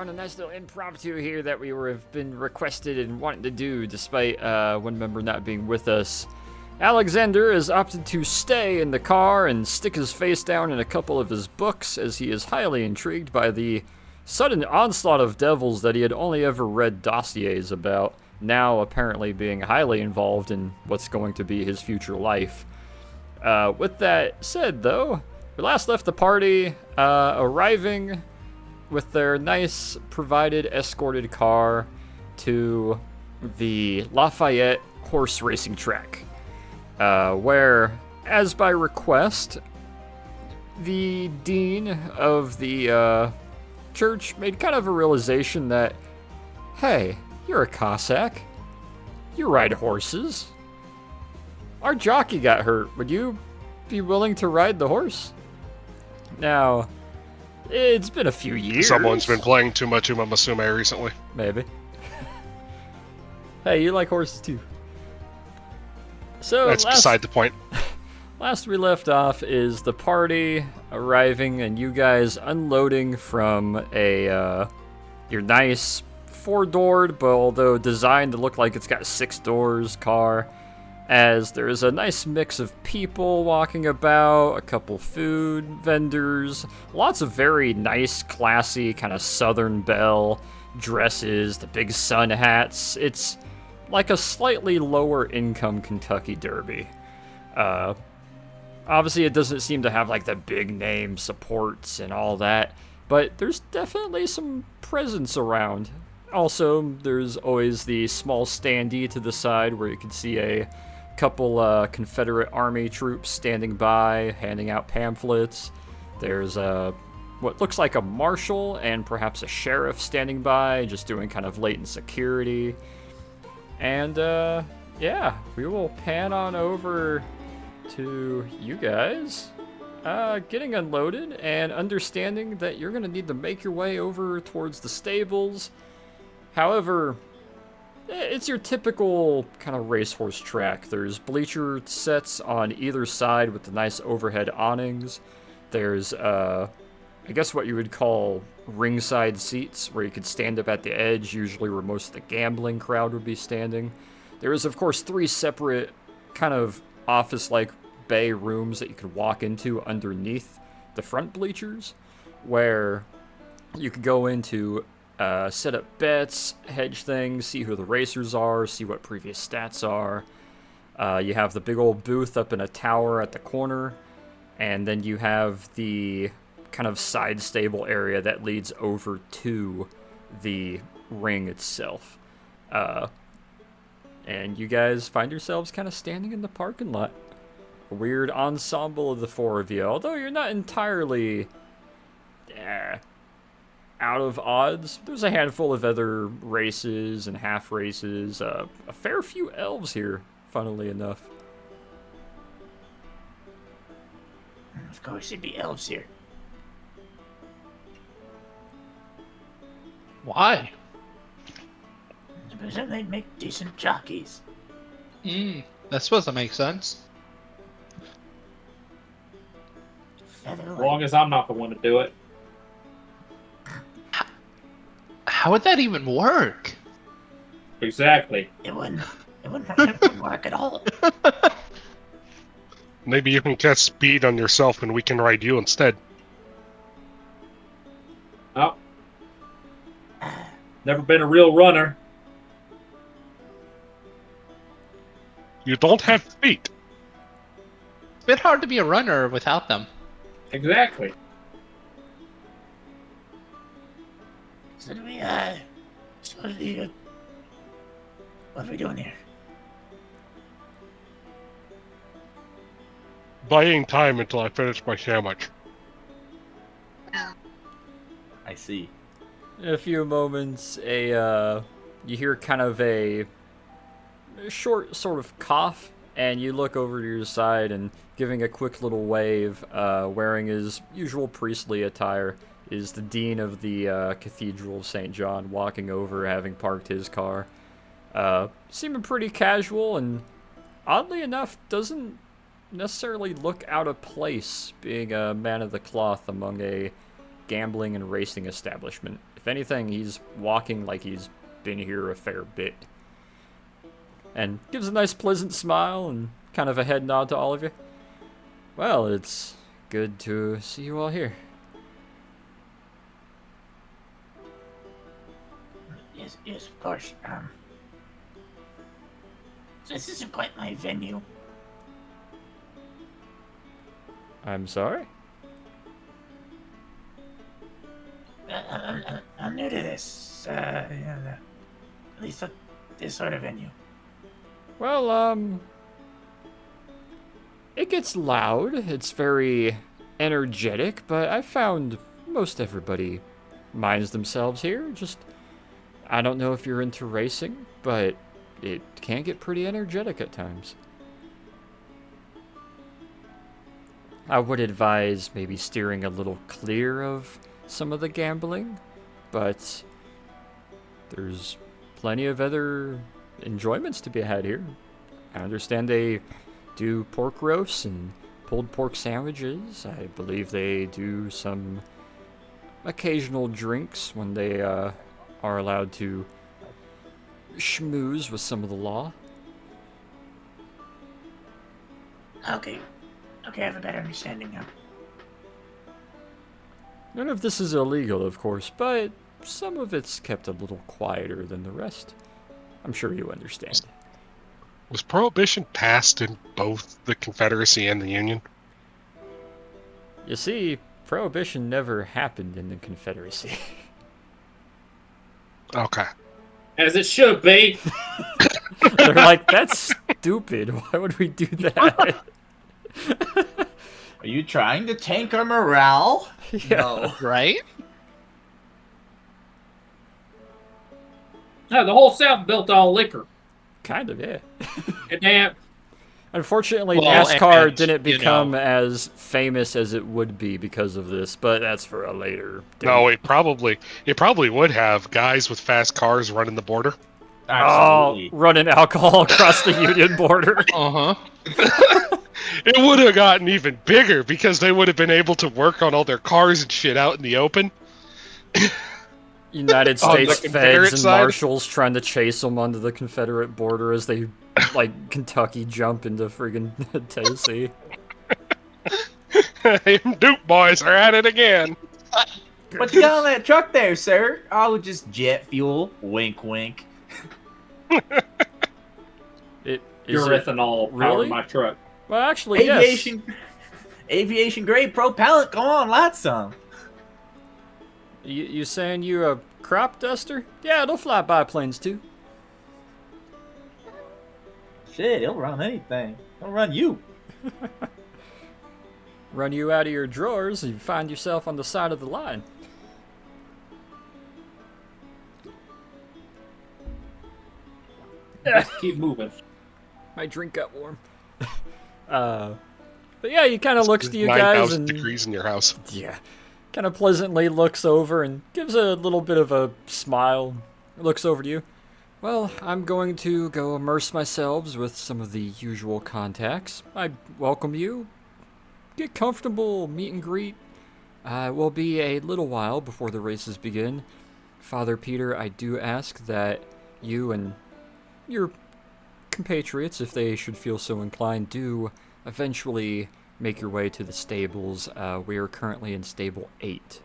on a nice little impromptu here that have been requested and wanting to do, despite one member not being with us. Alexander has opted to stay in the car and stick his face down in a couple of his books, as he is highly intrigued by the sudden onslaught of devils that he had only ever read dossiers about, now apparently being highly involved in what's going to be his future life. With that said, though, we last left the party arriving with their nice provided escorted car to the Lafayette horse racing track, where, as by request, the dean of the church made kind of a realization that, hey, you're a Cossack. You ride horses. Our jockey got hurt. Would you be willing to ride the horse? Now, it's been a few years. Someone's been playing too much Uma Musume recently. Maybe. Hey, you like horses too. So that's beside the point. Last we left off is the party arriving and you guys unloading from your nice four-doored, but although designed to look like it's got 6 doors car, as there is a nice mix of people walking about, a couple food vendors, lots of very nice, classy, kind of Southern Belle dresses, the big sun hats. It's like a slightly lower income Kentucky Derby. Obviously, it doesn't seem to have like the big name supports and all that, but there's definitely some presence around. Also, there's always the small standee to the side where you can see a couple Confederate Army troops standing by, handing out pamphlets. There's what looks like a marshal and perhaps a sheriff standing by, just doing kind of latent security. And yeah, we will pan on over to you guys getting unloaded and understanding that you're going to need to make your way over towards the stables. However, it's your typical kind of racehorse track. There's bleacher sets on either side with the nice overhead awnings. There's, I guess what you would call ringside seats where you could stand up at the edge, usually where most of the gambling crowd would be standing. There is, of course, 3 separate kind of office-like bay rooms that you could walk into underneath the front bleachers, where you could go into set up bets, hedge things, see who the racers are, see what previous stats are. You have the big old booth up in a tower at the corner, and then you have the kind of side stable area that leads over to the ring itself. And you guys find yourselves kind of standing in the parking lot. A weird ensemble of the 4 of you, although you're not entirely out of odds. There's a handful of other races and half races, a fair few elves here, funnily enough. Of course there'd be elves here. Why? Because then they'd make decent jockeys. That's supposed to make sense. Featherlight. As long as I'm not the one to do it. How would that even work? Exactly. It wouldn't work at all. Maybe you can cast speed on yourself and we can ride you instead. Oh. Never been a real runner. You don't have feet. It's a bit hard to be a runner without them. Exactly. So do we, what are we doing here? Buying time until I finish my sandwich. I see. In a few moments, you hear kind of a short sort of cough, and you look over to your side and giving a quick little wave, wearing his usual priestly attire, is the dean of the Cathedral of St. John, walking over, having parked his car. Seeming pretty casual, and oddly enough, doesn't necessarily look out of place, being a man of the cloth among a gambling and racing establishment, If anything, he's walking like he's been here a fair bit. And gives a nice pleasant smile and kind of a head nod to all of you. Well, it's good to see you all here. Yes, of course. This isn't quite my venue. I'm sorry? I'm new to this. At least this sort of venue. Well, it gets loud. It's very energetic, but I found most everybody minds themselves here. Just, I don't know if you're into racing, but it can get pretty energetic at times. I would advise maybe steering a little clear of some of the gambling, but there's plenty of other enjoyments to be had here. I understand they do pork roasts and pulled pork sandwiches. I believe they do some occasional drinks when they are allowed to schmooze with some of the law. Okay, I have a better understanding now. None of this is illegal, of course, but some of it's kept a little quieter than the rest. I'm sure you understand. Was Prohibition passed in both the Confederacy and the Union? You see, Prohibition never happened in the Confederacy. Okay. As it should be. They're like, that's stupid. Why would we do that? Are you trying to tank our morale? Yeah. No. Right? No, the whole South built on liquor. Kind of, yeah. And damn, Unfortunately, Well, NASCAR and, didn't you become know. as famous as it would be because of this, but that's for a later date. No, it probably would have guys with fast cars running the border. Absolutely. Oh, running alcohol across the Union border. Uh huh. It would have gotten even bigger because they would have been able to work on all their cars and shit out in the open. United On the States Confederate feds and side? marshals trying to chase them onto the Confederate border as they, like, Kentucky jump into friggin' Tennessee. Them Duke boys are at it again. What you got on that truck there, sir? Oh, just jet fuel. Wink, wink. Is pure it- ethanol really? powered my truck. Well, actually, yes. Aviation grade propellant. Come on, lots some. You saying you a crop duster? Yeah, it'll fly biplanes too. Shit, he'll run anything. He'll run you. Run you out of your drawers and you find yourself on the side of the line. Just keep moving. My drink got warm. But yeah, he kind of looks to you guys 9,000 and degrees in your house. yeah, kind of pleasantly looks over and gives a little bit of a smile. Looks over to you. Well, I'm going to go immerse myself with some of the usual contacts. I welcome you. Get comfortable, meet and greet. It will be a little while before the races begin. Father Peter, I do ask that you and your compatriots, if they should feel so inclined, do eventually make your way to the stables. We are currently in stable 8,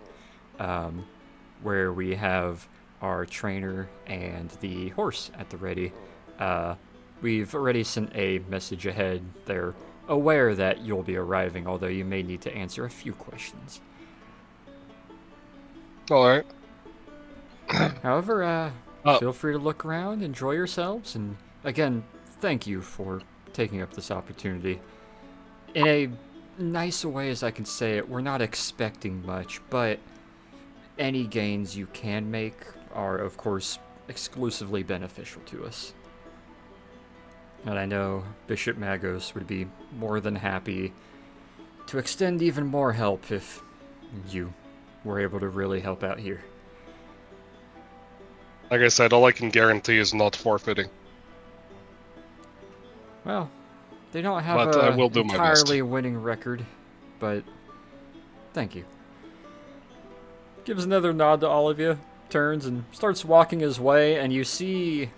where we have our trainer and the horse at the ready. We've already sent a message ahead. They're aware that you'll be arriving, although you may need to answer a few questions. All right. However, Oh. feel free to look around, enjoy yourselves, and again, thank you for taking up this opportunity. In a nice way as I can say it, we're not expecting much, but any gains you can make are, of course, exclusively beneficial to us. And I know Bishop Magos would be more than happy to extend even more help if you were able to really help out here. Like I said, all I can guarantee is not forfeiting. Well, they don't have But I a will do my best. entirely winning record, but thank you. Gives another nod to all of you, turns and starts walking his way, and you see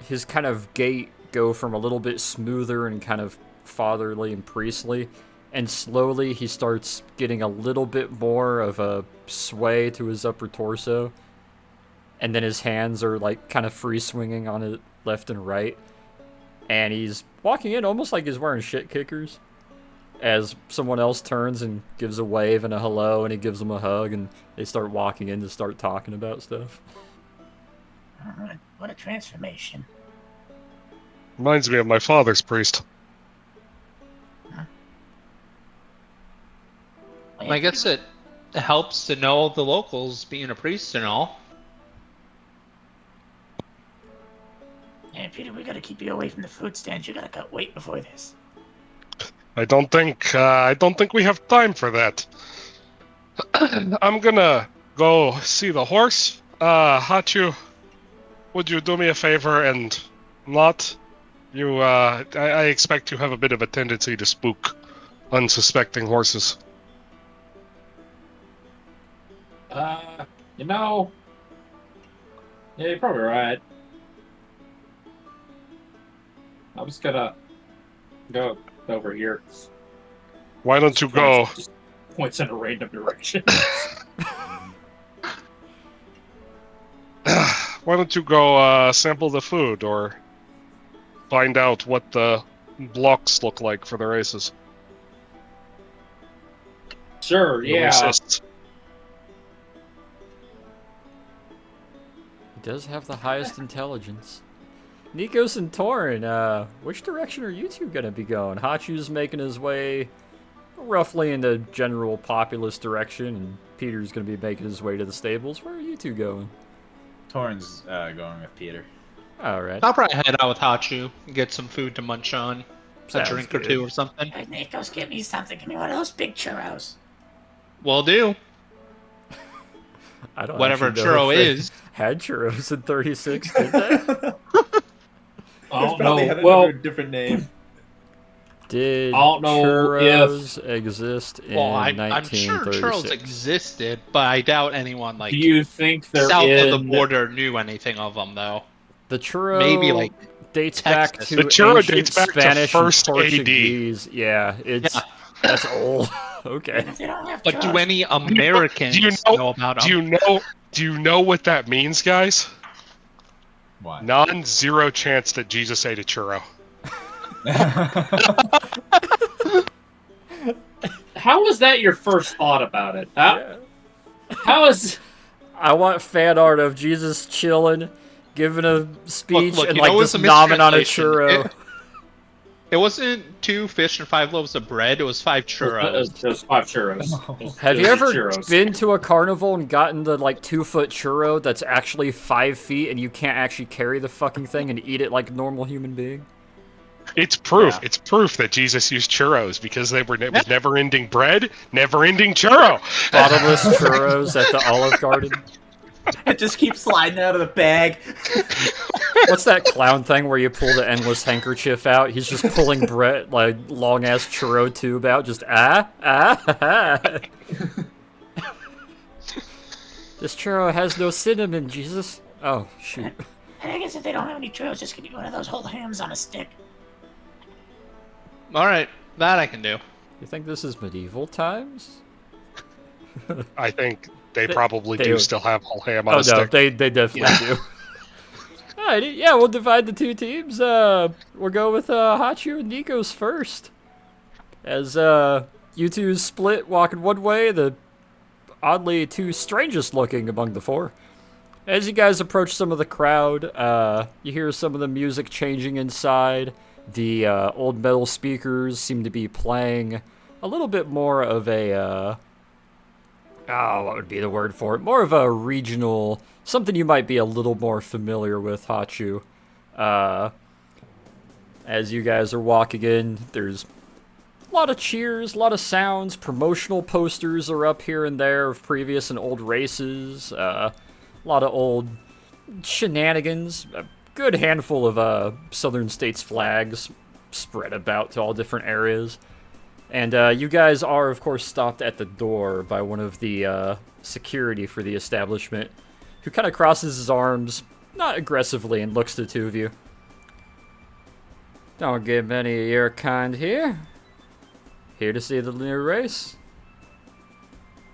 his kind of gait go from a little bit smoother and kind of fatherly and priestly, and slowly he starts getting a little bit more of a sway to his upper torso, and then his hands are like kind of free swinging on it left and right, and he's walking in almost like he's wearing shit kickers, as someone else turns and gives a wave and a hello, and he gives them a hug, and they start walking in to start talking about stuff. What a transformation. Reminds me of my father's priest. I guess it helps to know the locals, being a priest and all. Yeah, Peter, we gotta keep you away from the food stands. You gotta cut weight before this. I don't think we have time for that. I'm gonna go see the horse. Hachu, would you do me a favor and not? I expect you have a bit of a tendency to spook unsuspecting horses. You know. Yeah, you're probably right. I'm just gonna go over here. Why don't you go? Just points in a random direction. Why don't you go sample the food or find out what the blocks look like for the races? Sure, You'll yeah. insist. He does have the highest intelligence. Nikos and Torin, which direction are you two gonna be going? Hachu's making his way roughly in the general populous direction, and Peter's gonna be making his way to the stables. Where are you two going? Torn's going with Peter. Alright. I'll probably head out with Hachu and get some food to munch on. A Sounds drink good. or two or something. Hey, Nikos, get me something. Give me one of those big churros. Will do. I don't Whatever actually know churro if they is. had churros in 36, did they? I don't know. Well, different name. Did I don't know churros exist in Well, I'm sure 1936? churros existed, but I doubt anyone like do you think they're south in of the border knew anything of them, though. The churro Maybe, like, dates back Texas. to The churro ancient dates back to Spanish first and AD. Portuguese. Yeah, it's that's old. Okay. If they don't have But churros, do any Americans know about them? Do you know what that means, guys? Why? Non-zero chance that Jesus ate a churro. How was that your first thought about it? Yeah. How is... I want fan art of Jesus chilling, giving a speech, Look, and you like know, it's just a nomming on a mistranslation. churro. It wasn't 2 fish and 5 loaves of bread. It was 5 churros. Those 5 churros. Have you Those ever churros. been to a carnival and gotten the like 2-foot churro that's actually 5 feet and you can't actually carry the fucking thing and eat it like a normal human being? It's proof. Yeah. It's proof that Jesus used churros because it was never-ending bread, never-ending churro. Bottomless churros at the Olive Garden. It just keeps sliding out of the bag. What's that clown thing where you pull the endless handkerchief out? He's just pulling bread, like long ass churro tube out, just This churro has no cinnamon, Jesus. Oh shoot. I guess if they don't have any churros, just give me one of those whole hams on a stick. Alright, that I can do. You think this is medieval times? I think they probably they do would- still have whole ham on Oh a no, stick. they definitely do. Alright, yeah, we'll divide the two teams. We'll go with Hachu and Nikos first. As you two split, walking one way, the oddly two strangest looking among the four. As you guys approach some of the crowd, you hear some of the music changing inside. The old metal speakers seem to be playing a little bit more of a what would be the word for it? More of a regional, something you might be a little more familiar with, Hachu. As you guys are walking in, there's a lot of cheers, a lot of sounds. Promotional posters are up here and there of previous and old races. A lot of old shenanigans. A good handful of Southern States flags spread about to all different areas. And you guys are, of course, stopped at the door by one of the security for the establishment. who kind of crosses his arms, not aggressively, and looks to the two of you. Don't get many of your kind here. Here to see the new race.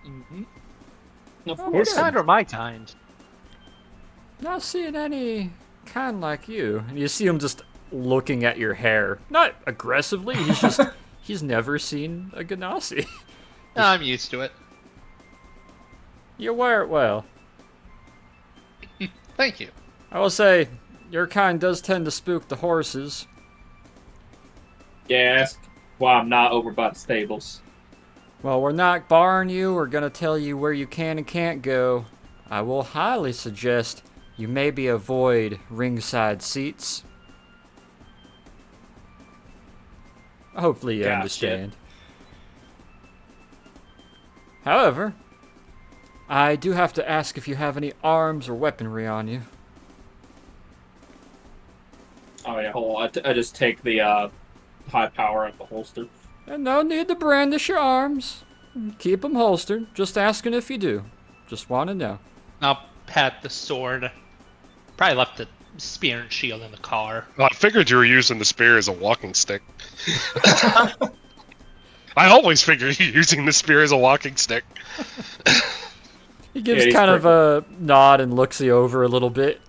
Mm-hmm. Of Oh, course. good. Kind or my kind. Not seeing any kind like you. And you see him just looking at your hair. Not aggressively, he's just, he's never seen a Ganassi. I'm used to it. You wear it well. Thank you. I will say, your kind does tend to spook the horses. Yeah, ask why I'm not over by the stables. Well, we're not barring you. We're going to tell you where you can and can't go. I will highly suggest you maybe avoid ringside seats. Hopefully you Gotcha. understand. However, I do have to ask if you have any arms or weaponry on you. Oh yeah, hold on. I just take the high power at the holster. And no need to brandish your arms. Keep them holstered. Just asking if you do. Just want to know. I'll pat the sword. Probably left the spear and shield in the car. Well, I figured you were using the spear as a walking stick. I always figured you're using the spear as a walking stick. He gives he's kind of a nod and looks you over a little bit.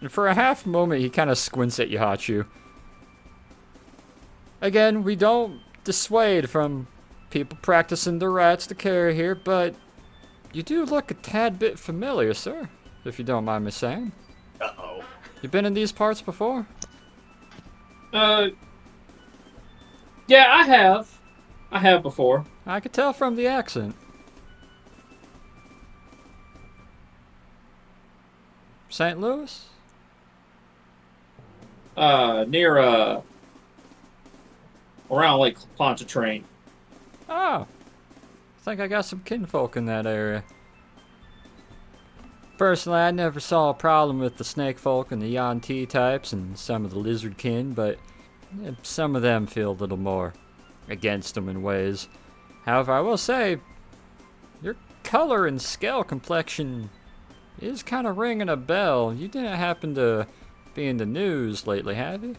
And for a half moment, he kind of squints at you, Hachu. Again, we don't dissuade from people practicing their rights to carry here, but you do look a tad bit familiar, sir, if you don't mind me saying. Uh-oh. You been in these parts before? Yeah, I have. I have before. I could tell from the accent. St. Louis? Near around Lake Pontchartrain. Oh. I think I got some kinfolk in that area. Personally, I never saw a problem with the snake folk and the Yuan-Ti types and some of the lizard kin, but some of them feel a little more against them in ways. However, I will say, your color and scale complexion is kind of ringing a bell. You didn't happen to be in the news lately, have you?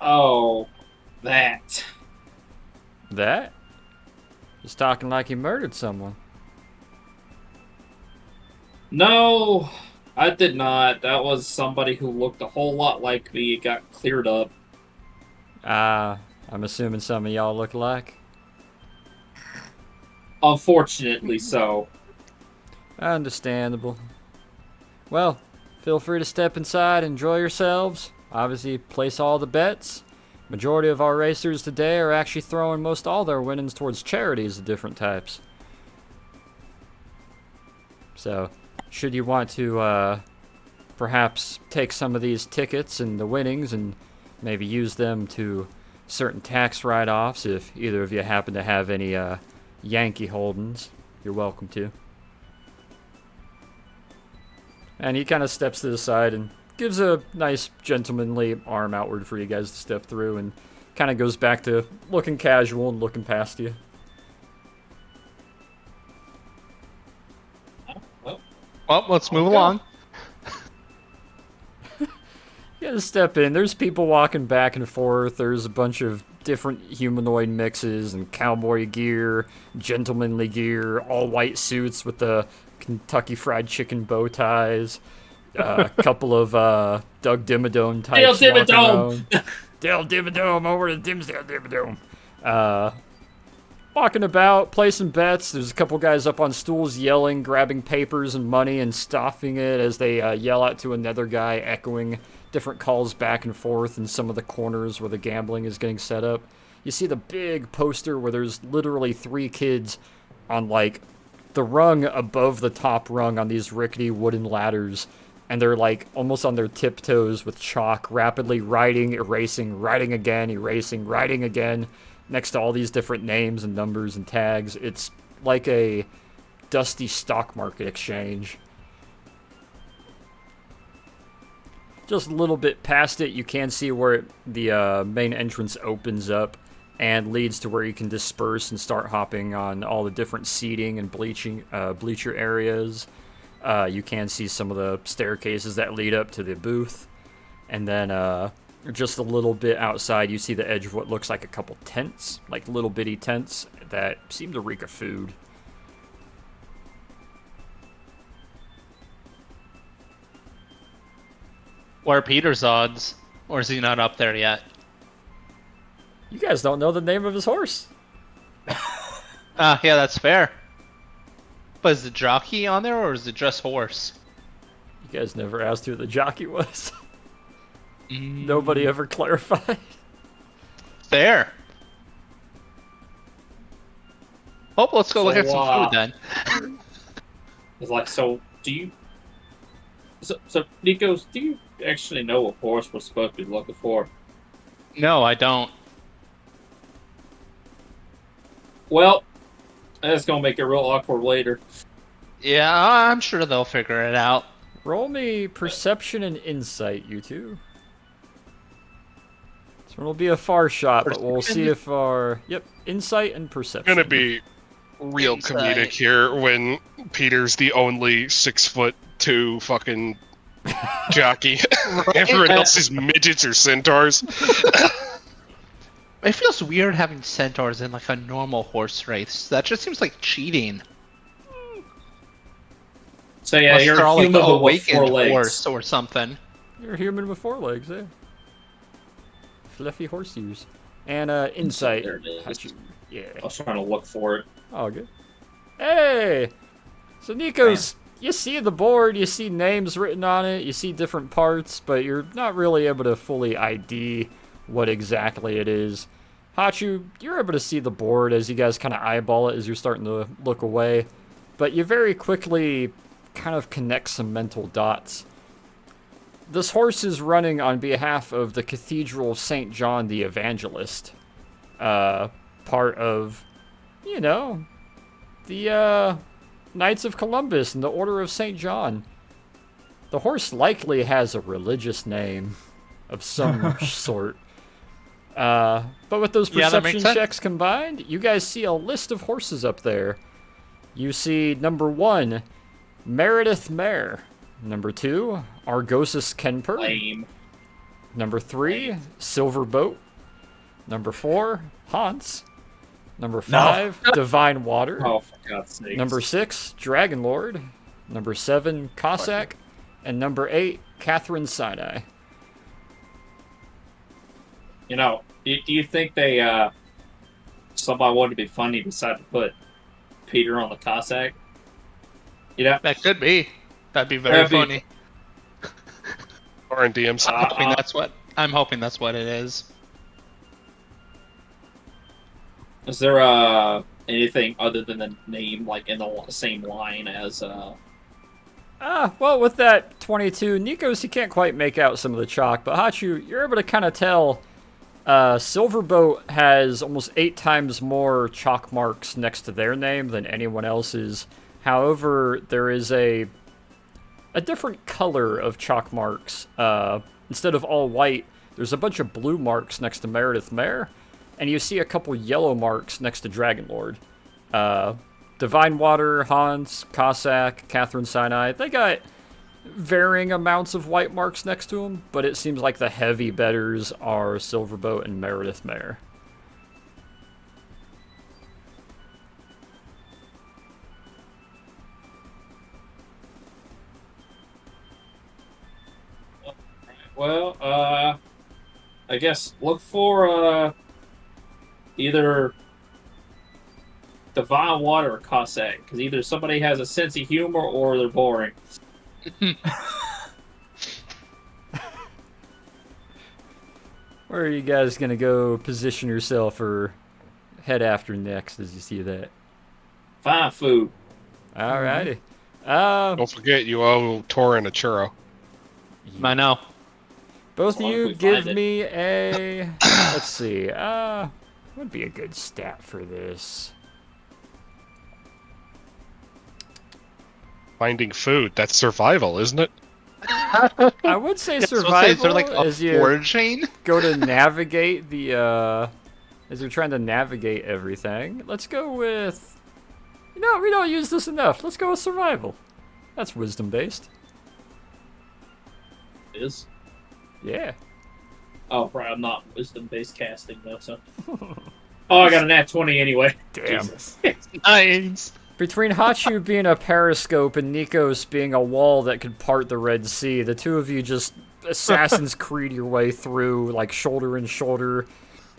Oh, that. That? He's talking like he murdered someone. No, I did not. That was somebody who looked a whole lot like me. It got cleared up. I'm assuming some of y'all look alike. Unfortunately so. Understandable. Well, feel free to step inside, enjoy yourselves. Obviously, place all the bets. Majority of our racers today are actually throwing most all their winnings towards charities of different types. So, should you want to perhaps take some of these tickets and the winnings and maybe use them to certain tax write-offs, if either of you happen to have any Yankee holdings, you're welcome to. And he kind of steps to the side and gives a nice gentlemanly arm outward for you guys to step through, and kind of goes back to looking casual and looking past you. Well, let's move Okay. along. You gotta step in. There's people walking back and forth. There's a bunch of different humanoid mixes and cowboy gear, gentlemanly gear, all white suits with the Kentucky Fried Chicken bow ties. A couple of Doug Dimmadome types. Dale walking Dimmadome! around. Dale Dimmadome over to Dimsdale Dimmadome. Walking about, placing bets. There's a couple guys up on stools yelling, grabbing papers and money and stuffing it as they yell out to another guy, echoing different calls back and forth in some of the corners where the gambling is getting set up. You see the big poster where there's literally 3 kids on, like, the rung above the top rung on these rickety wooden ladders, and they're, like, almost on their tiptoes with chalk, rapidly writing, erasing, writing again, erasing, writing again, next to all these different names and numbers and tags. It's like a dusty stock market exchange. just a little bit past it, you can see where the main entrance opens up and leads to where you can disperse and start hopping on all the different seating and bleacher areas. You can see some of the staircases that lead up to the booth. And then just a little bit outside, you see the edge of what looks like a couple tents, like little bitty tents that seem to reek of food. What are Peter's odds? Or is he not up there yet? You guys don't know the name of his horse. Yeah, that's fair. But is the jockey on there, or is it just horse? You guys never asked who the jockey was. Nobody ever clarified. Fair. Oh, let's go look at some food then. It's like, so do you? So Nikos, do you actually know what horse we're supposed to be looking for? No, I don't. Well, that's gonna make it real awkward later. Yeah, I'm sure they'll figure it out. Roll me perception and insight, you two. So it'll be a far shot, but we'll see if our... Yep, insight and perception. Gonna be real Insight. comedic here when Peter's the only 6'2" fucking jockey. Everyone else is midgets or centaurs. It feels weird having centaurs in like a normal horse race. That just seems like cheating. So yeah, Unless you're they're a all like human with awakened 4 legs. horse or something. You're a human with 4 legs, eh? Fluffy horse ears. And insight. There it is. How'd you... Yeah. I was trying to look for it. Oh, good. Hey! So, Nikos, you see the board, you see names written on it, you see different parts, but you're not really able to fully ID what exactly it is. Hachu, you're able to see the board as you guys kind of eyeball it as you're starting to look away, but you very quickly kind of connect some mental dots. This horse is running on behalf of the Cathedral of St. John the Evangelist, part of, you know, the Knights of Columbus and the Order of St. John. The horse likely has a religious name of some sort. But with those Yeah, that perception makes sense. checks combined, you guys see a list of horses up there. You see number 1, Meredith Mare. Number 2, Argosis Kenper. Lame. Number 3, Silver Boat. Number 4, Hans. Number 5, Divine Water. Oh, for God's sake. Number 6, Dragon Lord. Number 7, Cossack. And number 8, Catherine Sinai. You know, do you think they, somebody wanted to be funny decided to put Peter on the Cossack? You know? That could be. That'd be very That'd be- funny. Or in DMs. I'm hoping that's what it is. Is there, anything other than the name, like, in the same line as, Well, with that 22, Nikos, you can't quite make out some of the chalk, but Hachu, you're able to kind of tell Silverboat has almost 8 times more chalk marks next to their name than anyone else's. However, there is a different color of chalk marks. Instead of all white, there's a bunch of blue marks next to Meredith Mare, and you see a couple yellow marks next to Dragon Lord. Divine Water, Hans, Cossack, Catherine Sinai, they got varying amounts of white marks next to them, but it seems like the heavy betters are Silverboat and Meredith Mare. well, I guess look for, either Divine Water or Cossack, because either somebody has a sense of humor or they're boring. Where are you guys gonna go position yourself or head after next as you see that? Fine food. Alrighty. Don't forget, you owe Torin a churro. I know. Both As of long as you we give find it. me a... Let's see. What would be a good stat for this? Finding food. That's survival, isn't it? I would say Is survival there like a as you forward chain? go to navigate the as you're trying to navigate everything. Let's go with no, we don't use this enough. Let's go with survival. That's wisdom based. Is. Yeah. Oh, right. I'm not wisdom-based casting though, so. Oh, I got a nat 20 anyway. Damn. Jesus. Nice. Between Hachu being a periscope and Nikos being a wall that could part the Red Sea, the two of you just Assassin's Creed your way through, like shoulder and shoulder,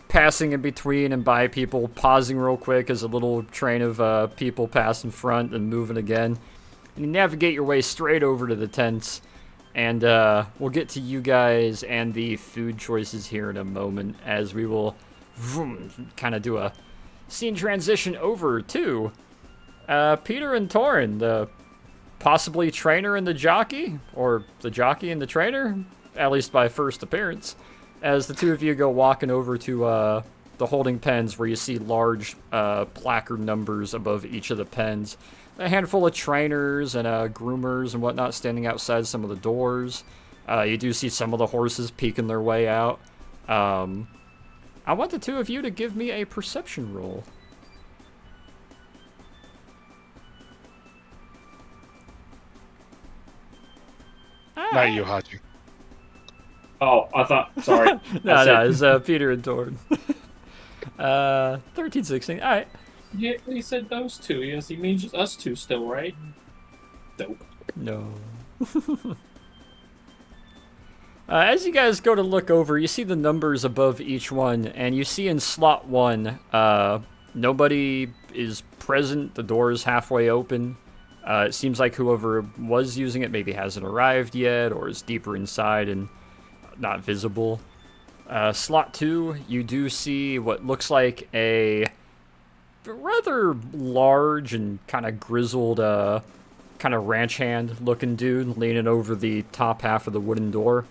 passing in between and by people, pausing real quick as a little train of people pass in front and moving again. And you navigate your way straight over to the tents, and we'll get to you guys and the food choices here in a moment as we will kind of do a scene transition over to Peter and Torin, the possibly trainer and the jockey, or the jockey and the trainer, at least by first appearance, as the two of you go walking over to the holding pens where you see large placard numbers above each of the pens. A handful of trainers and groomers and whatnot standing outside some of the doors. You do see some of the horses peeking their way out. I want the two of you to give me a perception roll. Not you, Hachi. Oh, I thought. Sorry. No, it's Peter and Torn. 13, 16. All right. Yeah, he said those two. Yes, he means just us two still, right? Dope. No. As you guys go to look over, you see the numbers above each one, and you see in slot 1, nobody is present. The door is halfway open. It seems like whoever was using it maybe hasn't arrived yet, or is deeper inside and not visible. Slot 2, you do see what looks like a rather large and kind of grizzled, kind of ranch hand looking dude leaning over the top half of the wooden door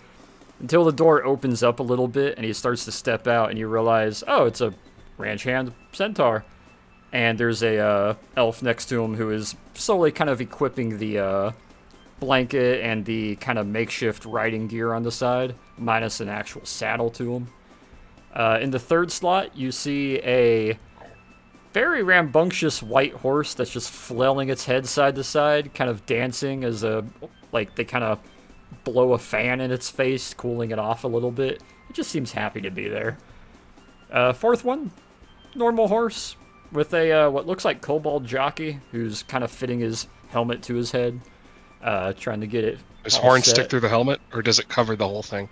until the door opens up a little bit and he starts to step out and you realize, oh, it's a ranch hand centaur. And there's a elf next to him who is slowly kind of equipping the blanket and the kind of makeshift riding gear on the side, minus an actual saddle to him. In the third slot, you see a very rambunctious white horse that's just flailing its head side to side, kind of dancing as they kind of blow a fan in its face, cooling it off a little bit. It just seems happy to be there. Fourth one, normal horse with a what looks like kobold jockey who's kind of fitting his helmet to his head, trying to get it. Does all horn set. stick through the helmet, or does it cover the whole thing?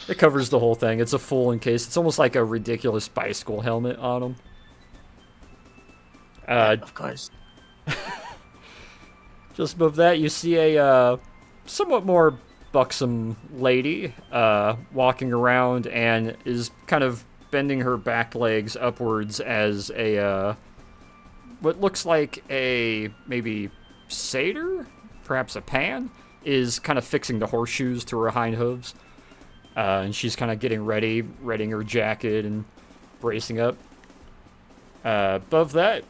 It covers the whole thing. It's a full encase. It's almost like a ridiculous bicycle helmet on him. Of course. Just above that, you see a somewhat more buxom lady walking around and is kind of bending her back legs upwards as a what looks like a maybe satyr, perhaps a pan, is kind of fixing the horseshoes to her hind hooves. And she's kind of getting ready, readying her jacket and bracing up. Above that,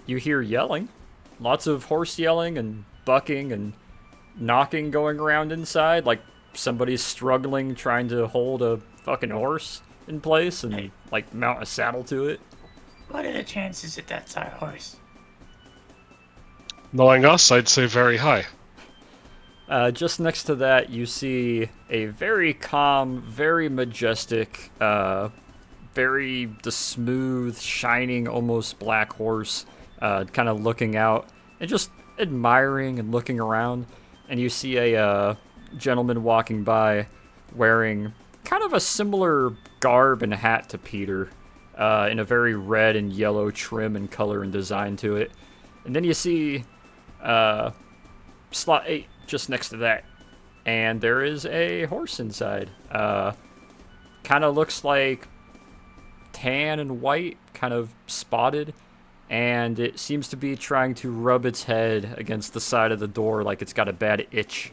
you hear yelling. Lots of horse yelling and bucking and knocking going around inside, like somebody's struggling trying to hold a fucking horse in place and like mount a saddle to it. What are the chances that that's our horse? Knowing us, I'd say very high. Just next to that, you see a very calm, very majestic, very the smooth, shining, almost black horse, kind of looking out and just admiring and looking around. And you see a gentleman walking by wearing kind of a similar garb and hat to Peter, in a very red and yellow trim and color and design to it. And then you see slot 8 just next to that, and there is a horse inside. Kind of looks like tan and white, kind of spotted, and it seems to be trying to rub its head against the side of the door like it's got a bad itch.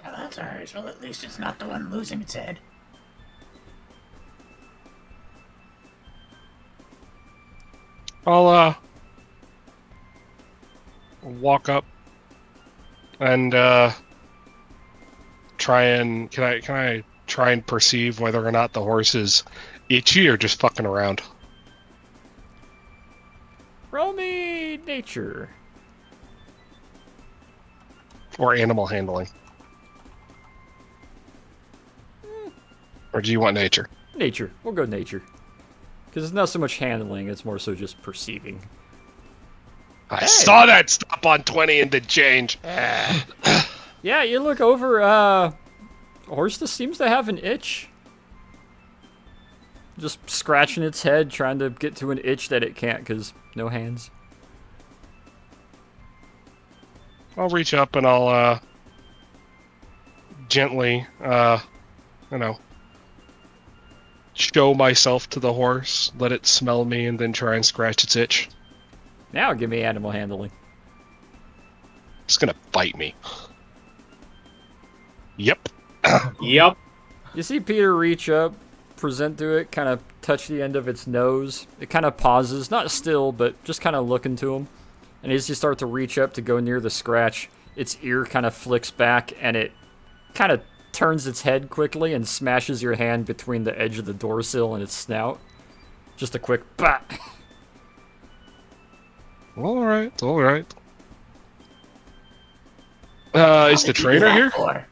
Well, that's ours. Well, at least it's not the one losing its head. I'll walk up and can I try and perceive whether or not the horse is itchy or just fucking around? Roll me nature. Or animal handling? Or do you want nature? Nature. We'll go nature. Because it's not so much handling, it's more so just perceiving. I saw that stop on 20 and did change. Yeah, you look over, horse just seems to have an itch. Just scratching its head, trying to get to an itch that it can't because no hands. I'll reach up and I'll gently, show myself to the horse, let it smell me, and then try and scratch its itch. Now give me animal handling. It's gonna bite me. Yep. Yep. You see Peter reach up, present to it, kind of touch the end of its nose. It kind of pauses, not still, but just kind of looking to him. And as you start to reach up to go near the scratch, its ear kind of flicks back and it kind of turns its head quickly and smashes your hand between the edge of the door sill and its snout. Just a quick bat. Alright. Is the trainer here?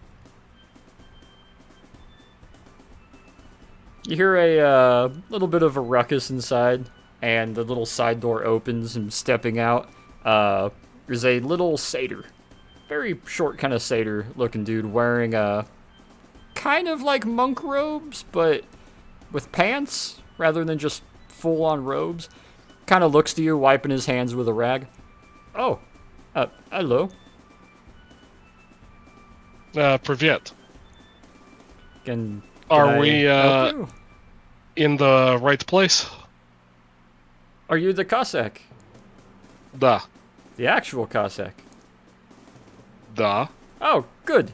You hear a little bit of a ruckus inside, and the little side door opens, and stepping out, there's a little satyr. Very short kind of satyr-looking dude wearing kind of like monk robes, but with pants rather than just full-on robes. Kind of looks to you, wiping his hands with a rag. Oh, hello. Privyet. Can Are I we help you? in the right place? Are you the Cossack? Duh. The actual Cossack? Duh. Oh, good.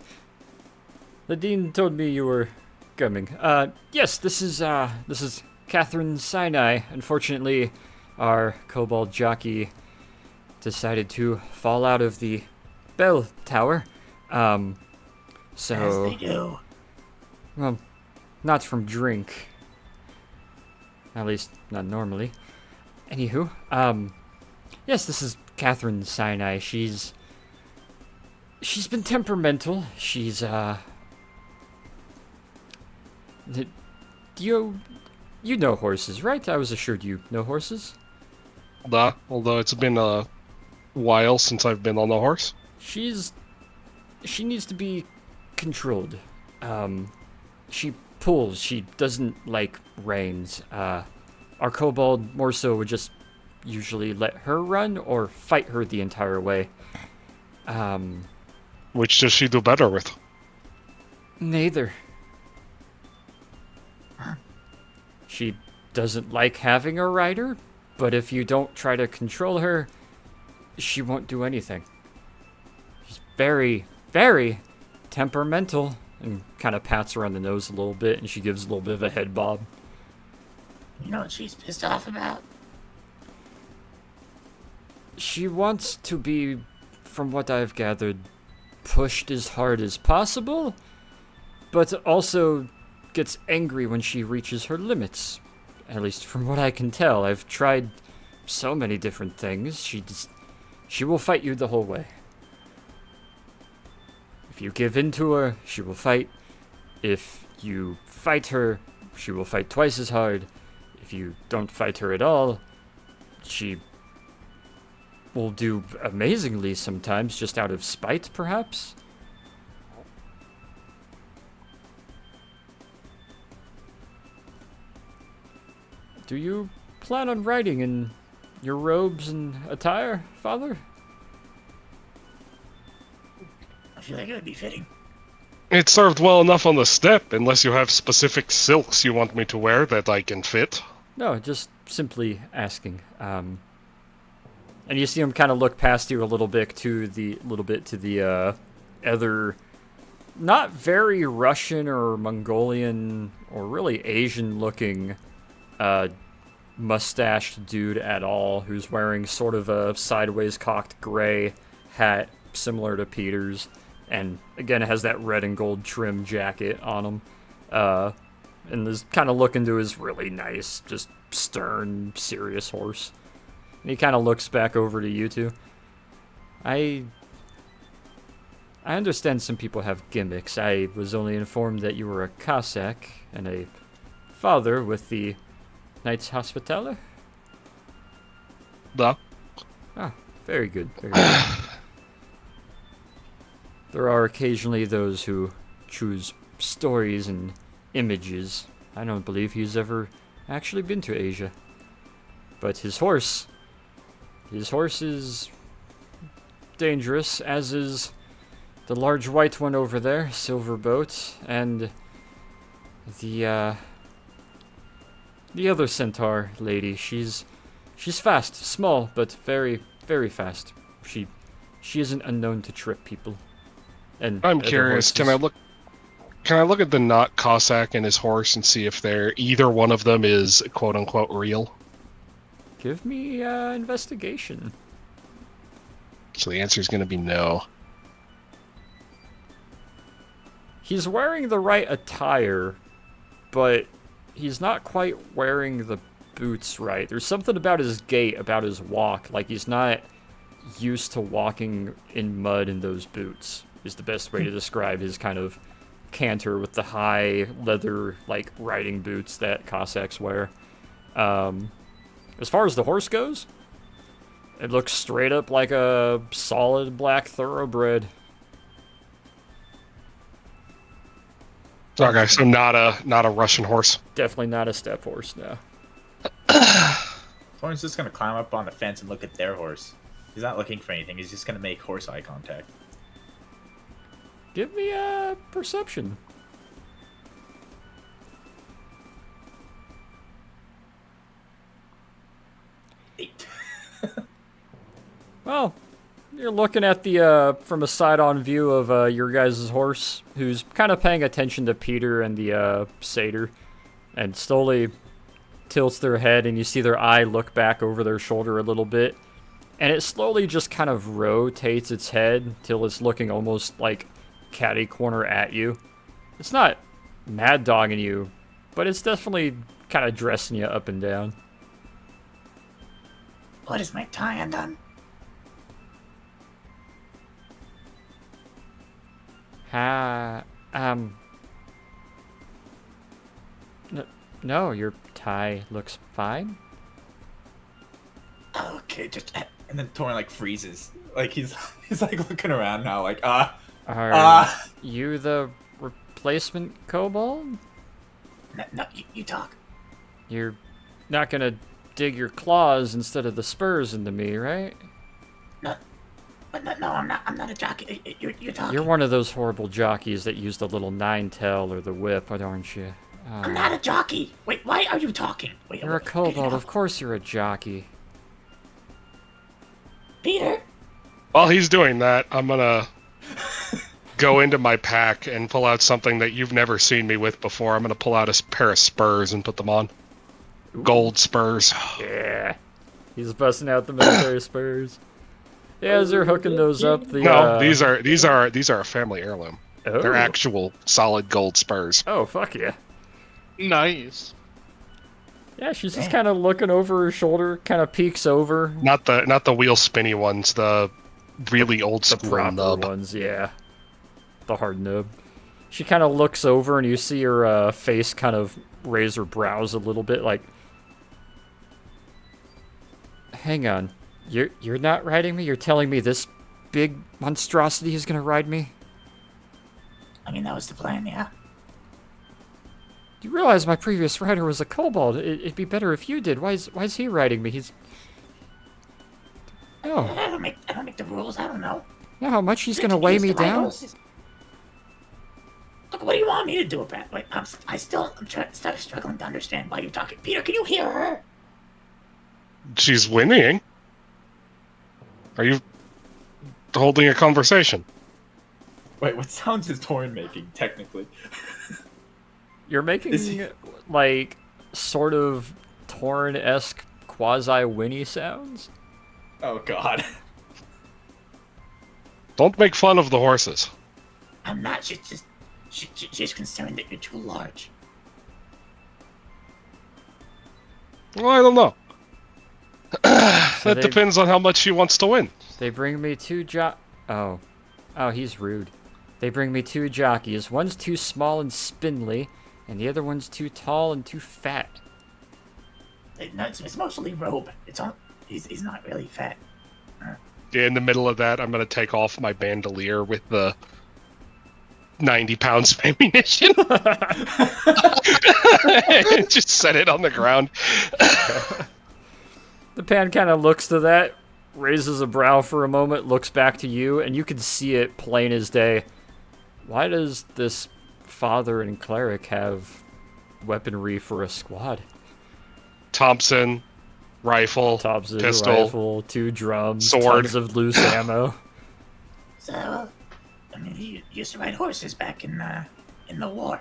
The dean told me you were coming. Yes, this is Catherine Sinai. Unfortunately, our kobold jockey decided to fall out of the bell tower. So... As they do. Well, not from drink. At least, not normally. Anywho, yes, this is Catherine Sinai. She's been temperamental. She's, you know horses, right? I was assured you know horses. Duh. Although it's been a while since I've been on a horse. She needs to be controlled. She pulls. She doesn't like reins. Our kobold more so would just usually let her run or fight her the entire way. Which does she do better with? Neither. She doesn't like having a rider, but if you don't try to control her, she won't do anything. She's very, very temperamental, and kind of pats her on the nose a little bit, and she gives a little bit of a head bob. You know what she's pissed off about? She wants to be, from what I've gathered, pushed as hard as possible, but also gets angry when she reaches her limits. At least from what I can tell. I've tried so many different things. She will fight you the whole way. If you give in to her, she will fight. If you fight her, she will fight twice as hard. If you don't fight her at all, she will do amazingly sometimes, just out of spite, perhaps. Do you plan on riding in your robes and attire, Father? I feel like it would be fitting. It served well enough on the step, unless you have specific silks you want me to wear that I can fit. No, just simply asking. And you see him kind of look past you a little bit to the other, not very Russian or Mongolian or really Asian-looking mustached dude at all, who's wearing sort of a sideways cocked gray hat, similar to Peter's, and again it has that red and gold trim jacket on him. And is kind of looking to his really nice, just stern, serious horse. And he kind of looks back over to you two. I understand some people have gimmicks. I was only informed that you were a Cossack and a father with the Knights Hospitaller. No. Ah, very good, very good. There are occasionally those who choose stories and images. I don't believe he's ever actually been to Asia. But his horse is dangerous, as is the large white one over there, Silverboat, and the other centaur lady. She's fast, small, but very, very fast. She isn't unknown to trip people. And I'm other curious. Can horses. I look at the not Cossack and his horse and see if either one of them is quote unquote real? Give me investigation. So the answer is going to be no. He's wearing the right attire, but he's not quite wearing the boots right. There's something about his gait, about his walk, like he's not used to walking in mud in those boots, is the best way to describe his kind of canter with the high leather, like, riding boots that Cossacks wear. As far as the horse goes, it looks straight up like a solid black thoroughbred. Okay, so not a Russian horse. Definitely not a steppe horse, no. Thorn's just gonna climb up on the fence and look at their horse. He's not looking for anything. He's just gonna make horse eye contact. Give me a perception. Eight. Well, you're looking at the from a side-on view of your guys' horse, who's kind of paying attention to Peter and the satyr, and slowly tilts their head, and you see their eye look back over their shoulder a little bit, and it slowly just kind of rotates its head till it's looking almost like catty corner at you. It's not mad dogging you, but it's definitely kind of dressing you up and down. What is my tie undone? No, your tie looks fine. Okay, just And then Torn like freezes. Like he's like looking around now, like Are you the replacement kobold? no, you talk. You're not gonna dig your claws instead of the spurs into me, right? But no, I'm not a jockey. You're talking. You're one of those horrible jockeys that use the little nine-tail or the whip, aren't you? I'm not a jockey. Wait, why are you talking? Wait, You're a kobold, of course you're a jockey. Peter. While he's doing that, I'm gonna go into my pack and pull out something that you've never seen me with before. I'm gonna pull out a pair of spurs and put them on. Gold spurs. Yeah. He's busting out the military spurs. Yeah, as they're hooking those up, the No, these are a family heirloom. Oh. They're actual solid gold spurs. Oh, fuck yeah. Nice. Yeah, she's just kind of looking over her shoulder, kind of peeks over. Not the wheel spinny ones, the really old The school proper nub. ones, yeah. The hard nub. She kind of looks over, and you see her face kind of raise her brows a little bit, like, hang on, you're not riding me? You're telling me this big monstrosity is gonna ride me? I mean, that was the plan, yeah. You realize my previous rider was a kobold. It'd be better if you did. Why is he riding me? He's... Oh, I don't make the rules. I don't know. know how much he's gonna weigh me down? Look, what do you want me to do about it? Wait, I'm struggling to understand why you're talking. Peter, can you hear her? She's whinnying. Are you holding a conversation? wait, what sounds is Torn making, technically? You're making, Is he- like, sort of Torn-esque quasi-Winnie sounds? Oh god. Don't make fun of the horses. I'm not. She's concerned that you're too large. Well, I don't know. So That depends on how much she wants to win. They bring me two Oh, he's rude. They bring me two jockeys. One's too small and spindly, and the other one's too tall and too fat. No, it's mostly robe. It's on. He's not really fat. In the middle of that, I'm gonna take off my bandolier with the 90 pounds of ammunition. Just set it on the ground. The pan kind of looks to that, raises a brow for a moment, looks back to you, and you can see it plain as day. Why does this father and cleric have weaponry for a squad? Thompson, rifle, Thompson, pistol, rifle, 2 drums, sword. tons of loose ammo. So, I mean, he used to ride horses back in the war.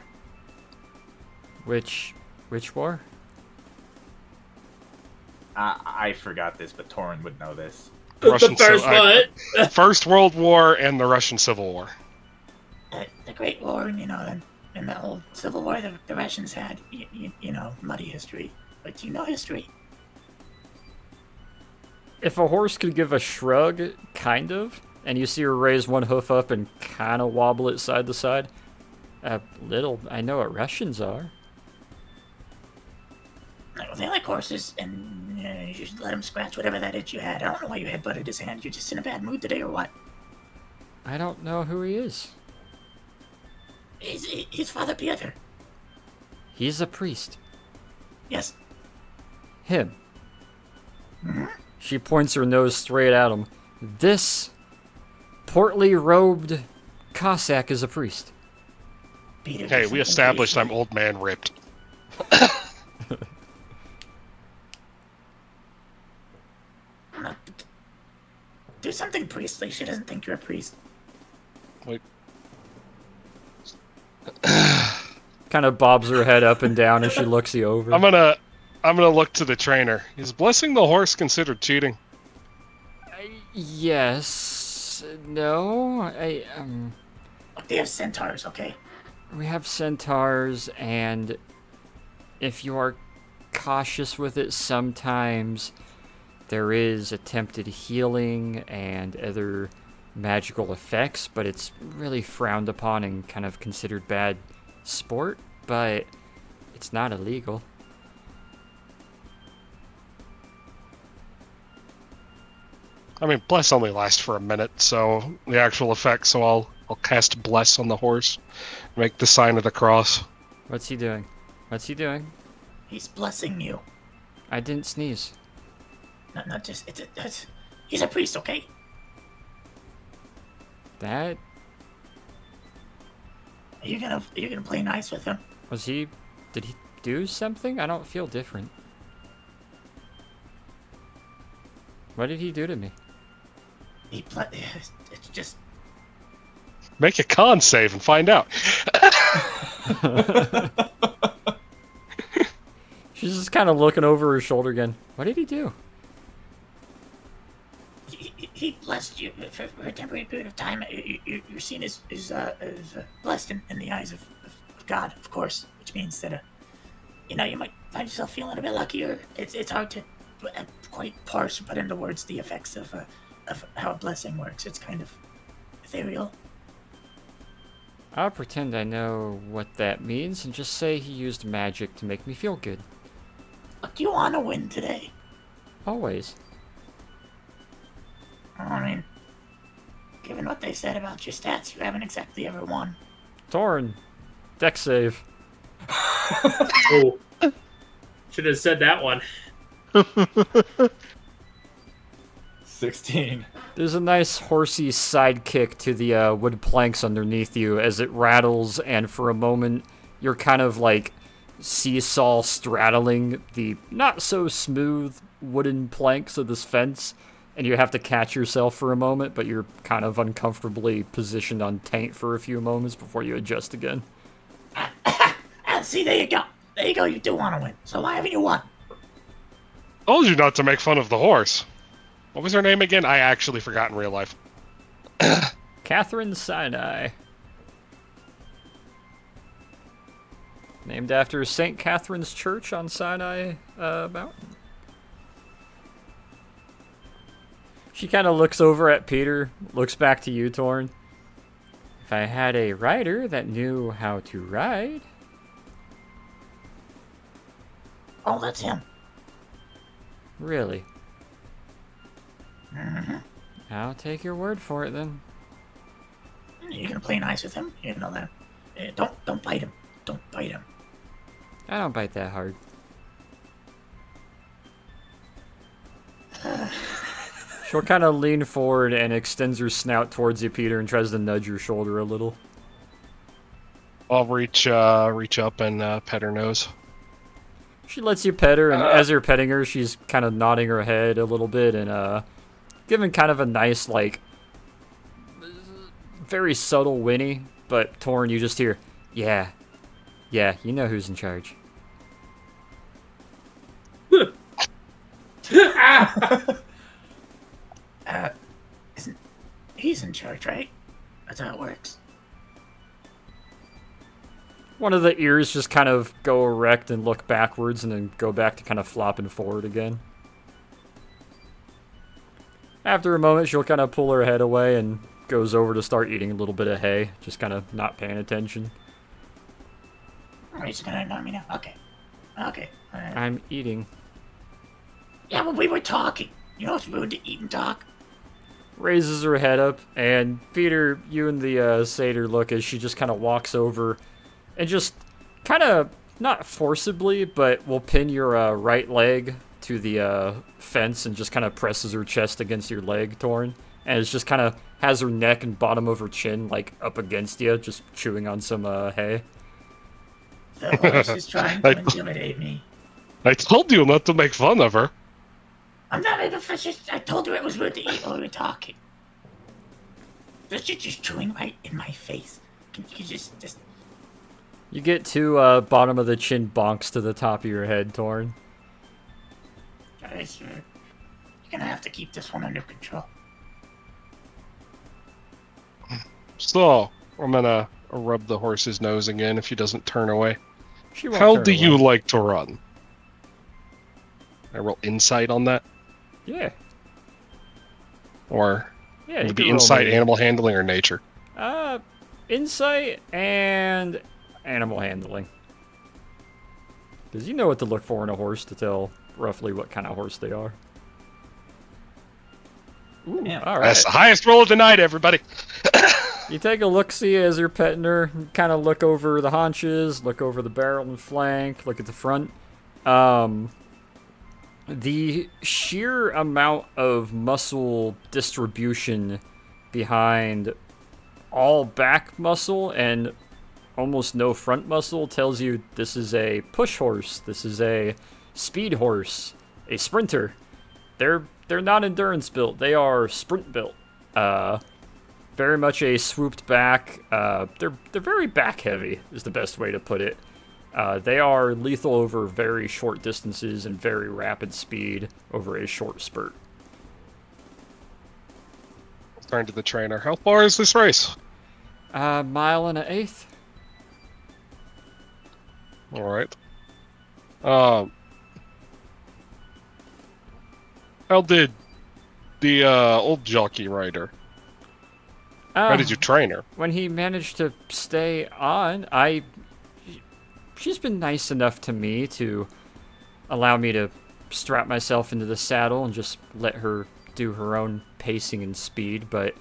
Which war? I forgot this, but Torin would know this. Russian The first one. First World War and the Russian Civil War. The Great War, and and the old Civil War the Russians had. You know, muddy history. But you know history. If a horse could give a shrug, kind of, and you see her raise one hoof up and kind of wobble it side to side, a little, I know what Russians are. They like horses, and you should let him scratch whatever that itch you had. I don't know why you headbutted his hand. You're just in a bad mood today, or what? I don't know who he is. He's Father Piotr. He's a priest. Yes. Him. She points her nose straight at him. This portly robed Cossack is a priest. Peter, Hey, we established I'm old man ripped. Do something priestly. She doesn't think you're a priest. Wait. Kind of bobs her head up and down as she looks you over. I'm gonna look to the trainer. Is blessing the horse considered cheating? Yes. No. Look, they have centaurs, okay? We have centaurs, and if you are cautious with it, sometimes there is attempted healing and other magical effects, but it's really frowned upon and kind of considered bad sport, but it's not illegal. I mean, bless only lasts for a minute, so the actual effect. So I'll cast bless on the horse, make the sign of the cross. What's he doing? What's he doing? He's blessing you. I didn't sneeze. Not just he's a priest, okay? That Are you gonna play nice with him? was he. Did he do something? I don't feel different. What did he do to me? It's just Make a con save and find out. She's just kind of looking over her shoulder again. What did he do? he blessed you for a temporary period of time. You're seen as blessed in the eyes of God, of course, which means that you might find yourself feeling a bit luckier. It's hard to quite parse or put into words the effects of how a blessing works. It's kind of ethereal. I'll pretend I know what that means and just say he used magic to make me feel good. Look, you want to win today. Always. I mean, given what they said about your stats, you haven't exactly ever won. Torn. Deck save. Oh, should have said that one. 16. There's a nice horsey sidekick to the wood planks underneath you as it rattles, and for a moment you're kind of like seesaw straddling the not so smooth wooden planks of this fence, and you have to catch yourself for a moment, but you're kind of uncomfortably positioned on taint for a few moments before you adjust again. See, there you go. There you go. You do want to win. So why haven't you won? Told you not to make fun of the horse. What was her name again? I actually forgot in real life. Catherine Sinai. Named after St. Catherine's Church on Sinai Mountain. She kind of looks over at Peter, looks back to you, Torn. If I had a rider that knew how to ride... Oh, that's him. Really? I'll take your word for it then. You're gonna play nice with him? You know that. Don't bite him. Don't bite him. I don't bite that hard. She'll kind of lean forward and extends her snout towards you, Peter, and tries to nudge your shoulder a little. I'll reach up and pet her nose. She lets you pet her, and as you're petting her, she's kind of nodding her head a little bit and giving kind of a nice, like, very subtle whinny. But Torn, you just hear, yeah, you know who's in charge. He's in charge, right? That's how it works. One of the ears just kind of go erect and look backwards and then go back to kind of flopping forward again. After a moment, she'll kind of pull her head away and goes over to start eating a little bit of hay, just kind of not paying attention. Oh, he's gonna ignore me now. Okay. I'm eating. Yeah, but we were talking. You know it's rude to eat and talk. Raises her head up, and Peter, you and the satyr look as she just kind of walks over and just kind of, not forcibly, but will pin your right leg to the fence and just kind of presses her chest against your leg, Torn. And it's just kind of has her neck and bottom of her chin, like, up against you, just chewing on some hay. The horse is trying to intimidate me. I told you not to make fun of her. I'm not making fun. I told you it was rude to eat while we were talking. You're just chewing right in my face. Can you just... You get two bottom of the chin bonks to the top of your head, Torn. Guys, you're gonna have to keep this one under control. So, I'm gonna rub the horse's nose again if he doesn't turn away. She won't How turn do away. you like to run? I roll insight on that? Yeah. Or Yeah, would you it be can roll insight, maybe. animal handling, or nature? Insight and animal handling. Because you know what to look for in a horse to tell roughly what kind of horse they are. Ooh, Yeah. all right. That's the highest roll of the night, everybody. You take a look-see as you're petting her. Kind of look over the haunches, look over the barrel and flank, look at the front. The sheer amount of muscle distribution behind all back muscle and almost no front muscle tells you this is a push horse, this is a speed horse, a sprinter. They're not endurance built, they are sprint built. Very much a swooped back. They're very back heavy is the best way to put it. They are lethal over very short distances and very rapid speed over a short spurt. Turn to the trainer. How far is this race? Mile and an eighth. All right. How did the old jockey rider? How did you train her? When he managed to stay on, she's been nice enough to me to allow me to strap myself into the saddle and just let her do her own pacing and speed, but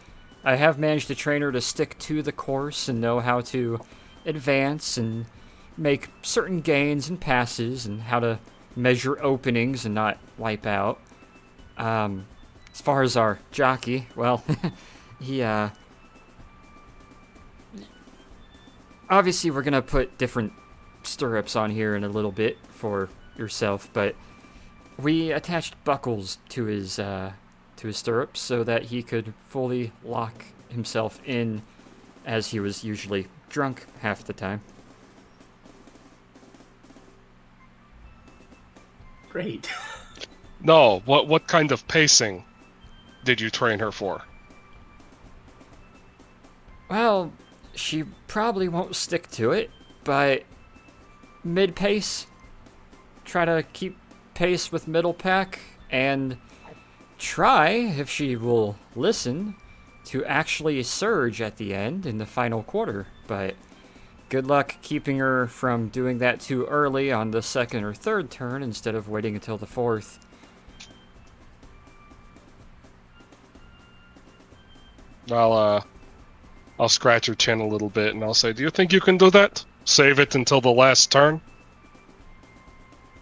I have managed to train her to stick to the course and know how to advance and make certain gains and passes and how to measure openings and not wipe out. As far as our jockey, well, he, obviously we're gonna put different stirrups on here in a little bit for yourself, but we attached buckles to his stirrups so that he could fully lock himself in, as he was usually drunk half the time. Great. No. What kind of pacing did you train her for? Well, she probably won't stick to it, but mid pace, try to keep pace with middle pack, and try, if she will listen, to actually surge at the end in the final quarter. But good luck keeping her from doing that too early on the second or third turn instead of waiting until the fourth. I'll scratch her chin a little bit and I'll say, do you think you can do that? Save it until the last turn?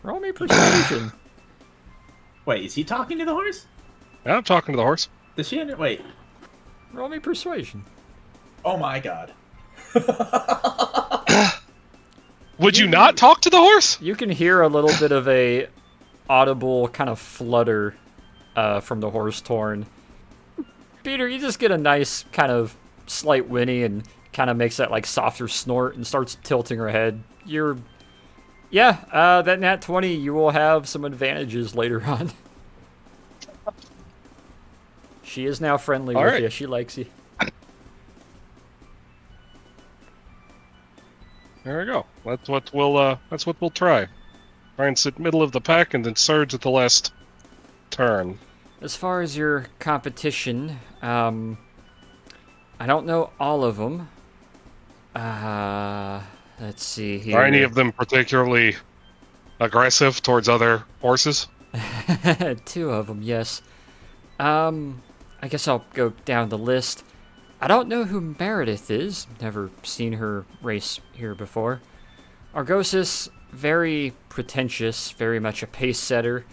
Roll me persuasion. Wait, is he talking to the horse? Yeah, I'm talking to the horse. Does she wait? Roll me persuasion. Oh my god. Would you not talk to the horse? You can hear a little bit of a audible kind of flutter from the horse torn. Peter, you just get a nice kind of slight whinny and kind of makes that like softer snort and starts tilting her head. That nat 20, you will have some advantages later on. She is now friendly with you. She likes you. There we go. That's what we'll try. Try and sit middle of the pack and then surge at the last turn. As far as your competition, I don't know all of them. Let's see here. Are any of them particularly aggressive towards other horses? 2 of them, yes. I guess I'll go down the list. I don't know who Meredith is. Never seen her race here before. Argosis, very pretentious, very much a pace setter,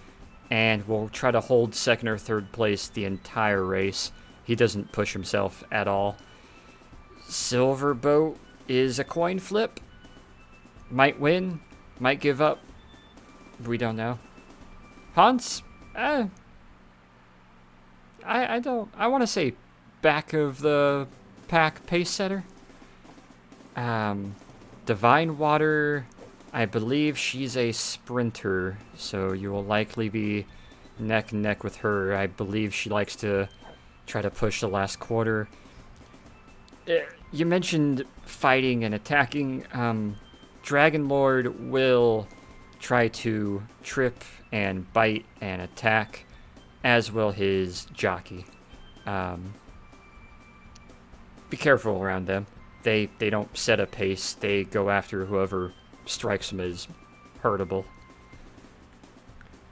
and will try to hold second or third place the entire race. He doesn't push himself at all. Silverboat is a coin flip. Might win, might give up. We don't know. Hans, I want to say back of the pack pace setter. Divine Water, I believe she's a sprinter, so you will likely be neck and neck with her. I believe she likes to try to push the last quarter. You mentioned fighting and attacking. Dragon Lord will try to trip and bite and attack, as will his jockey. Be careful around them. They don't set a pace. They go after whoever strikes them as hurtable.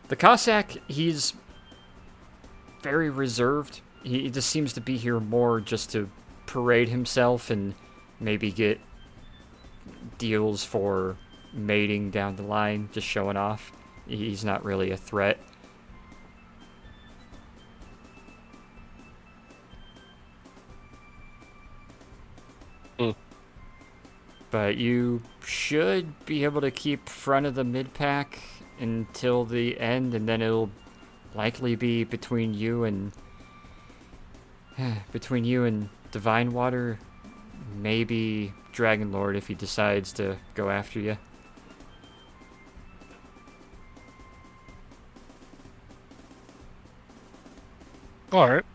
The Cossack, he's very reserved. He just seems to be here more just to parade himself and maybe get deals for mating down the line, just showing off. He's not really a threat. But you should be able to keep front of the mid-pack until the end, and then it'll likely be between you and Divine Water, maybe Dragon Lord if he decides to go after you. Alright.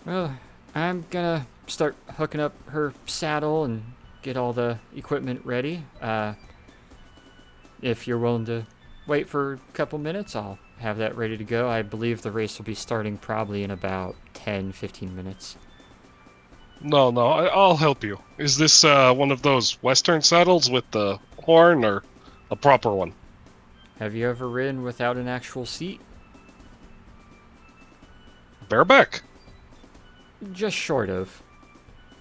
Well, I'm gonna start hooking up her saddle and get all the equipment ready. If you're willing to wait for a couple minutes, I'll have that ready to go. I believe the race will be starting probably in about 10-15 minutes. No, I'll help you. Is this one of those Western saddles with the horn or a proper one? Have you ever ridden without an actual seat? Bareback? Just short of.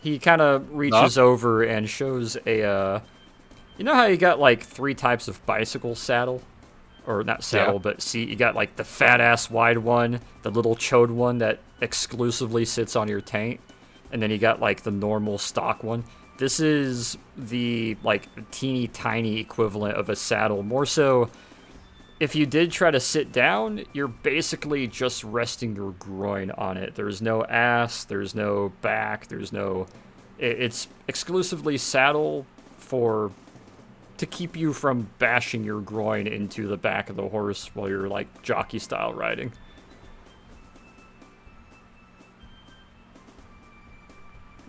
He kind of reaches over and shows a, you know how you got like 3 types of bicycle saddle? Or not saddle, but seat. You got like the fat-ass wide one, the little chode one that exclusively sits on your tank, and then you got like the normal stock one. This is the like teeny tiny equivalent of a saddle. More so, if you did try to sit down, you're basically just resting your groin on it. There's no ass, there's no back, it's exclusively saddle to keep you from bashing your groin into the back of the horse while you're like jockey style riding.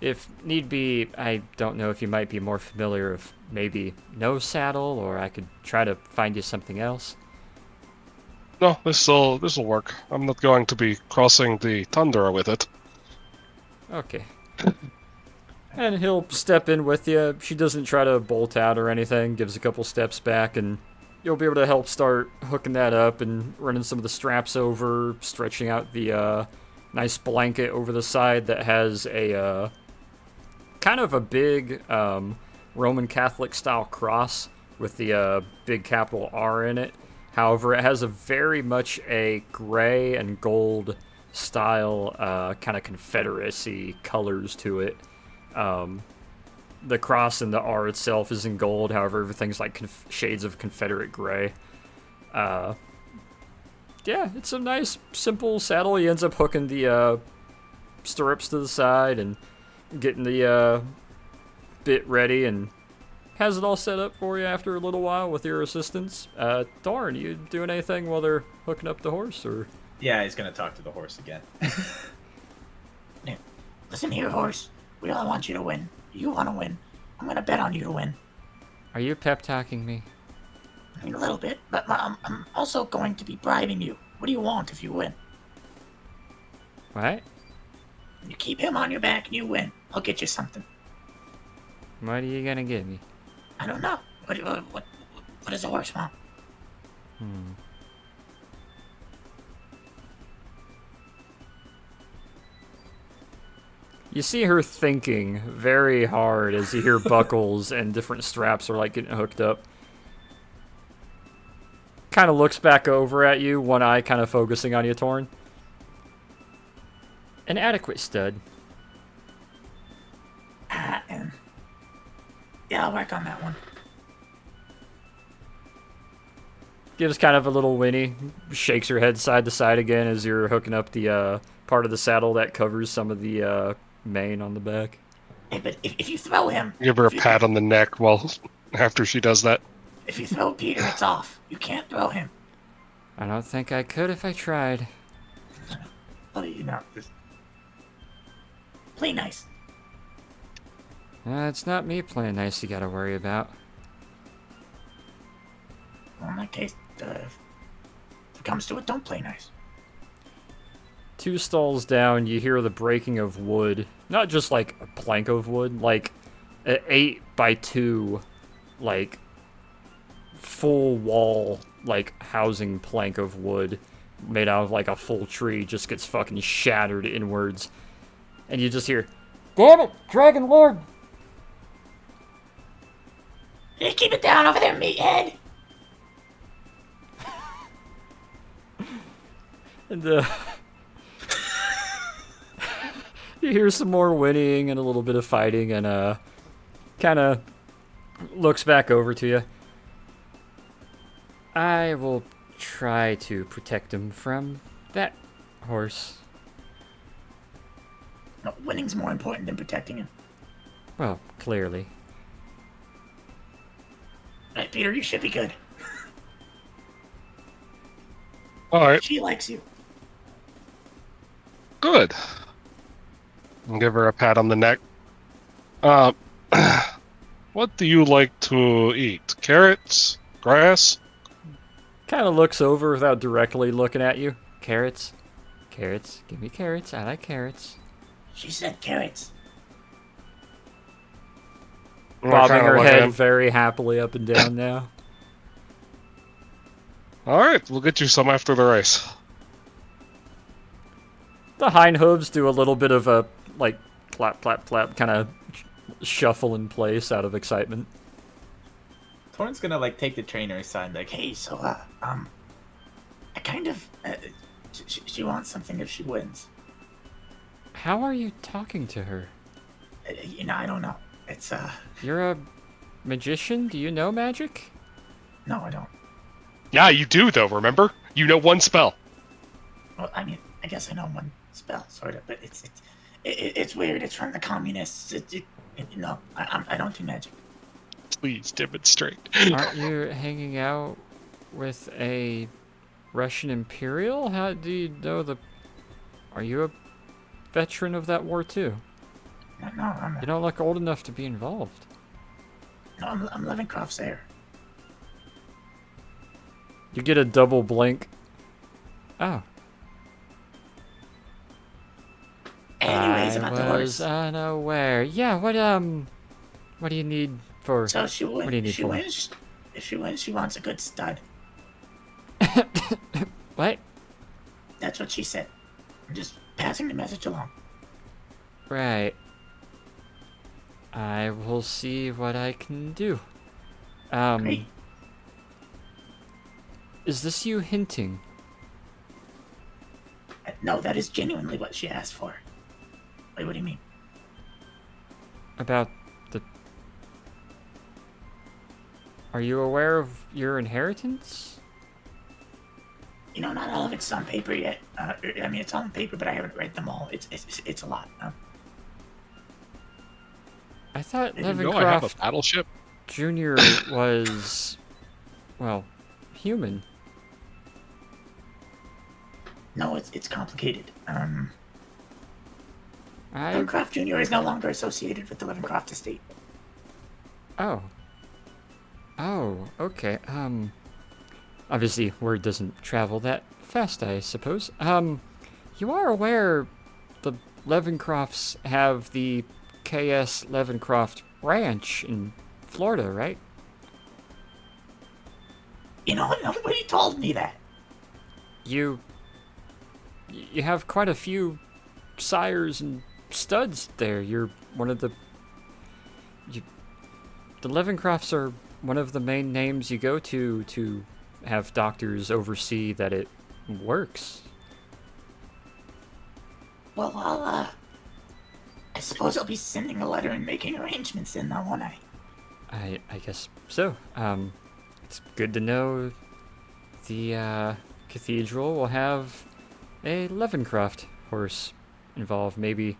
If need be, I don't know if you might be more familiar with maybe no saddle, or I could try to find you something else. No, this'll work. I'm not going to be crossing the tundra with it. Okay. And he'll step in with you. She doesn't try to bolt out or anything, gives a couple steps back, and you'll be able to help start hooking that up and running some of the straps over, stretching out the nice blanket over the side that has a kind of a big Roman Catholic style cross with the big capital R in it. However, it has a very much a gray and gold style kind of Confederacy colors to it. The cross and the R itself is in gold, however, everything's like shades of Confederate gray. Yeah, it's a nice, simple saddle. He ends up hooking the stirrups to the side and getting the bit ready and has it all set up for you after a little while with your assistance. Thorn, you doing anything while they're hooking up the horse, or? Yeah, he's gonna talk to the horse again. Listen here, horse. We all want you to win. You want to win. I'm gonna bet on you to win. Are you pep talking me? I mean, a little bit, but I'm also going to be bribing you. What do you want if you win? What? You keep him on your back and you win. I'll get you something. What are you gonna give me? I don't know. What does the horse want? You see her thinking very hard as you hear buckles and different straps are like getting hooked up. Kind of looks back over at you, one eye kind of focusing on you, Torn. An adequate stud. Yeah, I'll work on that one. Gives kind of a little whinny, shakes her head side to side again as you're hooking up the part of the saddle that covers some of the mane on the back. Hey, but if you throw him... Give her a if you- pat on the neck while after she does that. If you throw Peter, it's off. You can't throw him. I don't think I could if I tried. Well, just play nice. It's not me playing nice you gotta worry about. Well, in that case, if it comes to it, don't play nice. 2 stalls down, you hear the breaking of wood. Not just like a plank of wood, like an 8x2, like full wall, like housing plank of wood made out of like a full tree just gets fucking shattered inwards. And you just hear, "Damn it, Dragon Lord!" Hey, keep it down over there, meathead. And you hear some more whinnying and a little bit of fighting, and kind of looks back over to you. I will try to protect him from that horse. No, winning's more important than protecting him. Well, clearly. Right, Peter, you should be good. All right, She likes you. good. And give her a pat on the neck. What do you like to eat? Carrots? Grass? Kind of looks over without directly looking at you. Carrots. Carrots. Give me carrots. I like carrots. She said carrots. I Bobbing kinda her look at head him. very happily up and down now. All right, we'll get you some after the race. The hind hooves do a little bit of a, like, clap, clap, clap, kind of shuffle in place out of excitement. Torn's gonna like take the trainer aside and be like, hey, Hey, so, I kind of, she wants something if she wins. How are you talking to her? I don't know. It's, You're a magician? Do you know magic? no, I don't. Yeah, you do though. Remember, you know one spell. Well, I mean, I guess I know one spell, sort of, but it's weird. It's from the communists. No, I don't do magic. Please demonstrate. Aren't you hanging out with a Russian Imperial? How do you know the... Are you a veteran of that war too? No, You don't look old enough to be involved. I'm Levencroft's heir. You get a double blink. Oh. Anyways, I about the was horse. unaware. Yeah, what do you need for... So she What do you need she for me? wins. If she wins, she wants a good stud. What? That's what she said. I'm just passing the message along. Right. I will see what I can do. Great. Is this you hinting? No, that is genuinely what she asked for. Wait, what do you mean? About the... Are you aware of your inheritance? You know, not all of it's on paper yet. I mean, it's on paper, but I haven't read them all. It's a lot. I thought You know I have a Levencroft battleship. Jr. was... Well, human. No, it's complicated. I... Levencroft Jr. is no longer associated with the Levencroft estate. Oh. Oh, okay. Obviously, word doesn't travel that fast, I suppose. You are aware the Levencrofts have the KS Levencroft Ranch in Florida, right? You know, nobody told me that. You have quite a few sires and studs there. You're one of the... The Levencrofts are one of the main names you go to have doctors oversee that it works. Well, I suppose I'll be sending a letter and making arrangements in now, won't I? I guess so. It's good to know the cathedral will have a Levencroft horse involved. Maybe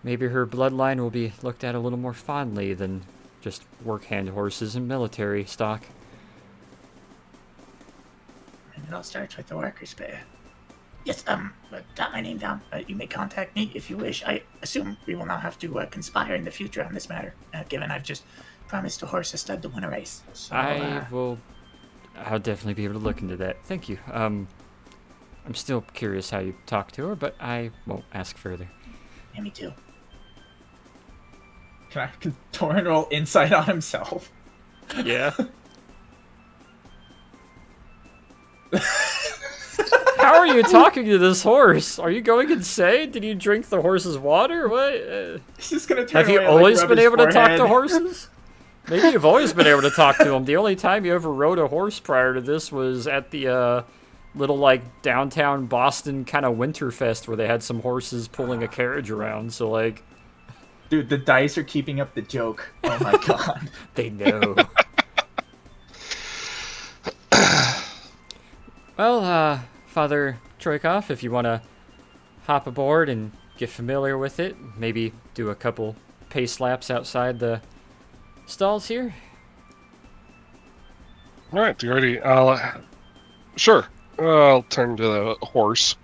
her bloodline will be looked at a little more fondly than just work-hand horses and military stock. And it all starts with the workers, but yes, got my name down. You may contact me if you wish. I assume we will not have to conspire in the future on this matter, given I've just promised a horse a stud to win a race. So, I'll definitely be able to look into that. Thank you. I'm still curious how you talked to her, but I won't ask further. yeah, me too. Can Torin roll insight on himself? Yeah. How are you talking to this horse? Are you going insane? Did you drink the horse's water? What? He's just gonna turn Have you away and, like, always rub been his able to talk to forehead. horses? Maybe you've always been able to talk to them. The only time you ever rode a horse prior to this was at the little, like, downtown Boston kind of Winterfest where they had some horses pulling a carriage around. So, like, Dude, the dice are keeping up the joke. Oh my god. they know. Well, Father Troikov, if you want to hop aboard and get familiar with it, maybe do a couple pace laps outside the stalls here. All right, you ready? Sure. I'll turn to the horse,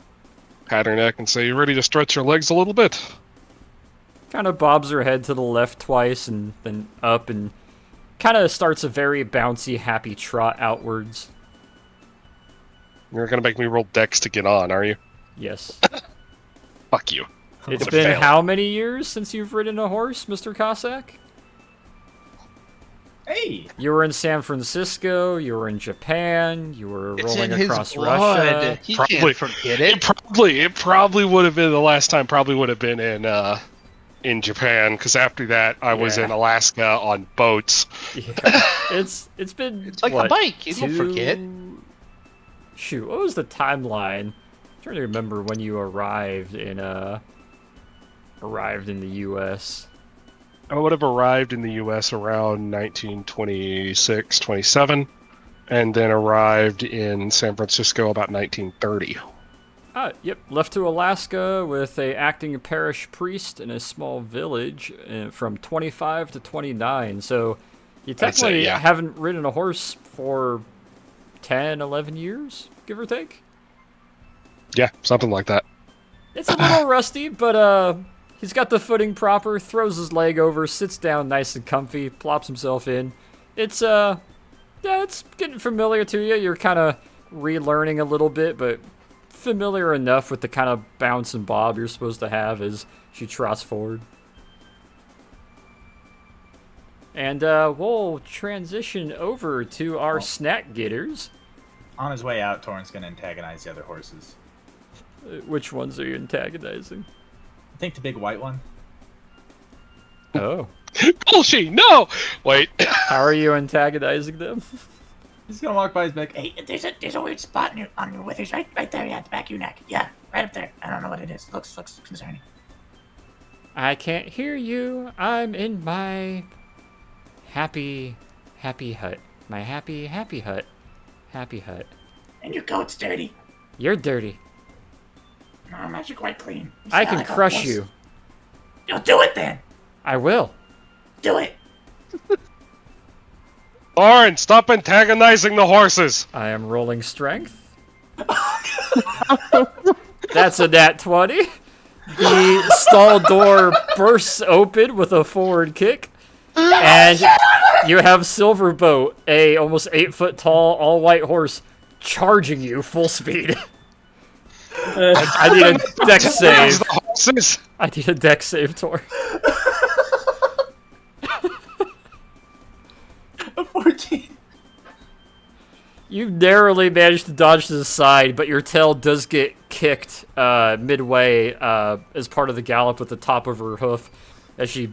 pat her neck, and say, "You ready to stretch your legs a little bit?" Kind of bobs her head to the left twice and then up and kind of starts a very bouncy, happy trot outwards. You're gonna make me roll dex to get on, are you? Yes. Fuck you. It's a been fail. how many years since you've ridden a horse, Mr. Cossack? Hey! You were in San Francisco, you were in Japan, you were It's rolling in his across blood. Russia. He Probably. can't forget it. It probably would have been the last time. Probably would have been in Japan, because after that I was Yeah. in Alaska on boats. Yeah. It's been It's like what, a bike. You don't forget. Shoot, what was the timeline? I'm trying to remember when you arrived in the US. I would have arrived in the U.S. around 1926, 27, and then arrived in San Francisco about 1930. Yep, left to Alaska with a acting parish priest in a small village from 25 to 29. So you I'd say, technically yeah. haven't ridden a horse for 10, 11 years, give or take. Yeah, something like that. It's a little rusty, but He's got the footing proper, throws his leg over, sits down nice and comfy, plops himself in. It's, yeah, it's getting familiar to you. You're kind of relearning a little bit, but familiar enough with the kind of bounce and bob you're supposed to have as she trots forward. And we'll transition over to our snack getters. On his way out, Torrent's gonna antagonize the other horses. Which ones are you antagonizing? I think the big white one. Oh. Bullshit, no! Wait. How are you antagonizing them? He's gonna walk by his back. Hey, there's a weird spot on your withers, right there, yeah, at the back of your neck. Yeah, right up there. I don't know what it is. Looks concerning. I can't hear you. I'm in my happy hut. My happy hut. Happy hut. And your coat's dirty. You're dirty. No, I'm actually quite clean. You I smell can like a crush horse. you. Yo, do it then. I will. Do it. Lauren, stop antagonizing the horses. I am rolling strength. That's a nat 20. The stall door bursts open with a forward kick. And you have Silverboat, a almost 8-foot tall, all-white horse, charging you full speed. I need a dex save. The horses. I need a dex save, Tor. A 14. You narrowly managed to dodge to the side, but your tail does get kicked midway as part of the gallop with the top of her hoof as she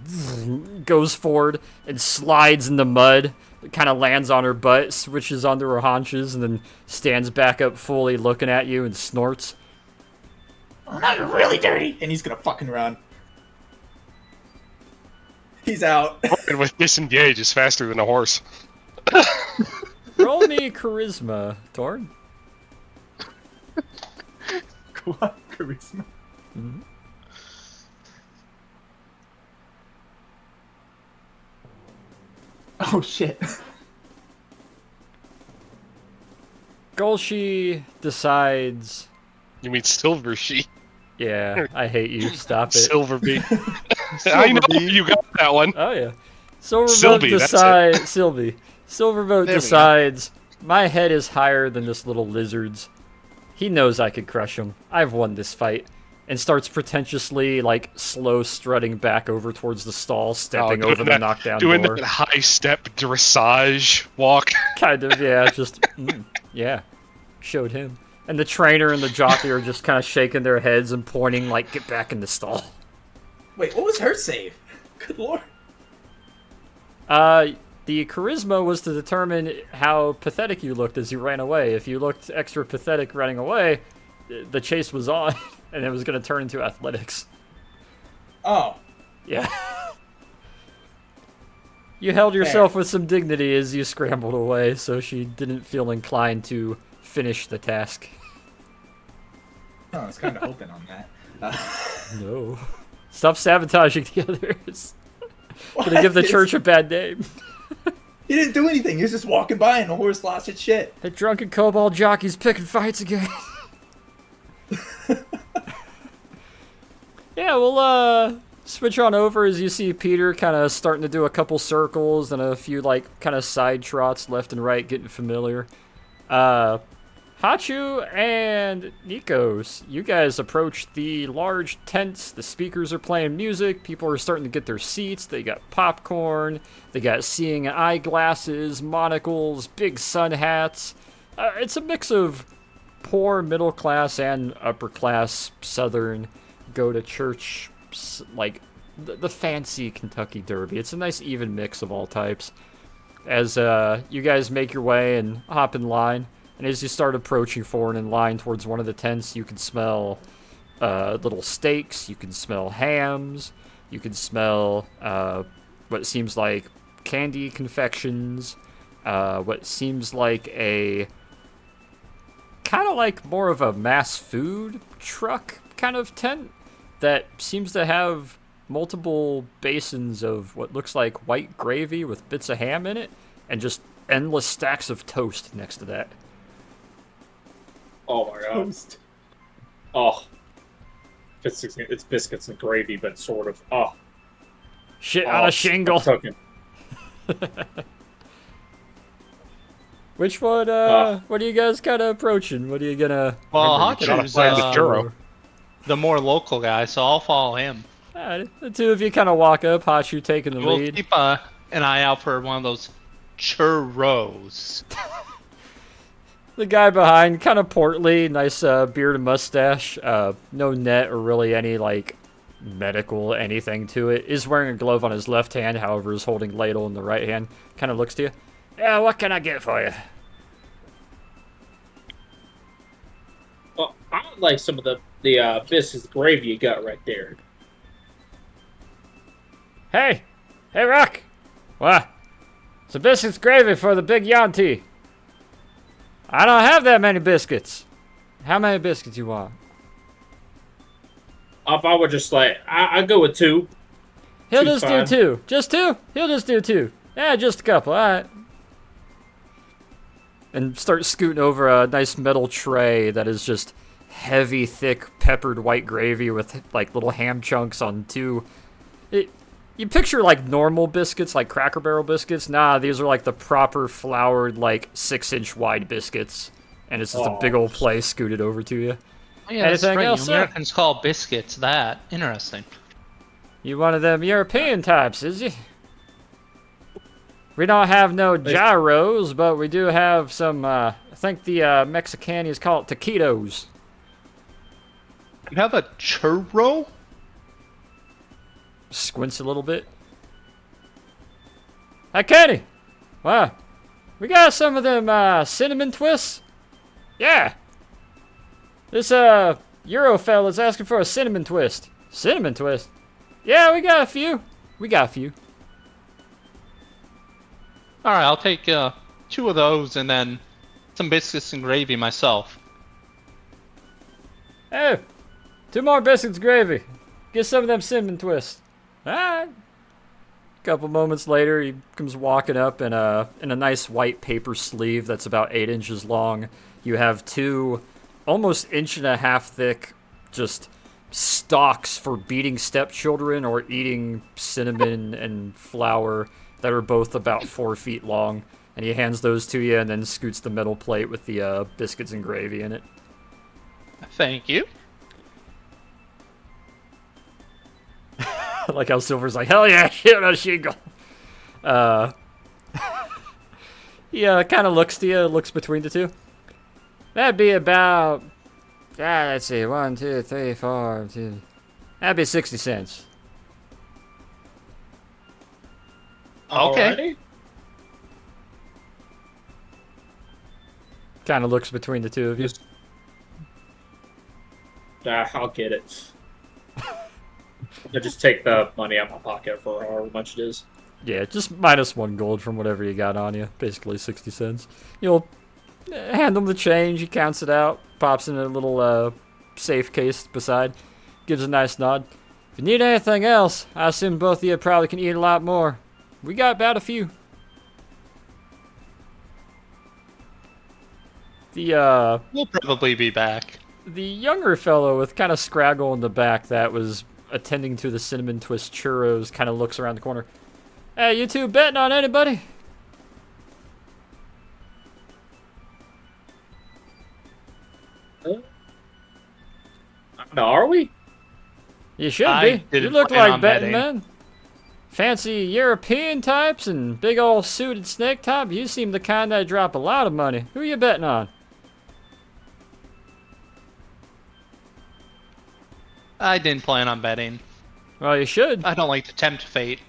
goes forward and slides in the mud. It kind of lands on her butt, switches onto her haunches, and then stands back up fully looking at you and snorts. Oh, now you're really dirty. And he's gonna fucking run. He's out. And with disengage is faster than a horse. Roll me charisma, Torn. What? Charisma. Oh shit. Golshi decides... You mean Silver Sheet? Yeah, I hate you. Stop it. Silver Bee. I know you got that one. Oh yeah. Silverboat Sylvie, that's it. decides. Sylvie. Silverboat There we go. decides. My head is higher than this little lizard's. He knows I could crush him. I've won this fight, and starts pretentiously like slow strutting back over towards the stall, stepping doing over the that- knockdown Doing door. that high step dressage walk. Kind of, yeah. Just yeah. Showed him. And the trainer and the jockey are just kind of shaking their heads and pointing like, "Get back in the stall." Wait, what was her save? Good lord. The charisma was to determine how pathetic you looked as you ran away. If you looked extra pathetic running away, the chase was on, and it was going to turn into athletics. Oh. Yeah. You held yourself with some dignity as you scrambled away, so she didn't feel inclined to finish the task. Oh, I was kind of hoping on that. No. Stop sabotaging the others. Gonna What? give the church a bad name. He didn't do anything. He was just walking by and the horse lost its shit. The drunken kobold jockey's picking fights again. Yeah, we'll switch on over as you see Peter kind of starting to do a couple circles and a few like kind of side trots left and right, getting familiar. Hachu and Nikos, you guys approach the large tents. The speakers are playing music. People are starting to get their seats. They got popcorn. They got seeing eyeglasses, monocles, big sun hats. It's a mix of poor middle class and upper class Southern go to church, like the fancy Kentucky Derby. It's a nice even mix of all types. As you guys make your way and hop in line. And as you start approaching forward in line towards one of the tents, you can smell little steaks, you can smell hams, you can smell what seems like candy confections, what seems like a kind of like more of a mass food truck kind of tent that seems to have multiple basins of what looks like white gravy with bits of ham in it and just endless stacks of toast next to that. Oh my god. Toast. Oh. It's biscuits and gravy, but sort of. Oh, Shit on a shingle. Cooking. Which one, what are you guys kind of approaching? What are you gonna... Well, Remember, you gotta Hachu's plan the churro. the more local guy, so I'll follow him. Alright, the two of you kind of walk up, Hachu taking the We'll lead. keep an eye out for one of those churros. The guy behind, kind of portly, nice beard and mustache, no net or really any, like, medical anything to it. Is wearing a glove on his left hand, however is holding ladle in the right hand. Kind of looks to you. Yeah, what can I get for you? Well, I would like some of the biscuits and gravy you got right there. Hey! Hey, Rock! What? Some biscuits gravy for the big Yanti. I don't have that many biscuits. How many biscuits you want? If I were just like, I go with 2. He'll Two's just fine. do 2. Just 2? He'll just do 2. Yeah, just a couple. Alright. And start scooting over a nice metal tray that is just heavy, thick, peppered white gravy with like little ham chunks on 2. You picture like normal biscuits, like Cracker Barrel biscuits. Nah, these are like the proper floured, like 6-inch wide biscuits. And it's just a big old plate scooted over to you. Oh, yeah, that's Anything right. else, You sir? Americans call biscuits that. Interesting. You one of them European types, is you? We don't have no gyros, but we do have some, I think the Mexicanians call it taquitos. You have a churro? Squints a little bit. Hey, Kenny! Wow. We got some of them cinnamon twists? Yeah. This Euro fella's asking for a cinnamon twist. Cinnamon twist? Yeah, we got a few. We got a few. Alright, I'll take 2 of those and then some biscuits and gravy myself. Hey, 2 more biscuits gravy. Get some of them cinnamon twists. Alright. Couple moments later, he comes walking up in a nice white paper sleeve that's about 8 inches long. You have 2 almost 1.5 inch thick just stalks for beating stepchildren or eating cinnamon and flour that are both about 4 feet long. And he hands those to you and then scoots the metal plate with the biscuits and gravy in it. Thank you. Like how Silver's like, hell yeah, shit on a shingle. Yeah, kind of looks to you, looks between the two. That'd be about, let's see, 1, 2, 3, 4, 2. That'd be 60 cents. Okay. Alrighty. Kind of looks between the two of you. I'll get it. I just take the money out of my pocket for however much it is. Yeah, just minus 1 gold from whatever you got on you. Basically 60 cents. You'll hand him the change, he counts it out, pops in a little safe case beside, gives a nice nod. If you need anything else, I assume both of you probably can eat a lot more. We got about a few. We'll probably be back. The younger fellow with kind of scraggle in the back that was attending to the cinnamon twist churros kind of looks around the corner. Hey, you two betting on anybody? No, are we? You should I be. You didn't look plan like on betting betting. men. Fancy European types and big old suited snake top. You seem the kind that drop a lot of money. Who you betting on? I didn't plan on betting. Well, you should. I don't like to tempt fate.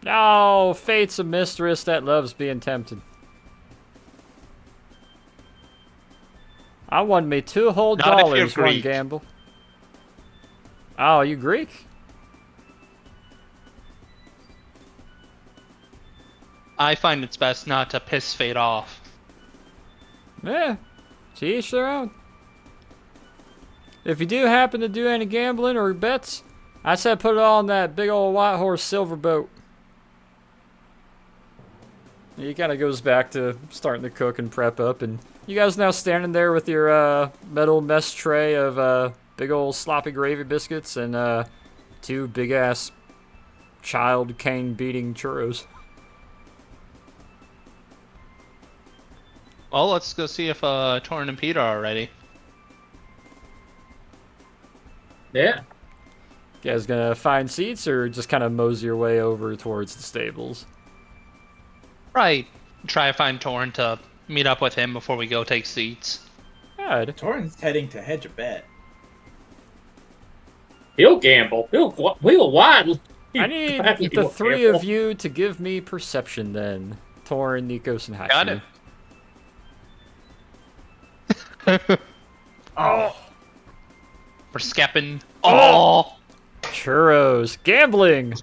No, fate's a mistress that loves being tempted. I won me 2 whole Not if you're dollars one Greek. gamble. Oh, you Greek? I find it's best not to piss fate off. Yeah, to each their own. If you do happen to do any gambling or bets, I said put it all in that big old white horse silver boat. He kind of goes back to starting to cook and prep up, and you guys now standing there with your metal mess tray of big old sloppy gravy biscuits and 2 big ass child cane beating churros. Well, let's go see if Torn and Peter are ready. Yeah. You guys gonna find seats or just kind of mosey your way over towards the stables? Right. Try to find Torn to meet up with him before we go take seats. Good. Torrin's heading to hedge a bet. He'll gamble. He'll wide. I need the 3 of you to give me perception then. Torn, Nikos, and Hachi. Got it. Oh, We're skepping. Oh! Churros. Gambling.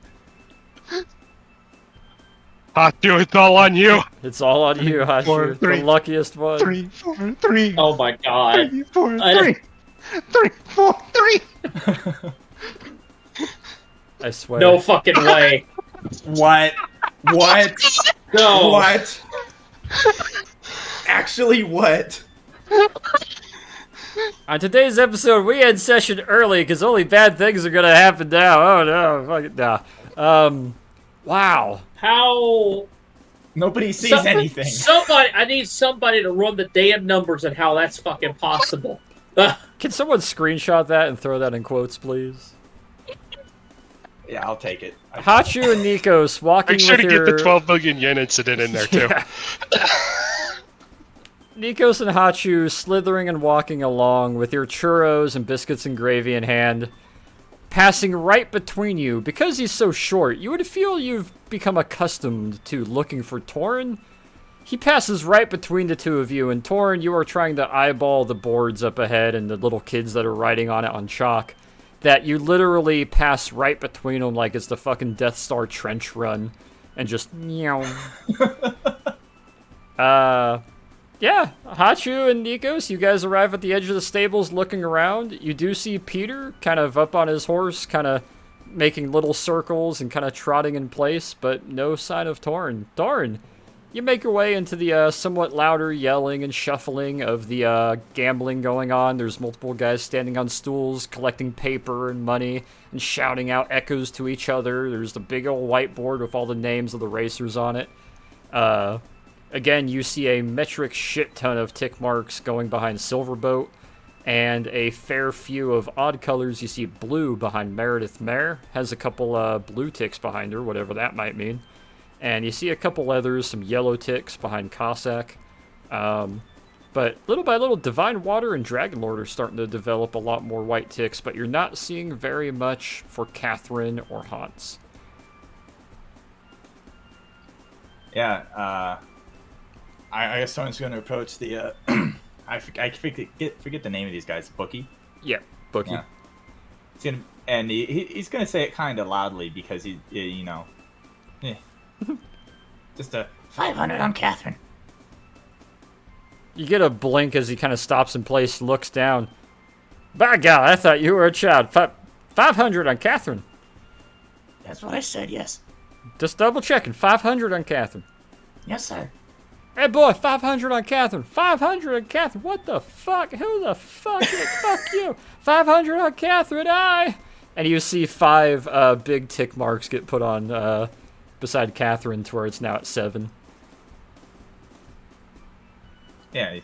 Hachu, it's all on you. It's all on you, Hachi. 4, 3, the luckiest one. 3, 4, 3. Oh my god. 3, 4, I 3. 3, 4, 3. I swear. No fucking way. what? What? No. What? Actually, what? On today's episode, we end session early because only bad things are gonna happen now. Oh no, fuck it, nah. Wow. How? Nobody sees anything. Somebody, I need somebody to run the damn numbers on how that's fucking possible. Can someone screenshot that and throw that in quotes, please? Yeah, I'll take it. Hachu and Nikos walking Make sure to with get your... the 12 million yen incident in there, too. Yeah. Nikos and Hachu slithering and walking along with your churros and biscuits and gravy in hand, passing right between you. Because he's so short, you would feel you've become accustomed to looking for Torn. He passes right between the 2 of you, and Torn, you are trying to eyeball the boards up ahead and the little kids that are writing on it on chalk, that you literally pass right between them like it's the fucking Death Star trench run, and just meow. Yeah, Hachu and Nikos, you guys arrive at the edge of the stables looking around. You do see Peter kind of up on his horse, kind of making little circles and kind of trotting in place, but no sign of Torn. Torn, you make your way into the somewhat louder yelling and shuffling of the gambling going on. There's multiple guys standing on stools, collecting paper and money, and shouting out echoes to each other. There's the big old whiteboard with all the names of the racers on it. Again, you see a metric shit ton of tick marks going behind Silverboat, and a fair few of odd colors. You see blue behind Meredith Mare, has a couple blue ticks behind her, whatever that might mean. And you see a couple others, some yellow ticks behind Cossack. But little by little, Divine Water and Dragon Lord are starting to develop a lot more white ticks, but you're not seeing very much for Catherine or Hans. Yeah, I guess someone's going to approach the. I forget the name of these guys. Bookie. Yeah, Bookie. Yeah. He's going to say it kind of loudly because just a 500 on Catherine. You get a blink as he kind of stops in place, looks down. By God, I thought you were a child. 500 on Catherine. That's what I said, yes. Just double checking. 500 on Catherine. Yes, sir. Hey boy, 500 on Catherine. 500 on Catherine. What the fuck? Who the fuck? Fuck you. 500 on Catherine. And you see 5 big tick marks get put on beside Catherine to where it's now at 7. Yeah.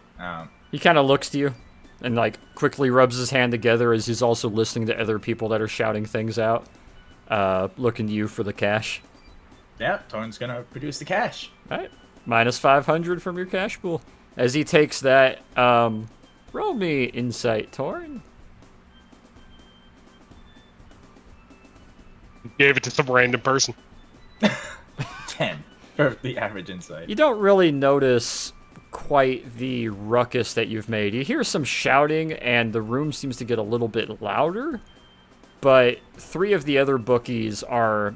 He kind of looks to you and like quickly rubs his hand together as he's also listening to other people that are shouting things out, looking to you for the cash. Yeah. Torn's going to produce the cash. All right. Minus 500 from your cash pool. As he takes that, roll me insight, Torn. Gave it to some random person. 10 for the average insight. You don't really notice quite the ruckus that you've made. You hear some shouting, and the room seems to get a little bit louder, but 3 of the other bookies are...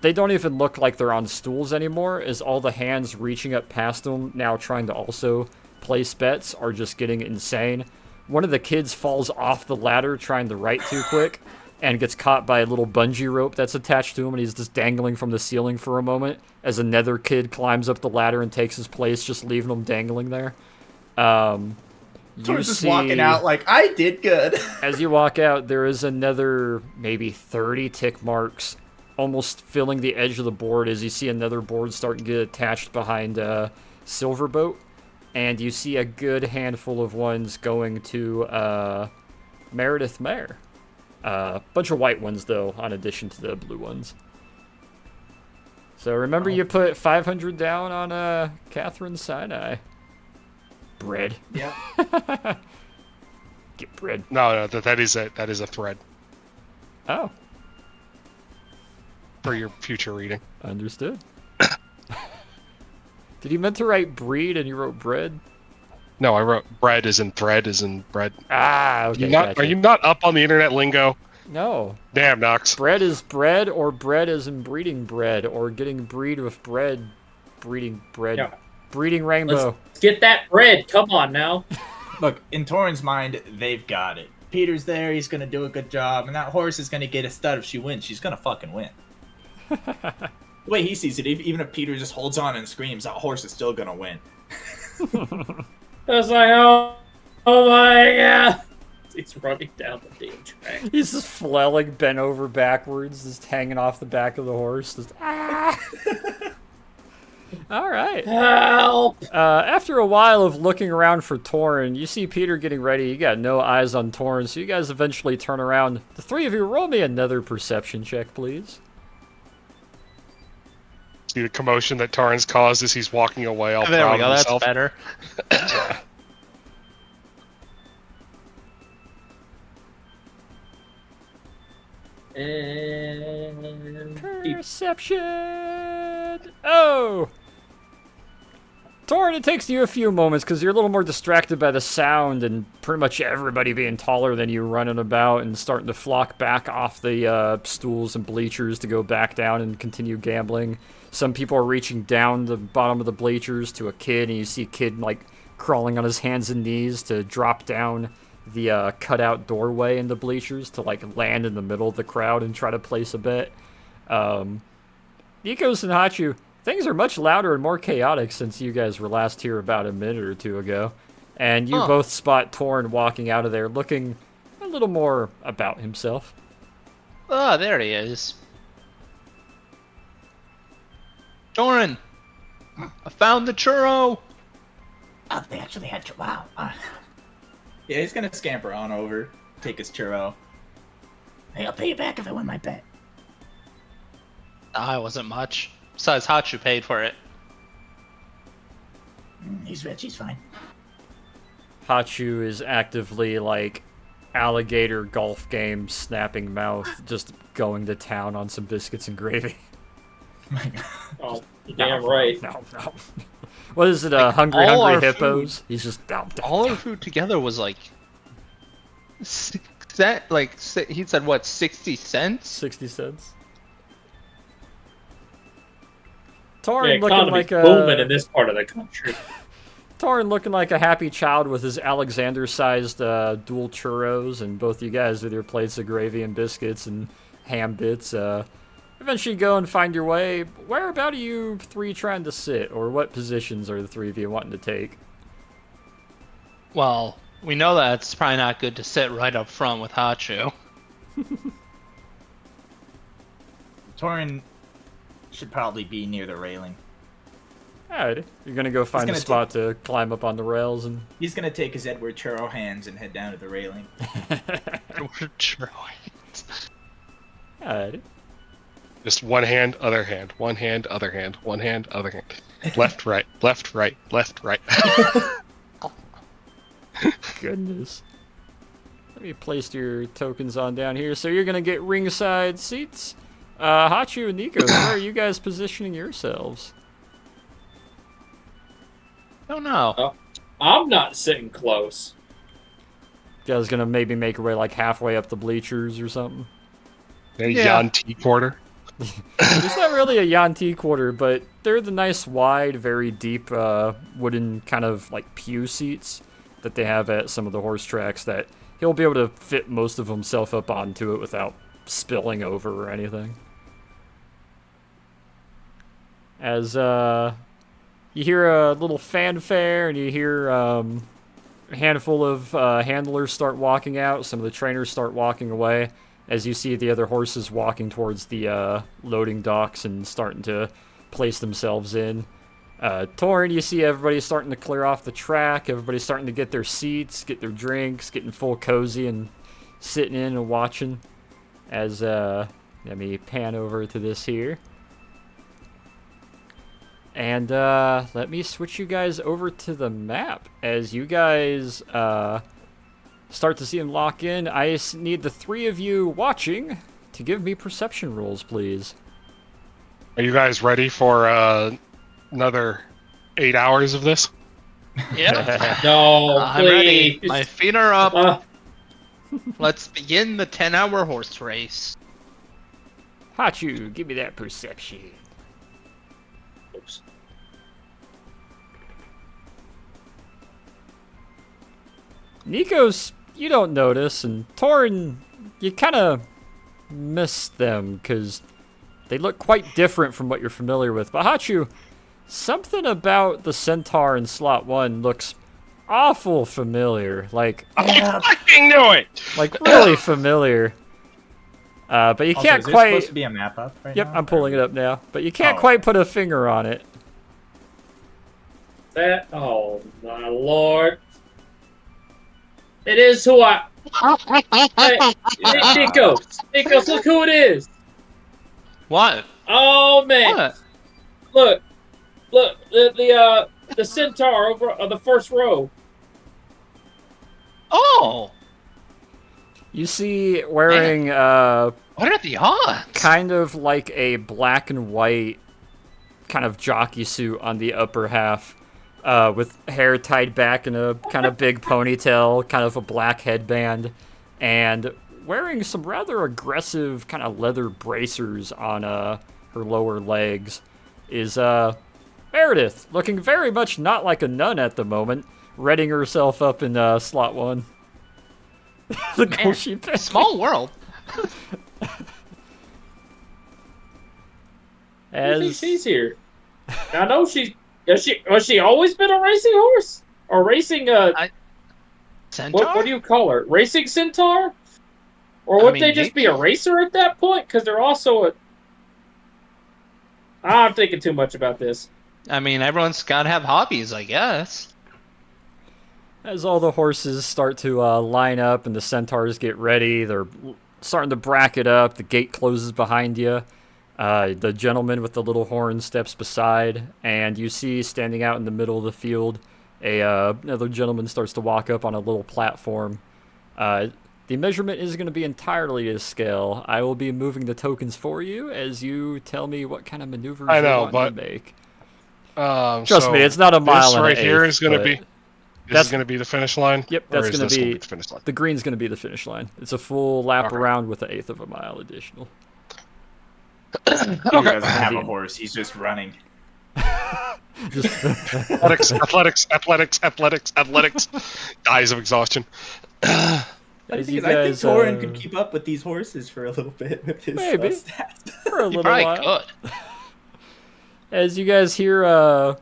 They don't even look like they're on stools anymore, as all the hands reaching up past them, now trying to also place bets, are just getting insane. One of the kids falls off the ladder trying to write too quick, and gets caught by a little bungee rope that's attached to him, and he's just dangling from the ceiling for a moment, as another kid climbs up the ladder and takes his place, just leaving him dangling there. Tor's just walking out like, I did good. As you walk out, there is another maybe 30 tick marks almost filling the edge of the board as you see another board starting to get attached behind Silverboat. And you see a good handful of ones going to Meredith Mare. Bunch of white ones, though, in addition to the blue ones. So remember you put 500 down on Catherine Sinai. Bread. Yeah. Get bread. No, that is a thread Oh, for your future reading. understood. Did you meant to write breed and you wrote bread? No, I wrote bread as in thread as in bread. Ah, okay. Gotcha. Are you not up on the internet lingo? No. Damn, Knox. Bread is bread, or bread as in breeding bread, or getting breed with bread, breeding bread, Yeah. breeding rainbow. Let's get that bread. Come on now. Look, in Torin's mind, they've got it. Peter's there, he's gonna do a good job, and that horse is gonna get a stud if she wins. She's gonna fucking win. The way he sees it, even if Peter just holds on and screams, that horse is still gonna win. It's like, oh my god. He's running down the damn track. He's just flailing, bent over backwards, just hanging off the back of the horse. Just, ah! All right. Help! After a while of looking around for Torin, you see Peter getting ready. You got no eyes on Torin, so you guys eventually turn around. The three of you, roll me another perception check, please. See the commotion that Torrens caused as he's walking away all There proud we go. of That's himself. better. And Perception! Oh! Torin, it takes you a few moments because you're a little more distracted by the sound and pretty much everybody being taller than you running about and starting to flock back off the stools and bleachers to go back down and continue gambling. Some people are reaching down the bottom of the bleachers to a kid, and you see a kid like crawling on his hands and knees to drop down the cutout doorway in the bleachers to like land in the middle of the crowd and try to place a bet. Nikos and Hachu, things are much louder and more chaotic since you guys were last here about a minute or two ago. And you both spot Torn walking out of there looking a little more about himself. Oh, there he is. Doran, I found the churro. Oh, they actually had to. Wow. Yeah, he's gonna scamper on over, take his churro. Hey, I'll pay you back if I win my bet. Ah, it wasn't much. Besides, Hachu paid for it. He's rich. He's fine. Hachu is actively like alligator golf game, snapping mouth, just going to town on some biscuits and gravy. oh, you're damn right. No. What is it? Hungry all our Hippos? He's just down. All our food together was like he said what, 60 cents? 60 cents. Yeah, Torin looking economy's like booming in a this part of the country. Torin looking like a happy child with his Alexander-sized dual churros, and both you guys with your plates of gravy and biscuits and ham bits. Eventually go and find your way. Where about are you three trying to sit, or what positions are the three of you wanting to take? Well, we know that it's probably not good to sit right up front with Hachu. Torin should probably be near the railing. Alright, you're gonna go find a gonna spot to climb up on the rails and... He's gonna take his Edward Churro hands and head down to the railing. Alright. Just one hand, other hand, one hand, other hand, one hand, other hand. Left, right, left, right, left, right. Goodness. Let me place your tokens on down here. So you're gonna get ringside seats. Hachu and Nikos, where are you guys positioning yourselves? Don't know. I'm not sitting close. You guys gonna maybe make your way like halfway up the bleachers or something? A Yeah. Yan T quarter. It's not really a Yanti quarter, but they're the nice, wide, very deep wooden kind of like pew seats that they have at some of the horse tracks that he'll be able to fit most of himself up onto it without spilling over or anything. As you hear a little fanfare and you hear handful of handlers start walking out. Some of the trainers start walking away. As you see the other horses walking towards the loading docks and starting to place themselves in. Torin, you see everybody starting to clear off the track. Everybody's starting to get their seats, get their drinks, getting full cozy and sitting in and watching. As, let me pan over to this here. And let me switch you guys over to the map. As you guys start to see them lock in, I need the three of you watching to give me perception rolls, please. Are you guys ready for another 8 hours of this? Yeah. No, I'm ready. please. My feet are up. Uh, Let's begin the 10-hour horse race. Hachu, give me that perception. oops. Nikos, you don't notice, and Torin, you kind of miss them because they look quite different from what you're familiar with. But Hachu, something about the Centaur in slot 1 looks awful familiar. Like fucking knew it! really familiar. But you Also, can't is there quite. supposed to be a map up right Yep, now? I'm pulling it up now. But you can't Oh. quite put a finger on it. That. Oh my lord! It is who I. Hey, Nikos, look who it is! What? Oh man! What? Look, the centaur over on the first row. Oh! You see wearing What are the odds? kind of like a black and white kind of jockey suit on the upper half, with hair tied back in a kind of big ponytail, kind of a black headband, and wearing some rather aggressive kind of leather bracers on her lower legs is Meredith, looking very much not like a nun at the moment, readying herself up in slot 1. The Man, goal she picked. Small world. I think As she's here. I know has she always been a racing horse or racing Centaur? what do you call her? Racing centaur? Or would mean, they just be a racer at that point? Because they're also a. I'm thinking too much about this. I mean, everyone's got to have hobbies, I guess. As all the horses start to line up and the centaurs get ready, they're starting to bracket up. The gate closes behind you. The gentleman with the little horn steps beside, and you see standing out in the middle of the field, another gentleman starts to walk up on a little platform. The measurement is going to be entirely to scale. I will be moving the tokens for you as you tell me what kind of maneuvers I you know, want but- to make. Trust me, it's not a mile This and right an here eighth, is going to but be. This that's- is going to be the finish line. Yep, or that's is going this to gonna be the finish line. the green's going to be the finish line. It's a full lap Okay. around with 1/8 of a mile additional. He Okay. doesn't have a horse. He's just running. Athletics, athletics. Dies of exhaustion. As you I think guys, Torin could keep up with these horses for a little bit with his Maybe. stats. for a You little probably while. could. As you guys hear a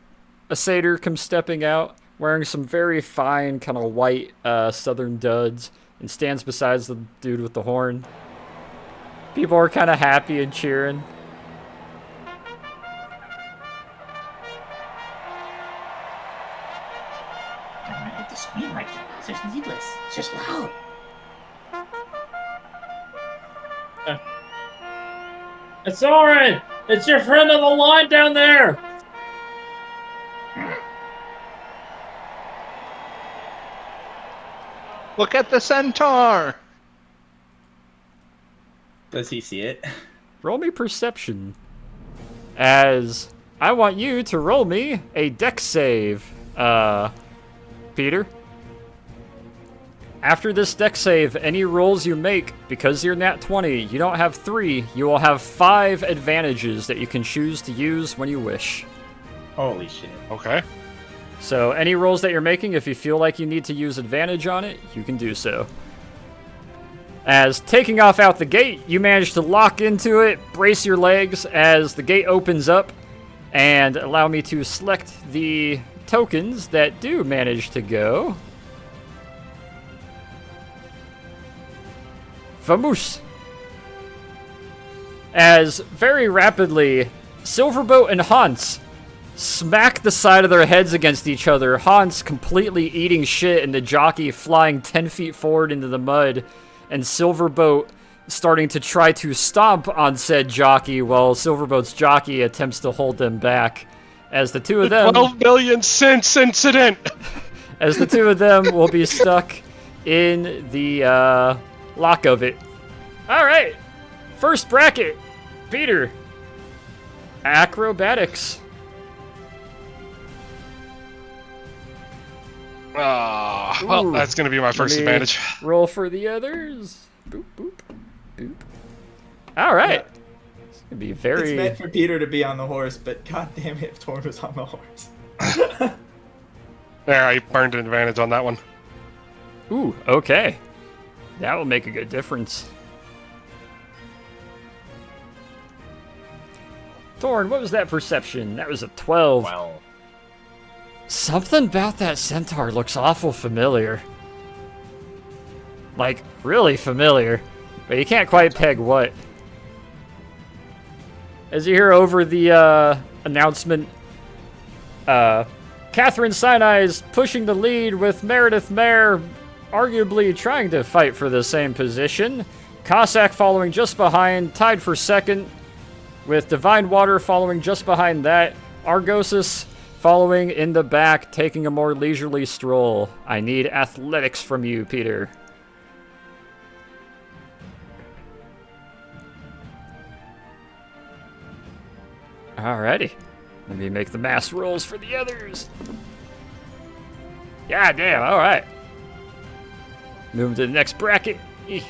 satyr come stepping out, wearing some very fine kind of white southern duds, and stands beside the dude with the horn. People are kind of happy and cheering. I don't have to scream like that. It's just needless. It's just loud. It's Oren! It's your friend on the line down there! Look at the centaur. Does he see it? Roll me perception. As I want you to roll me a dex save, Peter. After this dex save, any rolls you make, because you're nat 20, you don't have 3, you will have 5 advantages that you can choose to use when you wish. Holy shit. Okay. So any rolls that you're making, if you feel like you need to use advantage on it, you can do so. As taking off out the gate, you manage to lock into it, brace your legs as the gate opens up, and allow me to select the tokens that do manage to go. Vamos! As very rapidly, Silverboat and Hans smack the side of their heads against each other. Hans completely eating shit and the jockey flying 10 feet forward into the mud, and Silverboat starting to try to stomp on said jockey while Silverboat's jockey attempts to hold them back. As the two of them... 12 million cents incident! As the two of them will be stuck in the lock of it. Alright, first bracket. Peter. Acrobatics. Well, Ooh. that's going to be my first Let me advantage. Roll for the others. Boop, boop, boop. Alright. Yeah. It's going to be It's very... meant for Peter to be on the horse, but god damn it if Torn was on the horse. There, I burned an advantage on that one. Ooh, okay. That will make a good difference. Thorn, what was that perception? That was a 12. Well, Something about that centaur looks awful familiar. Like, really familiar. But you can't quite peg what. As you hear over the announcement, Catherine Sinai is pushing the lead with Meredith Mare arguably trying to fight for the same position. Cossack following just behind, tied for second, with Divine Water following just behind that. Argosis following in the back, taking a more leisurely stroll. I need athletics from you, Peter. Alrighty. Let me make the mass rolls for the others. God damn, alright. Move to the next bracket. Eeh.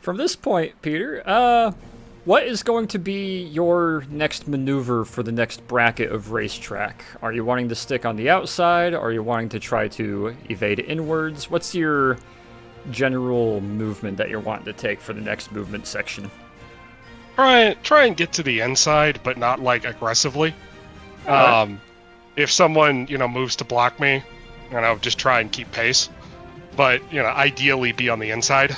From this point, Peter, what is going to be your next maneuver for the next bracket of racetrack? Are you wanting to stick on the outside? Are you wanting to try to evade inwards? What's your general movement that you're wanting to take for the next movement section? Try and get to the inside, but not like aggressively. Alright. If someone moves to block me, just try and keep pace. But ideally be on the inside.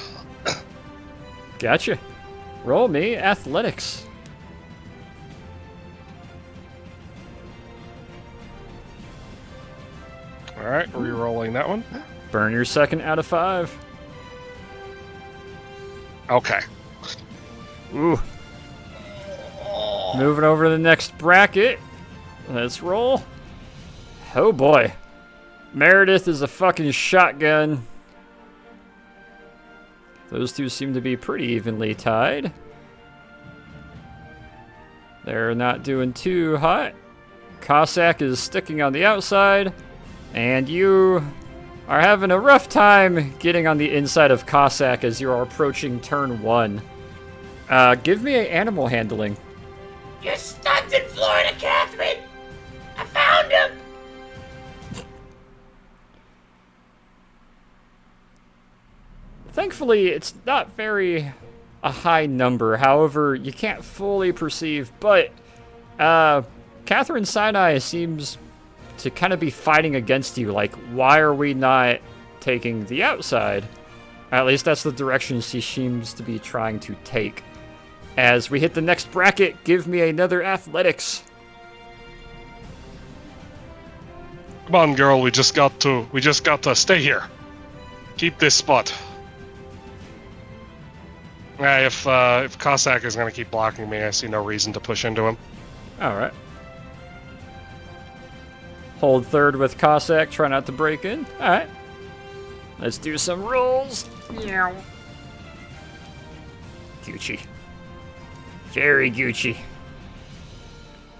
Gotcha. Roll me athletics. All right, re-rolling that one. Burn your second out of 5. Okay. Ooh. Moving over to the next bracket. Let's roll. Oh boy. Meredith is a fucking shotgun. Those two seem to be pretty evenly tied. They're not doing too hot. Cossack is sticking on the outside. And you are having a rough time getting on the inside of Cossack as you are approaching turn 1. Give me an animal handling. You're stuck in Florida, Catherine! I found him! Thankfully, it's not very a high number. However, you can't fully perceive, but Catherine Sinai seems to kind of be fighting against you. Like, why are we not taking the outside? At least that's the direction she seems to be trying to take. As we hit the next bracket, give me another athletics. Come on, girl. We just got to stay here. Keep this spot. Yeah, if Cossack is gonna keep blocking me, I see no reason to push into him. Alright. Hold third with Cossack, try not to break in. Alright. Let's do some rolls. Meow. Gucci. Very Gucci.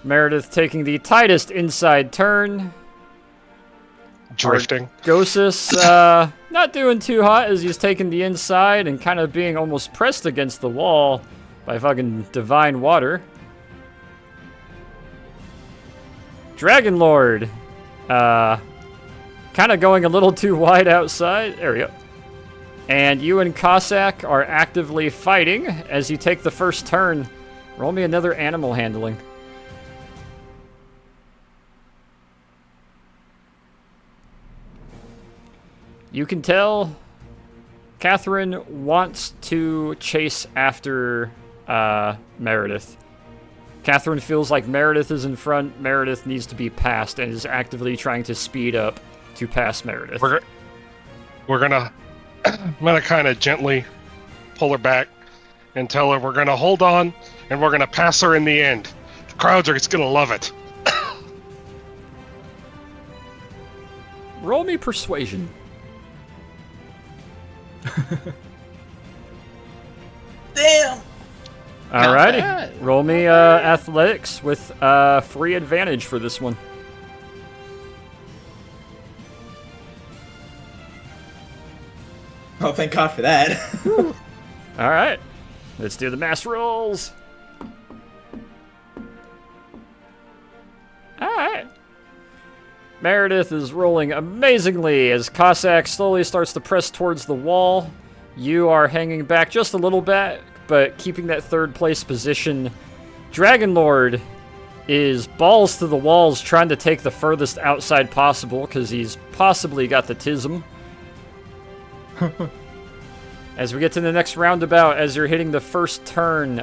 Meredith taking the tightest inside turn. Drifting. Gosis, not doing too hot as he's taking the inside and kind of being almost pressed against the wall by fucking Divine Water. Dragon Lord, kind of going a little too wide outside. There we go. And you and Cossack are actively fighting as you take the first turn. Roll me another animal handling. You can tell Catherine wants to chase after Meredith. Catherine feels like Meredith is in front, Meredith needs to be passed, and is actively trying to speed up to pass Meredith. We're gonna, I'm gonna kind of gently pull her back and tell her we're gonna hold on and we're gonna pass her in the end. The crowds are just gonna love it. Roll me persuasion. Damn. Alrighty. bad. Roll me athletics with free advantage for this one. Oh, thank God for that. Alright. Let's do the mass rolls. Alright. Meredith is rolling amazingly as Cossack slowly starts to press towards the wall. You are hanging back just a little bit, but keeping that third place position. Dragonlord is balls to the walls trying to take the furthest outside possible because he's possibly got the tism. As we get to the next roundabout, as you're hitting the first turn,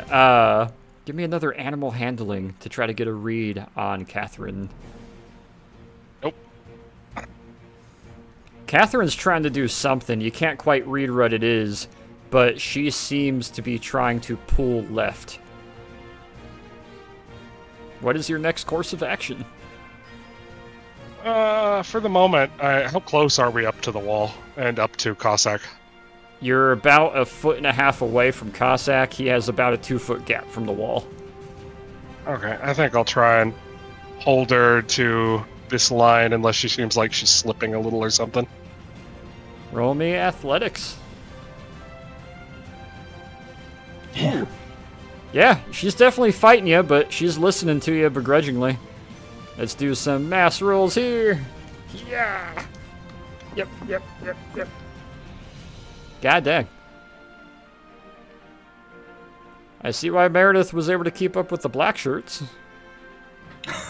give me another animal handling to try to get a read on Catherine. Nope. Catherine's trying to do something. You can't quite read what it is, but she seems to be trying to pull left. What is your next course of action? For the moment, how close are we up to the wall and up to Cossack? You're about 1.5 feet away from Cossack. He has about a 2-foot gap from the wall. Okay, I think I'll try and hold her to this line unless she seems like she's slipping a little or something. Roll me athletics. Yeah. Yeah, she's definitely fighting you, but she's listening to you begrudgingly. Let's do some mass rolls here. Yeah. Yep. God dang. I see why Meredith was able to keep up with the black shirts.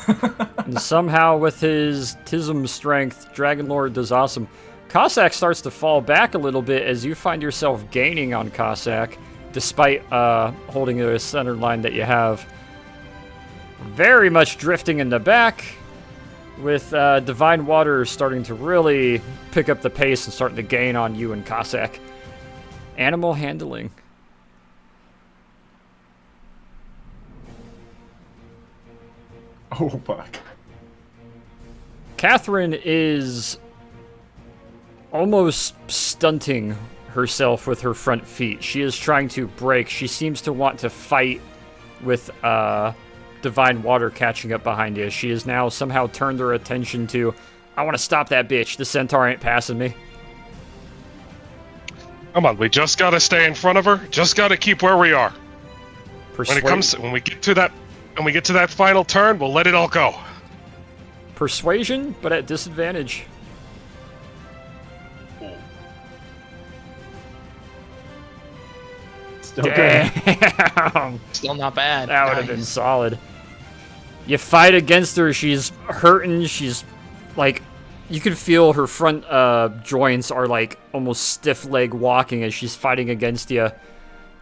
And somehow with his Tism strength, Dragonlord does awesome. Cossack starts to fall back a little bit as you find yourself gaining on Cossack, despite holding the center line that you have. Very much drifting in the back, with Divine Water starting to really pick up the pace and starting to gain on you and Cossack. Animal handling. Oh, fuck. Catherine is almost stunting herself with her front feet. She is trying to break. She seems to want to fight with Divine Water catching up behind you. She has now somehow turned her attention to, I want to stop that bitch. The centaur ain't passing me. Come on, we just gotta stay in front of her. Just gotta keep where we are. Persuade- When we get to that final turn, we'll let it all go. Persuasion, but at disadvantage. Still good. Damn. Still not bad. That would have been solid. You fight against her, she's hurting, she's like, you can feel her front joints are like almost stiff leg walking as she's fighting against you.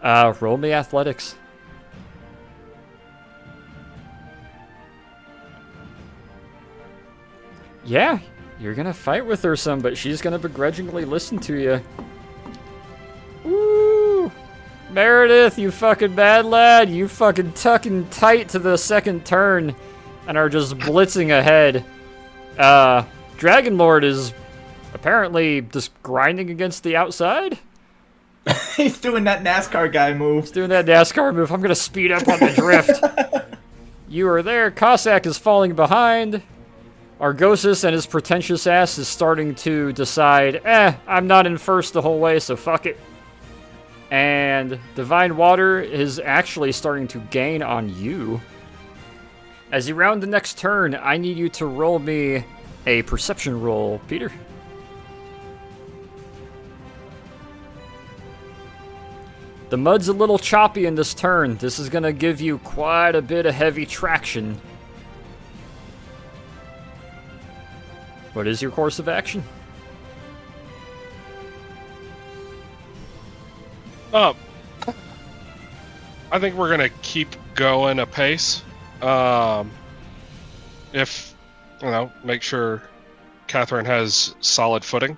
Roll me athletics. Yeah, you're gonna fight with her some, but she's gonna begrudgingly listen to you. Woo! Meredith, you fucking bad lad, you fucking tucking tight to the second turn and are just blitzing ahead. Dragonlord is apparently just grinding against the outside. He's doing that NASCAR guy move. He's doing that NASCAR move. I'm gonna speed up on the drift. You are there. Cossack is falling behind. Argosis and his pretentious ass is starting to decide, I'm not in first the whole way, so fuck it. And Divine Water is actually starting to gain on you. As you round the next turn, I need you to roll me a perception roll, Peter. The mud's a little choppy in this turn. This is going to give you quite a bit of heavy traction. What is your course of action? I think we're gonna keep going apace. If make sure Catherine has solid footing.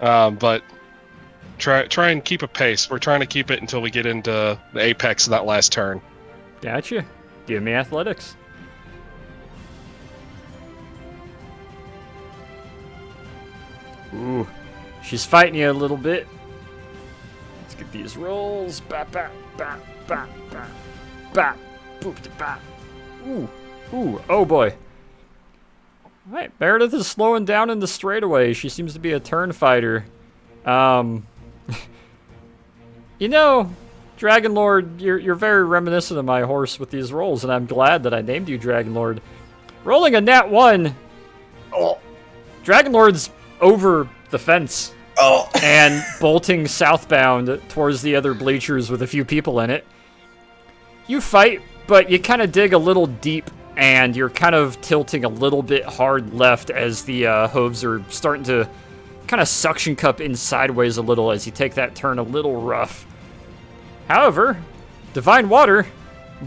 But try and keep a pace. We're trying to keep it until we get into the apex of that last turn. Gotcha. Give me athletics. Ooh, she's fighting you a little bit. Let's get these rolls. Bap, bap, bap, bap, bap, bap, boop, da, bap. Ooh, ooh, oh boy. Alright, Meredith is slowing down in the straightaway. She seems to be a turn fighter. You know, Dragon Lord, you're very reminiscent of my horse with these rolls, and I'm glad that I named you Dragon Lord. Rolling a nat 1. Oh. Dragon Lord's over the fence Oh. and bolting southbound towards the other bleachers with a few people in it. You fight, but you kind of dig a little deep, and you're kind of tilting a little bit hard left as the hooves are starting to kind of suction cup in sideways a little as you take that turn a little rough. However, Divine Water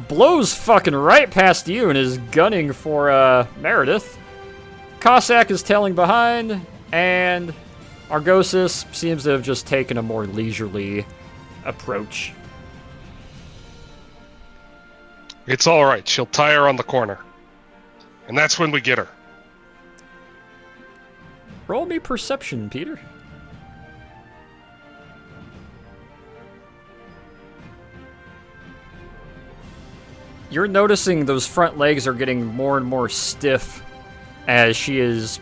blows fucking right past you and is gunning for Meredith. Cossack is tailing behind, and Argosis seems to have just taken a more leisurely approach. It's all right. She'll tie her on the corner, and that's when we get her. Roll me perception, Peter. You're noticing those front legs are getting more and more stiff as she is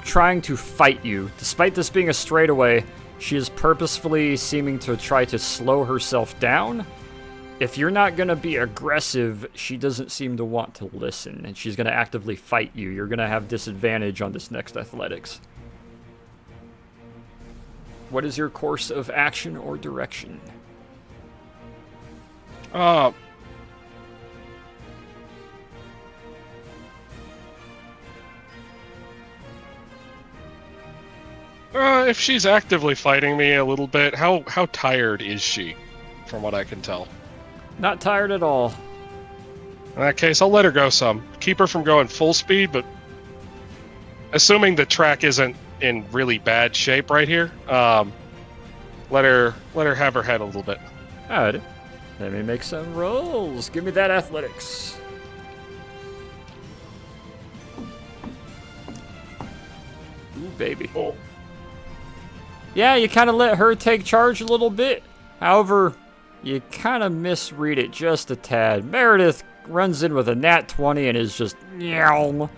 trying to fight you. Despite this being a straightaway, she is purposefully seeming to try to slow herself down. If you're not going to be aggressive, she doesn't seem to want to listen, and she's going to actively fight you. You're going to have disadvantage on this next athletics. What is your course of action or direction? If she's actively fighting me a little bit, how tired is she, from what I can tell? Not tired at all. In that case, I'll let her go some. Keep her from going full speed, but assuming the track isn't in really bad shape right here, let her have her head a little bit. Alright. Let me make some rolls. Give me that athletics. Ooh, baby. Oh. Yeah, you kind of let her take charge a little bit. However, you kind of misread it just a tad. Meredith runs in with a nat 20 and is just meow.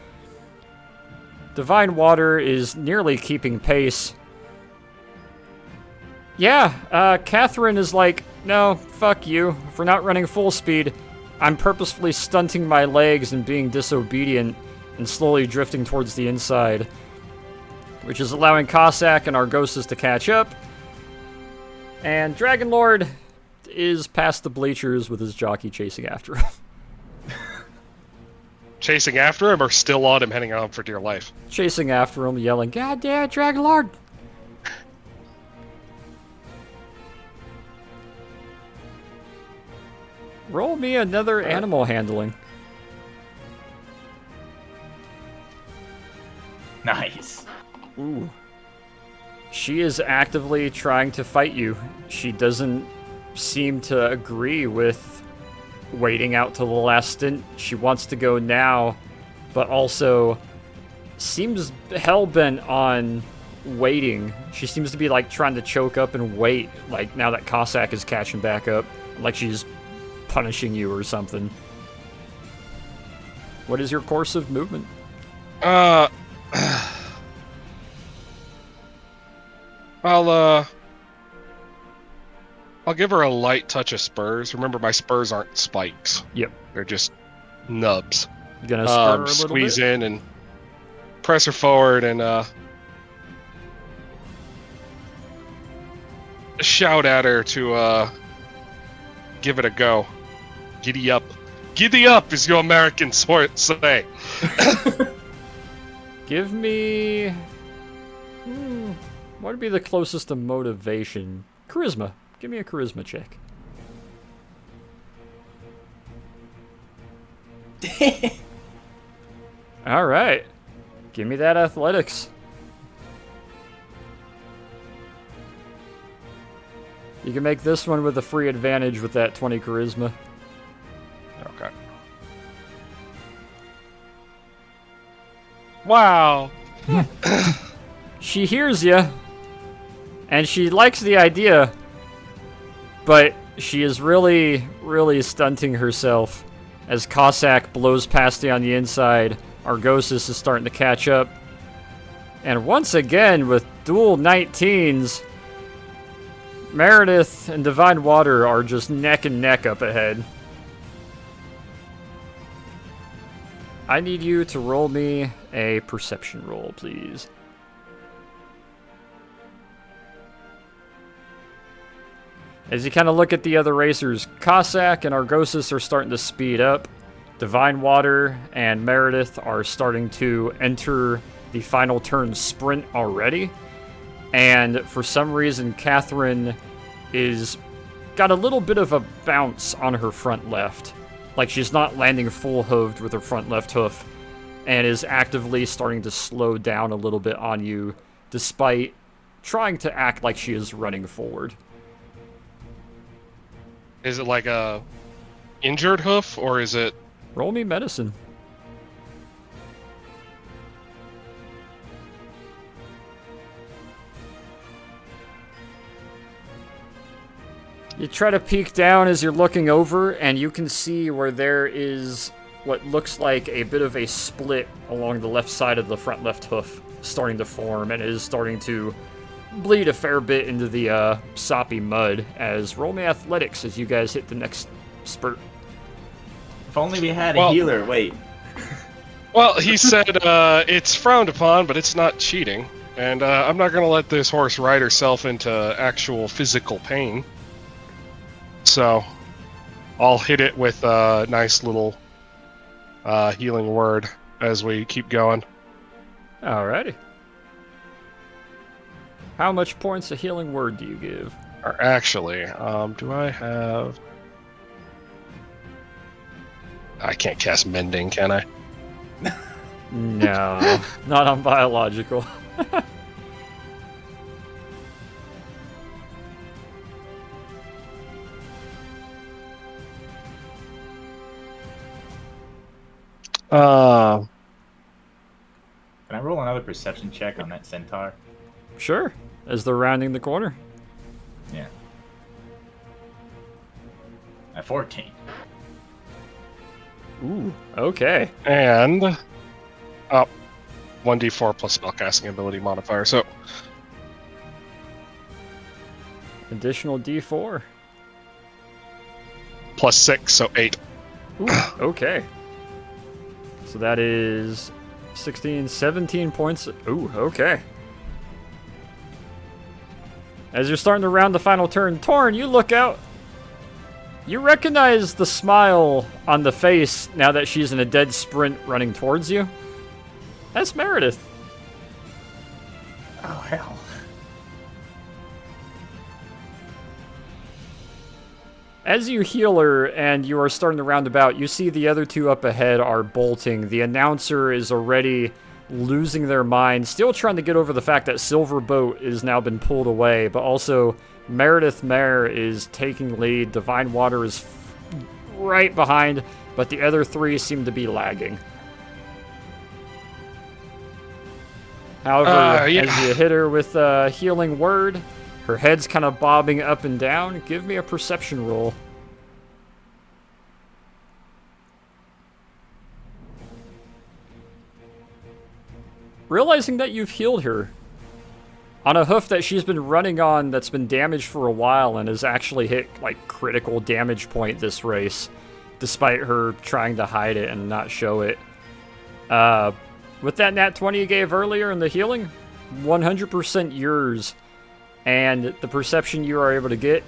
Divine Water is nearly keeping pace. Yeah, Catherine is like, no, fuck you. If we're not running full speed, I'm purposefully stunting my legs and being disobedient and slowly drifting towards the inside, which is allowing Cossack and Argosis to catch up. And Dragon Lord is past the bleachers with his jockey chasing after him. Chasing after him or still on him, heading on for dear life? Chasing after him, yelling, God damn, Dragon Lord! Roll me another animal handling. Nice. Ooh. She is actively trying to fight you. She doesn't seem to agree with waiting out till the last stint. She wants to go now, but also seems hell-bent on waiting. She seems to be like trying to choke up and wait, like now that Cossack is catching back up, like she's punishing you or something. What is your course of movement? I'll give her a light touch of spurs. Remember, my spurs aren't spikes. Yep. They're just nubs. You gonna spur a little squeeze bit? in and press her forward, and shout at her to give it a go. Giddy up. Giddy up, as you Americans say. Give me... what would be the closest to motivation? Charisma. Give me a charisma check. All right. Give me that athletics. You can make this one with a free advantage with that 20 charisma. Okay. Wow. She hears you, and she likes the idea, but she is really, really stunting herself as Cossack blows past you on the inside. Argosis is starting to catch up. And once again, with dual 19s, Meredith and Divine Water are just neck and neck up ahead. I need you to roll me a perception roll, please. As you kind of look at the other racers, Cossack and Argosis are starting to speed up. Divine Water and Meredith are starting to enter the final turn sprint already. And for some reason, Catherine is got a little bit of a bounce on her front left. Like she's not landing full hooved with her front left hoof, and is actively starting to slow down a little bit on you, despite trying to act like she is running forward. Is it like a injured hoof, or is it... Roll me medicine. You try to peek down as you're looking over, and you can see where there is what looks like a bit of a split along the left side of the front left hoof starting to form, and it is starting to bleed a fair bit into the soppy mud. As roll me athletics as you guys hit the next spurt. If only we had a healer. Wait. Well, he said it's frowned upon, but it's not cheating. And I'm not going to let this horse ride herself into actual physical pain. So I'll hit it with a nice little healing word as we keep going. Alrighty. How much points of healing word do you give? Or actually, do I have... I can't cast Mending, can I? No, not on biological. Can I roll another perception check on that centaur? Sure, as they're rounding the corner. Yeah. At 14. Ooh, okay. And 1d4 plus spellcasting ability modifier. So Additional D4. plus 6, so 8. Ooh, okay. So that is 16, 17 points. Ooh, okay. As you're starting to round the final turn, Torn, you look out. You recognize the smile on the face now that she's in a dead sprint running towards you. That's Meredith. Oh, hell. As you heal her and you are starting to round about, you see the other two up ahead are bolting. The announcer is already losing their mind, still trying to get over the fact that Silverboat has now been pulled away, but also Meredith Mare is taking lead. Divine Water is right behind, but the other three seem to be lagging. However, yeah. as you hit her with a healing word, her head's kind of bobbing up and down. Give me a perception roll. Realizing that you've healed her on a hoof that she's been running on that's been damaged for a while and has actually hit like critical damage point this race, despite her trying to hide it and not show it. With that nat 20 you gave earlier in the healing, 100% yours and the perception you are able to get,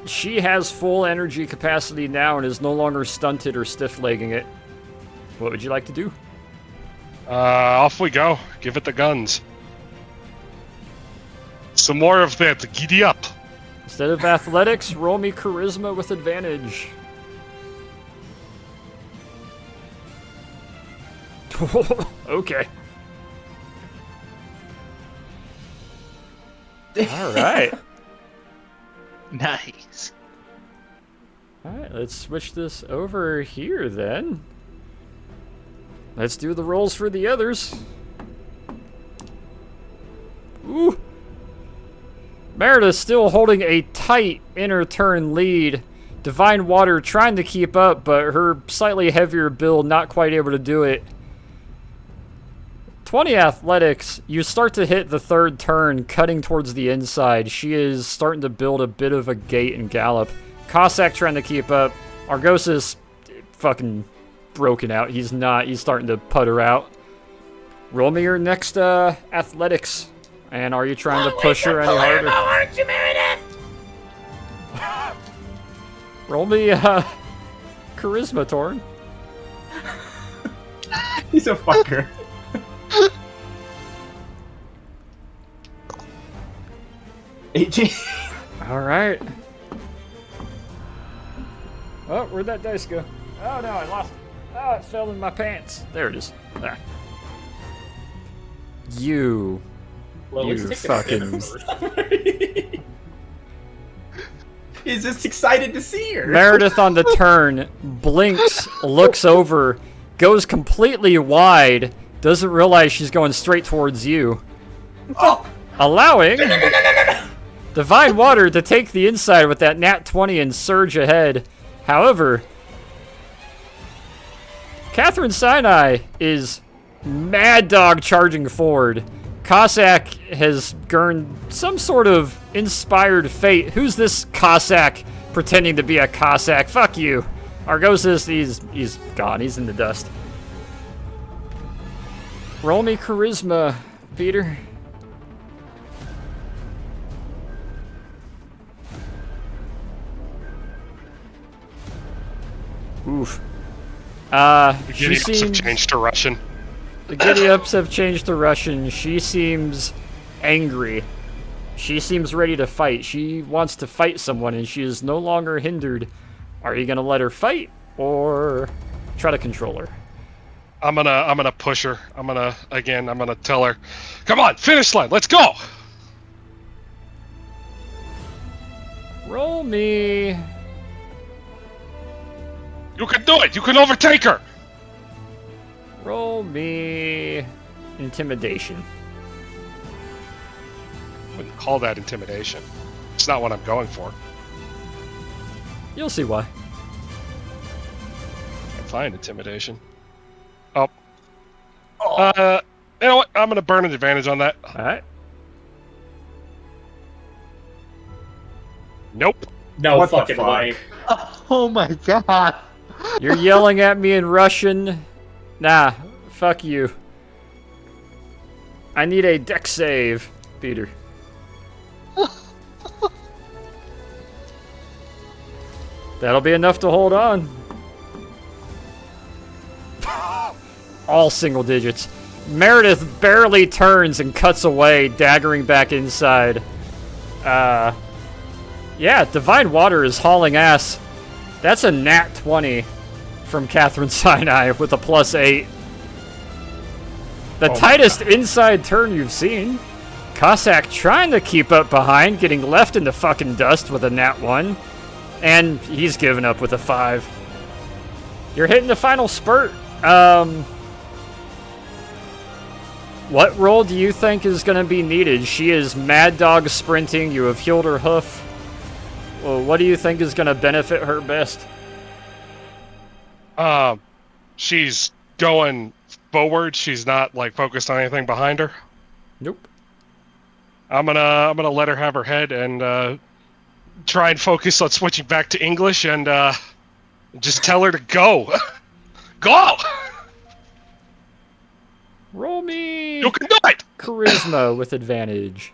she has full energy capacity now and is no longer stunted or stiff-legging it. What would you like to do? Off we go. Give it the guns. Some more of that. Giddy up. Instead of athletics, roll me charisma with advantage. Okay. All right. Nice. All right, let's switch this over here then. Let's do the rolls for the others. Ooh. Meredith still holding a tight inner turn lead. Divine Water trying to keep up, but her slightly heavier build not quite able to do it. 20 athletics, you start to hit the third turn, cutting towards the inside. She is starting to build a bit of a gait and gallop. Cossack trying to keep up. Argosis fucking broken out. He's not. He's starting to putter out. Roll me your next athletics. And are you trying to push her any harder? Aren't you, Meredith? Roll me charisma, Torn. He's a fucker. All right. Oh, where'd that dice go? Oh no, I lost it. Oh, it fell in my pants. There it is. There. You Well, let's You take fucking- a first. He's just excited to see her. Meredith on the turn blinks, looks over, goes completely wide, doesn't realize she's going straight towards you, Oh, allowing Divine Water to take the inside with that nat 20 and surge ahead. However, Catherine Sinai is mad dog charging forward. Cossack has earned some sort of inspired fate. Who's this Cossack pretending to be a Cossack? Fuck you. Argosis, he's gone. He's in the dust. Roll me charisma, Peter. Oof. She Giddy ups have seems... changed to Russian. The Giddy-ups have changed to Russian. She seems angry. She seems ready to fight. She wants to fight someone, and she is no longer hindered. Are you gonna let her fight, or try to control her? I'm gonna push her. I'm gonna tell her, come on, finish line, let's go. Roll me. You can do it. You can overtake her. Roll me intimidation. I wouldn't call that intimidation. It's not what I'm going for. You'll see why. I'm fine, intimidation. Oh. You know what? I'm gonna burn an advantage on that. All right. Nope. No What the fucking fuck? way. Oh my god. You're yelling at me in Russian. Nah, fuck you. I need a dex save, Peter. That'll be enough to hold on. All single digits. Meredith barely turns and cuts away, daggering back inside. Yeah, Divine Water is hauling ass. That's a nat 20 from Catherine Sinai with a +8. The tightest inside turn you've seen. Cossack trying to keep up behind, getting left in the fucking dust with a nat 1. And he's given up with a 5. You're hitting the final spurt. What role do you think is going to be needed? She is mad dog sprinting. You have healed her hoof. Well, what do you think is going to benefit her best? She's going forward. She's not like focused on anything behind her. Nope. I'm gonna let her have her head and try and focus on switching back to English and just tell her to go. Go! Roll me You can do it! charisma with advantage.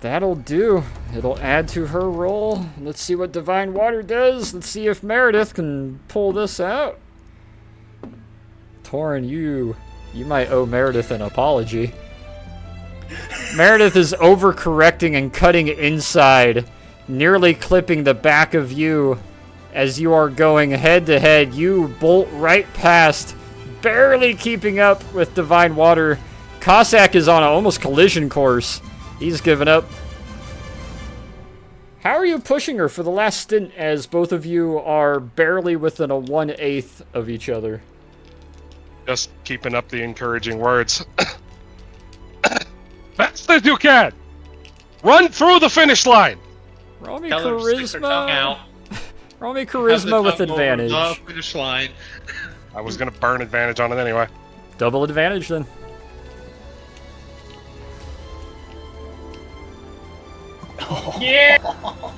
That'll do. It'll add to her roll. Let's see what Divine Water does. Let's see if Meredith can pull this out. Torin, you might owe Meredith an apology. Meredith is overcorrecting and cutting inside, nearly clipping the back of you. As you are going head to head, you bolt right past, barely keeping up with Divine Water. Cossack is on an almost collision course. He's given up. How are you pushing her for the last stint as both of you are barely within a 1/8 of each other? Just keeping up the encouraging words. Fast as you can! Run through the finish line! Roll me Tell her to stick her tongue out. charisma. Roll me Have the charisma with tongue over advantage. the finish line. I was gonna burn advantage on it anyway. Double advantage then. Yeah.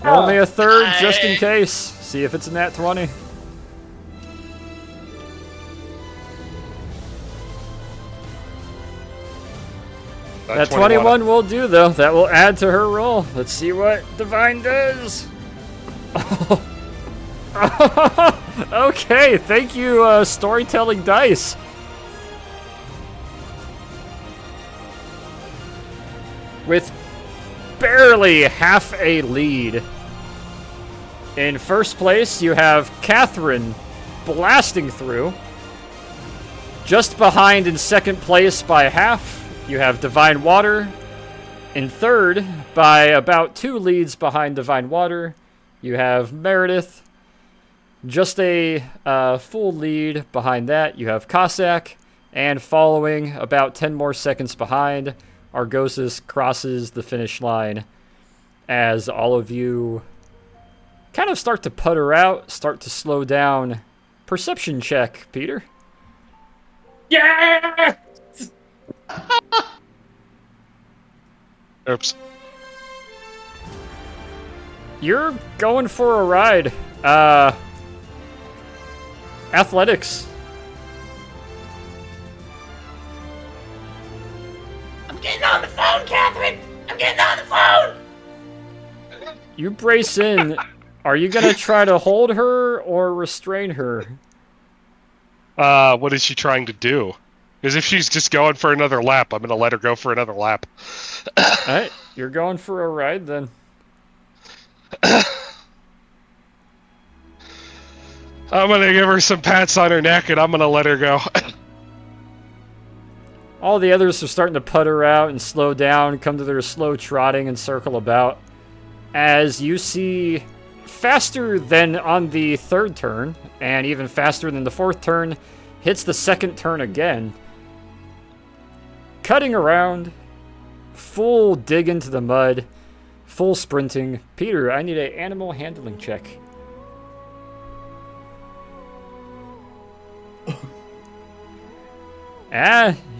Roll me a third just in case. See if it's a nat 20. That 21 will do, though. That will add to her roll. Let's see what Divine does. Okay, thank you, storytelling dice. With barely half a lead. In first place, you have Catherine blasting through. Just behind in second place by half, you have Divine Water. In third, by about 2 leads behind Divine Water, you have Meredith. Just a full lead behind that, you have Cossack. And following, about 10 more seconds behind, Argosis crosses the finish line as all of you kind of start to putter out, start to slow down. Perception check, Peter. Yeah. Oops. You're going for a ride. Athletics. I'm getting on the phone, Catherine. I'm getting on the phone. You brace in. Are you gonna try to hold her or restrain her? What is she trying to do? Because if she's just going for another lap, I'm gonna let her go for another lap. Alright, you're going for a ride then. I'm gonna give her some pats on her neck and I'm gonna let her go. All the others are starting to putter out and slow down, come to their slow trotting and circle about. As you see, faster than on the third turn, and even faster than the fourth turn, hits the second turn again. Cutting around, full dig into the mud, full sprinting. Peter, I need an animal handling check.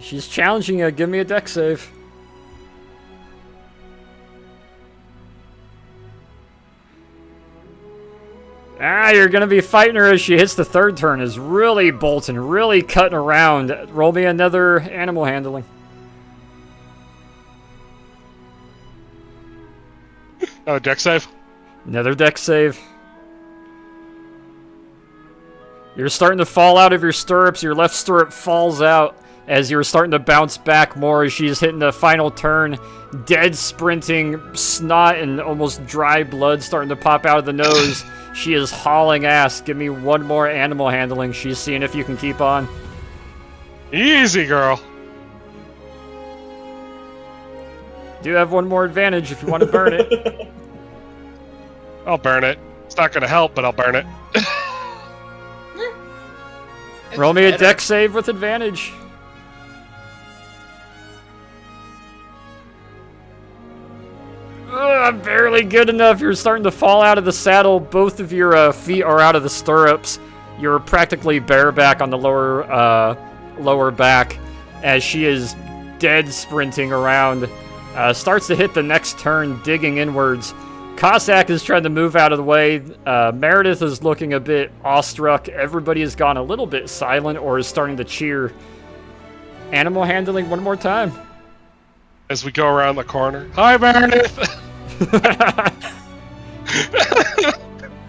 She's challenging you. Give me a dex save. You're gonna be fighting her as she hits the third turn. Is really bolting, really cutting around. Roll me another animal handling. Oh, deck save? Another dex save. You're starting to fall out of your stirrups. Your left stirrup falls out as you're starting to bounce back more as she's hitting the final turn. Dead sprinting, snot and almost dry blood starting to pop out of the nose. She is hauling ass. Give me one more animal handling. She's seeing if you can keep on. Easy, girl. Do have one more advantage if you want to burn it. I'll burn it. It's not gonna help, but I'll burn it. Roll me a dex save with advantage. Barely good enough. You're starting to fall out of the saddle. Both of your feet are out of the stirrups. You're practically bareback on the lower back as she is dead sprinting around. Starts to hit the next turn, digging inwards. Cossack is trying to move out of the way. Meredith is looking a bit awestruck. Everybody has gone a little bit silent or is starting to cheer. Animal handling one more time. as we go around the corner. Hi, Meredith!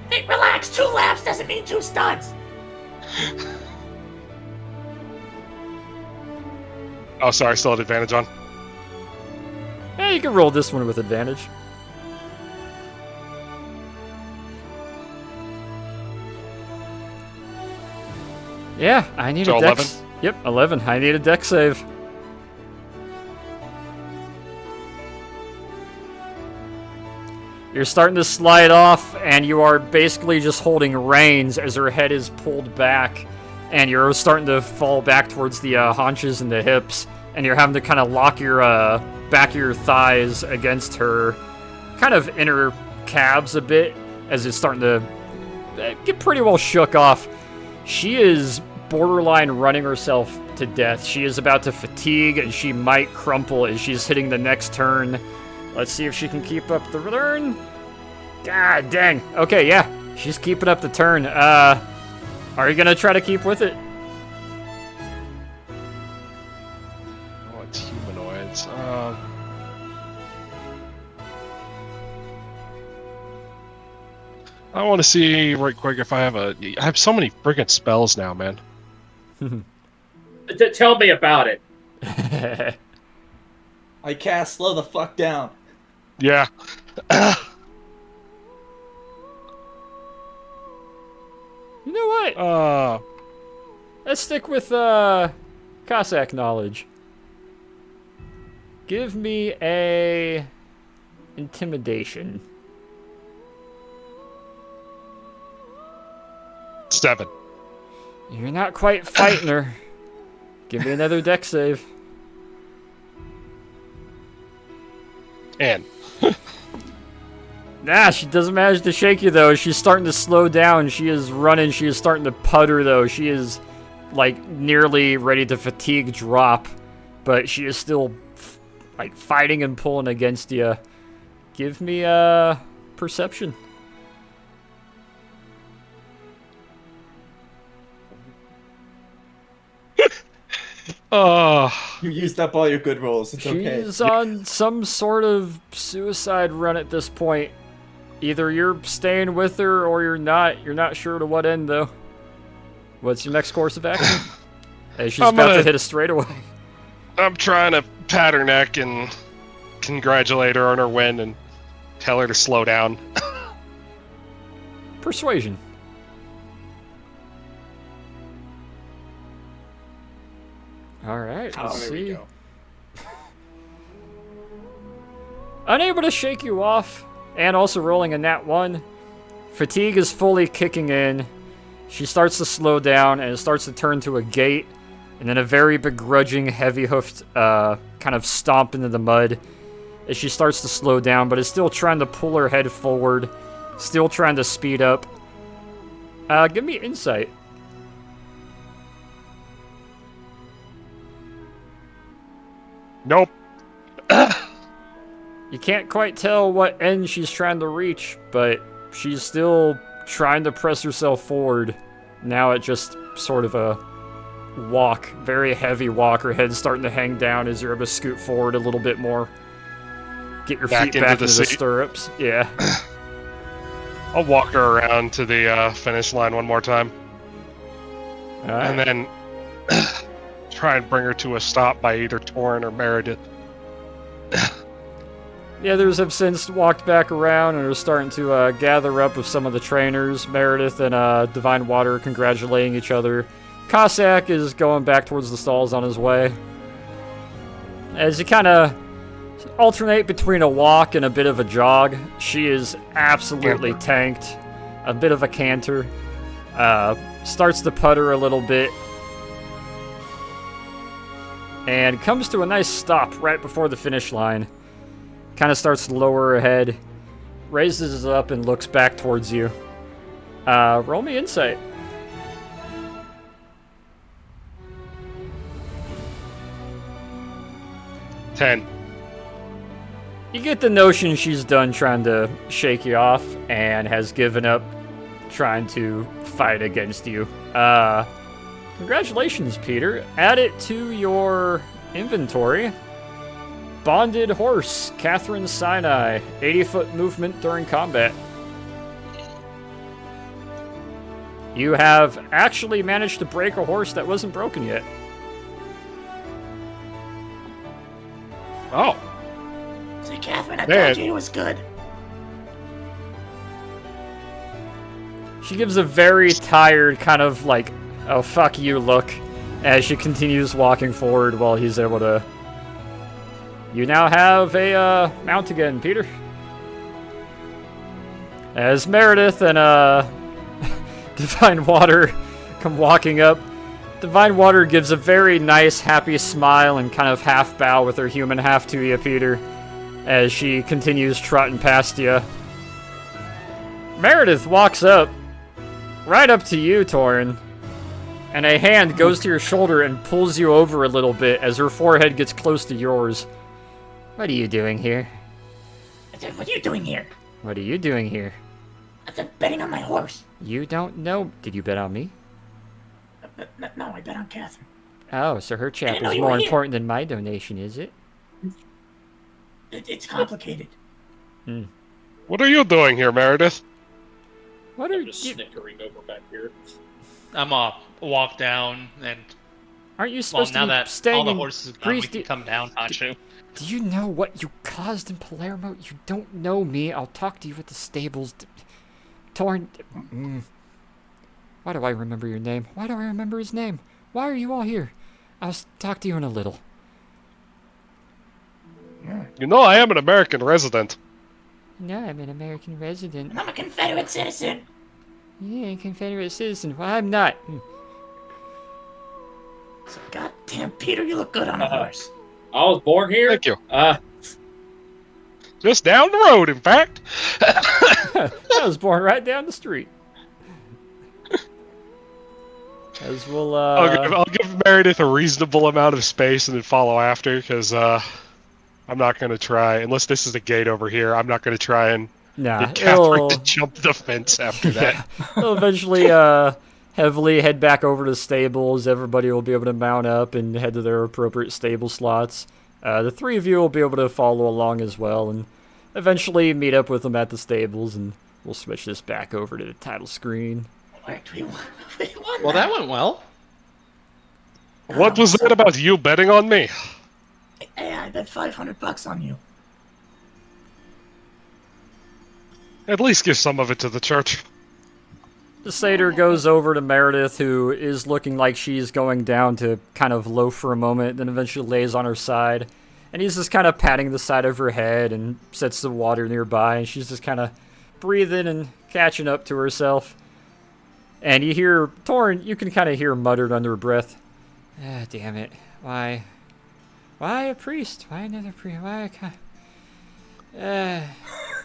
Hey, relax. 2 laughs doesn't mean 2 studs. Oh, sorry, still had advantage on. Yeah, you can roll this one with advantage. Yeah, I need So a dex. 11? Yep, 11. I need a dex save. You're starting to slide off, and you are basically just holding reins as her head is pulled back, and you're starting to fall back towards the haunches and the hips, and you're having to kind of lock your back of your thighs against her kind of inner calves a bit as it's starting to get pretty well shook off. She is borderline running herself to death. She is about to fatigue, and she might crumple as she's hitting the next turn. Let's see if she can keep up the turn. God dang. Okay, yeah. She's keeping up the turn. Are you gonna try to keep with it? Oh, it's humanoids. I want to see right quick if I have so many friggin' spells now, man. Tell me about it. I cast slow the fuck down. Yeah. You know what? Let's stick with Cossack knowledge. Give me a intimidation. 7. You're not quite fighting her. Give me another dex save. And Nah, she doesn't manage to shake you though. She's starting to slow down. She is running. She is starting to putter though. She is like nearly ready to fatigue drop, but she is still like fighting and pulling against you. Give me a perception. You used up all your good rolls. It's okay. She's on some sort of suicide run at this point. Either you're staying with her or you're not. You're not sure to what end, though. What's your next course of action? As she's about to hit a straightaway. I'm trying to pat her neck and congratulate her on her win and tell her to slow down. Persuasion. Alright, let's There we see. go. Unable to shake you off, and also rolling a nat 1. Fatigue is fully kicking in. She starts to slow down, and it starts to turn to a gait, and then a very begrudging, heavy-hoofed kind of stomp into the mud as she starts to slow down, but is still trying to pull her head forward, still trying to speed up. Give me insight. Nope. You can't quite tell what end she's trying to reach, but she's still trying to press herself forward. Now at just sort of a walk, very heavy walk. Her head's starting to hang down as you're able to scoot forward a little bit more. Get your feet back into the seat. stirrups. Yeah. I'll walk her around to the finish line one more time. Alright. And then try and bring her to a stop by either Torin or Meredith. The others have since walked back around and are starting to gather up with some of the trainers. Meredith and Divine Water congratulating each other. Cossack is going back towards the stalls on his way. As you kind of alternate between a walk and a bit of a jog, she is absolutely tanked. A bit of a canter. Starts to putter a little bit. And comes to a nice stop right before the finish line. Kind of starts to lower her head, raises it up, and looks back towards you. Roll me insight. Ten. You get the notion she's done trying to shake you off and has given up trying to fight against you. Congratulations, Peter. Add it to your inventory. bonded horse, Catherine Sinai. 80-foot movement during combat. You have actually managed to break a horse that wasn't broken yet. Oh, See, Catherine, I Man. told you it was good. She gives a very tired kind of like, oh fuck you look as she continues walking forward while he's able to... You now have a mount again, Peter. As Meredith and Divine Water come walking up, Divine Water gives a very nice happy smile and kind of half bow with her human half to you, Peter, as she continues trotting past you. Meredith walks up, right up to you, Torin, and a hand goes to your shoulder and pulls you over a little bit as her forehead gets close to yours. What are you doing here? I said, what are you doing here? What are you doing here? I said, betting on my horse. You don't know. Did you bet on me? No, I bet on Catherine. Oh, so her chap didn't know is you were more here. important than my donation, is it? It's complicated. what are you doing here, Meredith? What are I'm just you... snickering over back here. I'm walk down, and Aren't you well, supposed now to be that staying all the in horses are gone, we Greece? can come down, Hachu. Do you know what you caused in Palermo? You don't know me. I'll talk to you at the stables. Torn. Why do I remember your name? Why do I remember his name? Why are you all here? I'll talk to you in a little. You know I am an American resident. No, I'm an American resident. And I'm a Confederate citizen. Yeah, Confederate citizen. Well, I'm not. So, goddamn, Peter, you look good on a horse. I was born here. Thank you. Uh, Just down the road, in fact. I was born right down the street. As we'll, I'll give Meredith a reasonable amount of space and then follow after, because I'm not going to try, unless this is a gate over here, I'm not going to try and nah, get Catherine it'll, to jump the fence after that. it'll eventually, heavily head back over to the stables. Everybody will be able to mount up and head to their appropriate stable slots. The three of you will be able to follow along as well, and eventually meet up with them at the stables, and we'll switch this back over to the title screen. Worked. We won Well, that went well. What was that about you betting on me? Hey, I bet $500 on you. At least give some of it to the church. The satyr goes over to Meredith, who is looking like she's going down to kind of loaf for a moment, then eventually lays on her side. And he's just kind of patting the side of her head and sets the water nearby, and she's just kind of breathing and catching up to herself. And you hear, Torin, you can kind of hear muttered under her breath, ah, damn it. Why a priest? Why another priest? Why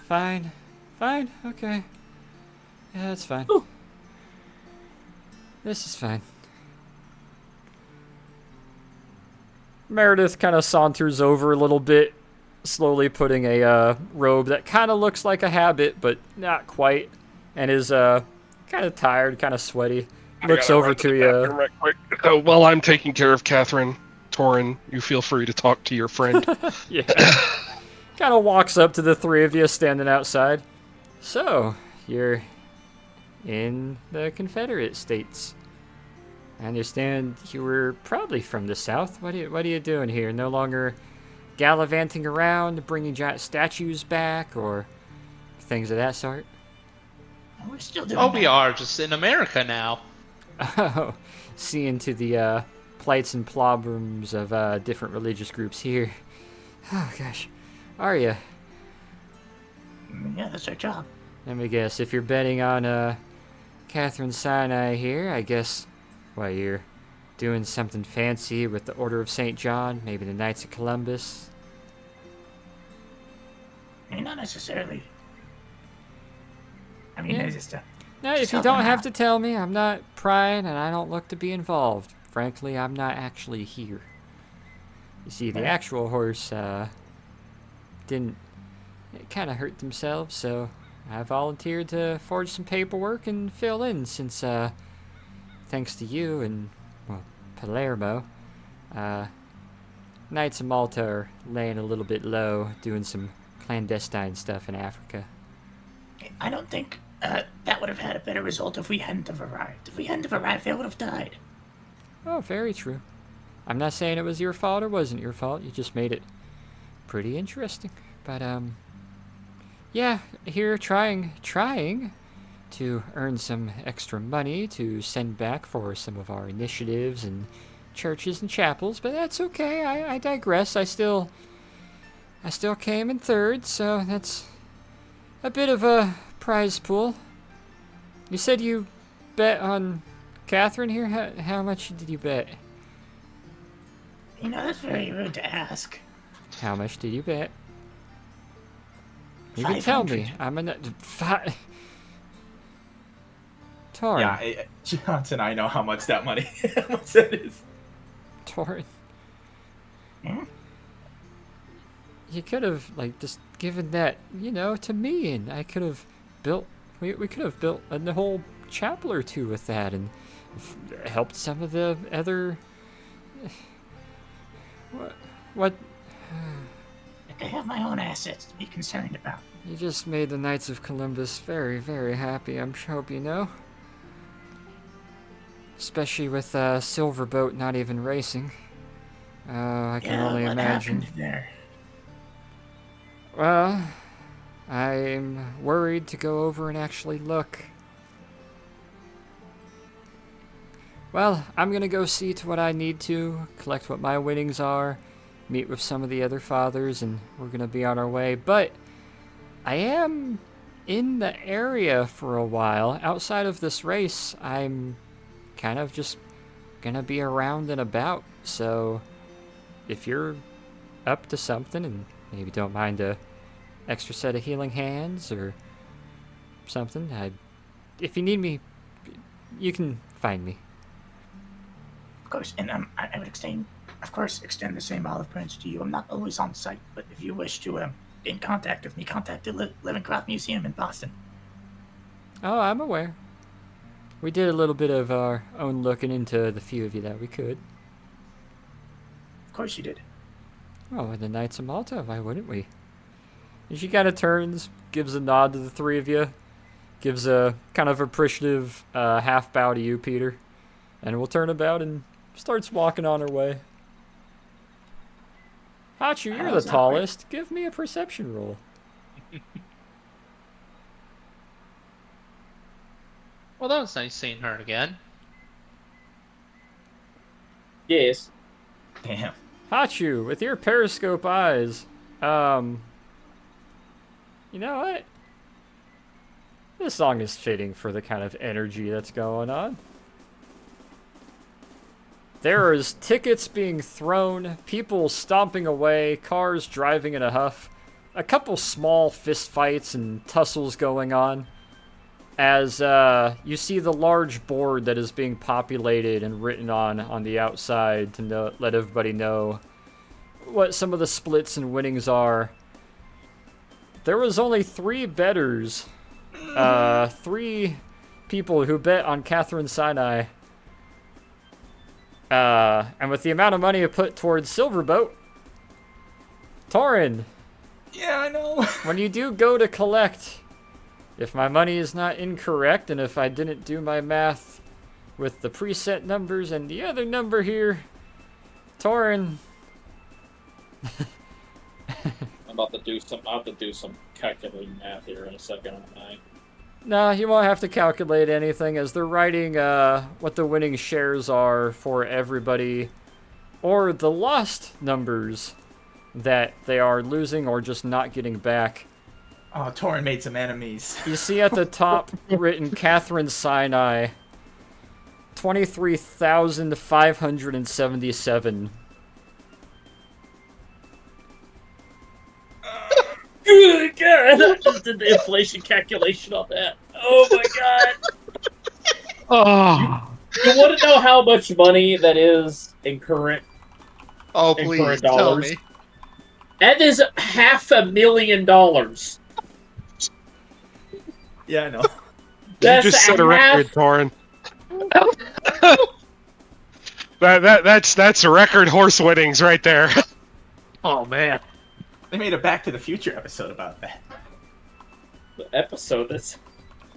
fine, okay. Yeah, that's fine. Ooh. This is fine. Meredith kind of saunters over a little bit, slowly putting a robe that kind of looks like a habit, but not quite, and is kind of tired, kind of sweaty. Looks over to you. Right quick. While I'm taking care of Catherine, Torin, you feel free to talk to your friend. Yeah. Kind of walks up to the three of you standing outside. So, you're in the Confederate States. I understand you were probably from the South. What are you doing here? No longer gallivanting around, bringing giant statues back, or things of that sort? We're still doing Oh, that. we are just in America now. Oh, seeing to the plights and problems of different religious groups here. Oh, gosh. Are you? Yeah, that's our job. Let me guess. If you're betting on Catherine Sinai here, I guess, well, you're doing something fancy with the Order of St. John, maybe the Knights of Columbus. I mean, not necessarily. I mean, Yeah. it's just No, Just if you helping don't have out. to tell me, I'm not prying and I don't look to be involved. Frankly, I'm not actually here. You see, the Yeah. actual horse didn't kind of hurt themselves, so I volunteered to forge some paperwork and fill in since, thanks to you and, well, Palermo, Knights of Malta are laying a little bit low, doing some clandestine stuff in Africa. I don't think that would have had a better result if we hadn't have arrived. If we hadn't have arrived, they would have died. Oh, very true. I'm not saying it was your fault or wasn't your fault. You just made it pretty interesting. But, yeah, here trying to earn some extra money to send back for some of our initiatives and churches and chapels, but that's okay. I digress. I still came in third, so that's a bit of a prize pool. You said you bet on Catherine here? How much did you bet? You know, that's very rude to ask. How much did you bet? You can tell me. 500. I'm a Torn. Yeah, Johnson, I know how much that money how much that is. Torn. Hmm? You could have, like, just given that, to me, and I could have built, we could have built a whole chapel or two with that, and helped some of the other, what, I have my own assets to be concerned about. you just made the Knights of Columbus very, very happy, I hope you know. Especially with Silverboat not even racing. I can only what imagine. happened there? Well, I'm worried to go over and actually look. Well, I'm gonna go see to what I need to, collect what my winnings are, meet with some of the other fathers, and we're gonna be on our way. But I am in the area for a while. Outside of this race, I'm kind of just gonna be around and about. So if you're up to something and maybe don't mind a extra set of healing hands or something, if you need me, you can find me. Of course, and I would extend the same olive branch to you. I'm not always on site, but if you wish to be in contact with me, contact the Levencroft Museum in Boston. Oh, I'm aware. We did a little bit of our own looking into the few of you that we could. Of course you did. Oh, and the Knights of Malta, why wouldn't we? And she kind of turns, gives a nod to the three of you, gives a kind of appreciative half bow to you, Peter, and we'll turn about and starts walking on her way. Hachu, you're the How's that tallest. Give me a perception roll. Well, that was nice seeing her again. Yes. Damn. Hachu, with your periscope eyes, you know what? This song is fitting for the kind of energy that's going on. There is tickets being thrown, people stomping away, cars driving in a huff, a couple small fist fights and tussles going on, as you see the large board that is being populated and written on the outside to let everybody know what some of the splits and winnings are. There was only 3 bettors, 3 people who bet on Catherine Sinai. And with the amount of money you put towards Silverboat, Torin, Yeah, I know. when you do go to collect, if my money is not incorrect, and if I didn't do my math with the preset numbers and the other number here, Torin, I'm about to do some. I'll have to do some calculating math here in a second on mine. no, you won't have to calculate anything, as they're writing what the winning shares are for everybody, or the lost numbers that they are losing or just not getting back. Oh, Torin made some enemies. You see at the top written Catherine Sinai, 23,577. Good God! I just did the inflation calculation on that. Oh my God! Oh, You want to know how much money that is in current? Oh, In please current tell dollars. me. That is $500,000. Yeah, I know. you That's just set a half- record, Torin. That's a record horse winnings right there. Oh man. They made a Back to the Future episode about that. The episode that's.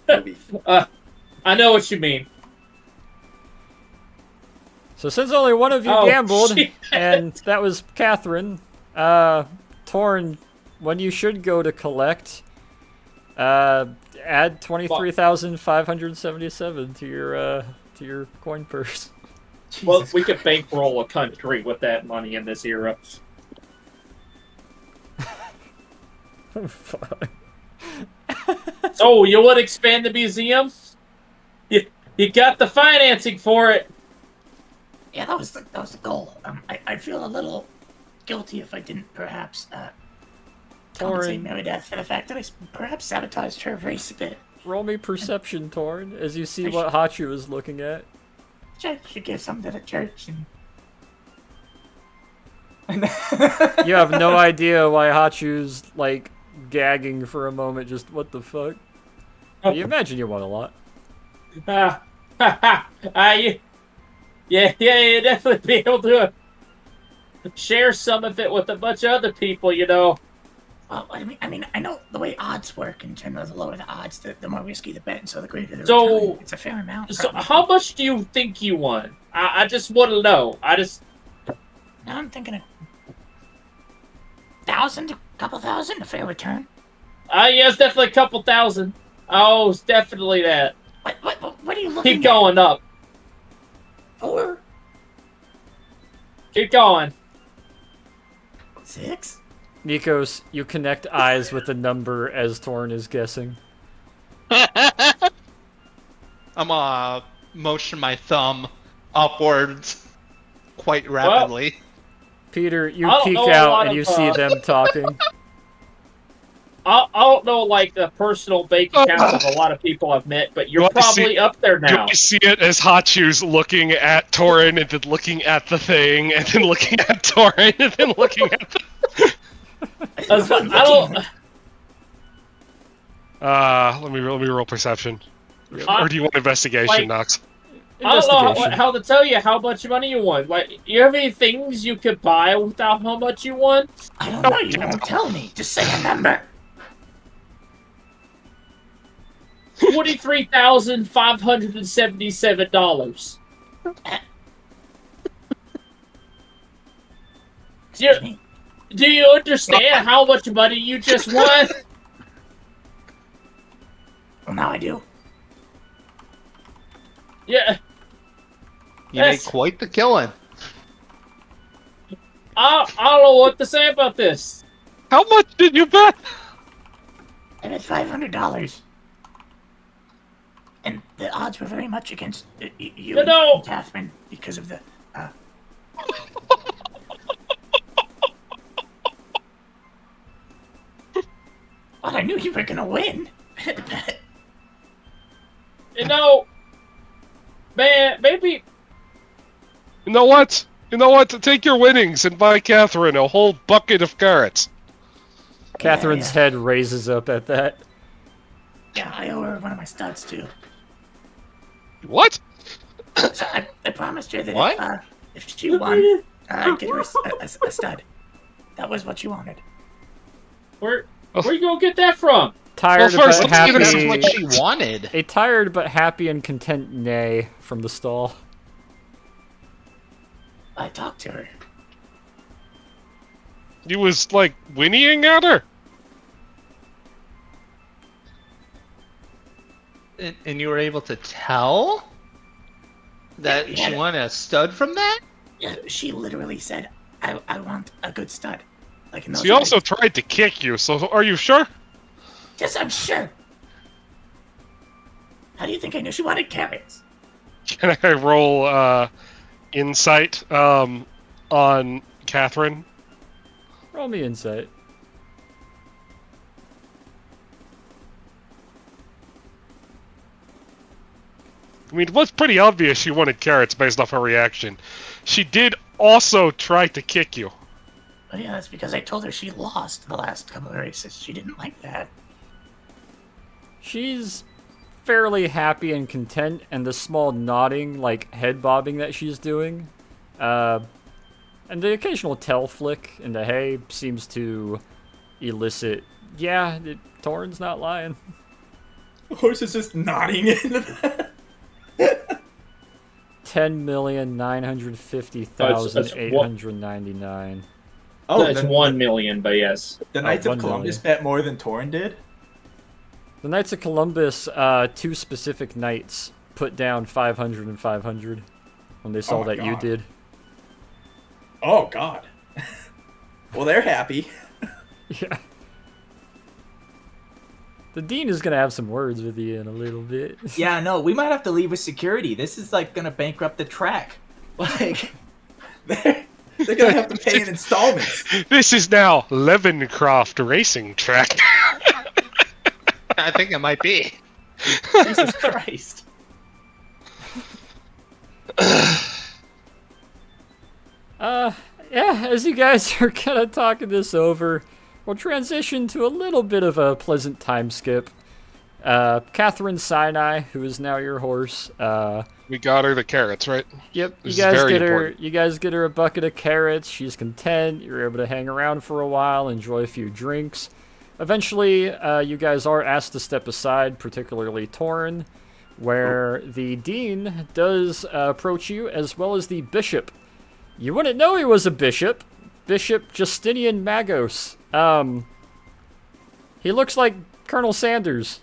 Movie. I know what you mean. So since only one of you Oh, gambled, shit. and that was Catherine, Torn, when you should go to collect, add 23,577 to your coin purse. Well, Jesus we could bankroll a country with that money in this era. Fuck. Oh, you would expand the museum? You got the financing for it. Yeah, that was the goal. I'd feel a little guilty if I didn't perhaps compensate Torn, Meredith for the fact that I perhaps sabotaged her race a bit. roll me perception, Torn, as you see what Hachu is looking at. Should give some to the church and You have no idea why Hachu's, like, gagging for a moment, just what the fuck? But you imagine you won a lot. You definitely be able to share some of it with a bunch of other people, you know. well, I mean, I know the way odds work in general. The lower the odds, the more risky the bet, and so the greater the So- return. It's a fair amount. So, probably. how much do you think you won? I just want to know. Now I'm thinking a 1,000, a couple thousand, a fair return. Yeah, it's definitely a couple thousand. Oh, it's definitely that. What are you looking Keep going up. at? 4, Keep going. 6? Nikos, you connect eyes with the number as Torn is guessing. I'm gonna motion my thumb upwards quite rapidly. Peter, you I don't peek know a out lot and you of, see them talking. I don't know, like, the personal bank accounts of a lot of people I've met, but you're You wanna see- probably up there Do now. I see it as Hachu's looking at Torin and then looking at the thing and then looking at Torin and then looking at the... I don't. Let me roll perception. I- Or do you want investigation, like- Knox? I don't know Investigation. how to tell you how much money you won. Like, you have any things you could buy without how much you won? I don't know. You won't tell me. Just say a number. $23,577. Do you understand how much money you just won? Well, now I do. Yeah, You made Yes. quite the killing. I don't know what to say about this. How much did you bet? I bet $500. And the odds were very much against you No. and Catherine because of the. Well, I knew you were gonna win. You know, man, maybe. You know what? You know what? Take your winnings and buy Catherine a whole bucket of carrots. Catherine's head raises up at that. Yeah, I owe her one of my studs too. What? So I promised her that What? if she won, I'd get her a stud. That was what she wanted. Where you gonna get that from? Tired Well, first, but let's get her That's some happy. what she wanted. A tired but happy and content neigh from the stall. I talked to her. You was, like, whinnying at her? And you were able to tell that Yeah. she wanted a stud from that? Yeah, she literally said, I want a good stud. Like in those She also eyes. tried to kick you, so are you sure? Yes, I'm sure. How do you think I knew she wanted carrots? Can I roll, insight, on Catherine? Roll me insight. I mean, it was pretty obvious she wanted carrots based off her reaction. She did also try to kick you. Well, yeah, that's because I told her she lost the last couple of races. She didn't like that. She's fairly happy and content, and the small nodding, like head bobbing that she's doing, And the occasional tail flick in the hay seems to elicit, yeah, Torrin's not lying. The horse is just nodding in the back. 10,950,899. Oh, That's the, 1 million, but yes. the Knights 1 of Columbus million. bet more than Torin did? The Knights of Columbus, 2 specific knights put down 500 and 500 when they saw my that you God. did. Oh, God. Well, they're happy. Yeah. The Dean is gonna have some words with you in a little bit. Yeah, no, we might have to leave with security. This is like gonna bankrupt the track. Like, they're gonna have to pay in installments. This is now Levencroft Racing Track. I think it might be. Jesus Christ. Yeah, as you guys are kind of talking this over, we'll transition to a little bit of a pleasant time skip. Catherine Sinai, who is now your horse, We got her the carrots, right? yep, This is very important. you guys get her a bucket of carrots, she's content, you're able to hang around for a while, enjoy a few drinks. Eventually, you guys are asked to step aside, particularly Torrin, where the Dean does approach you, as well as the Bishop. You wouldn't know he was a bishop. Bishop Justinian Magos. He looks like Colonel Sanders,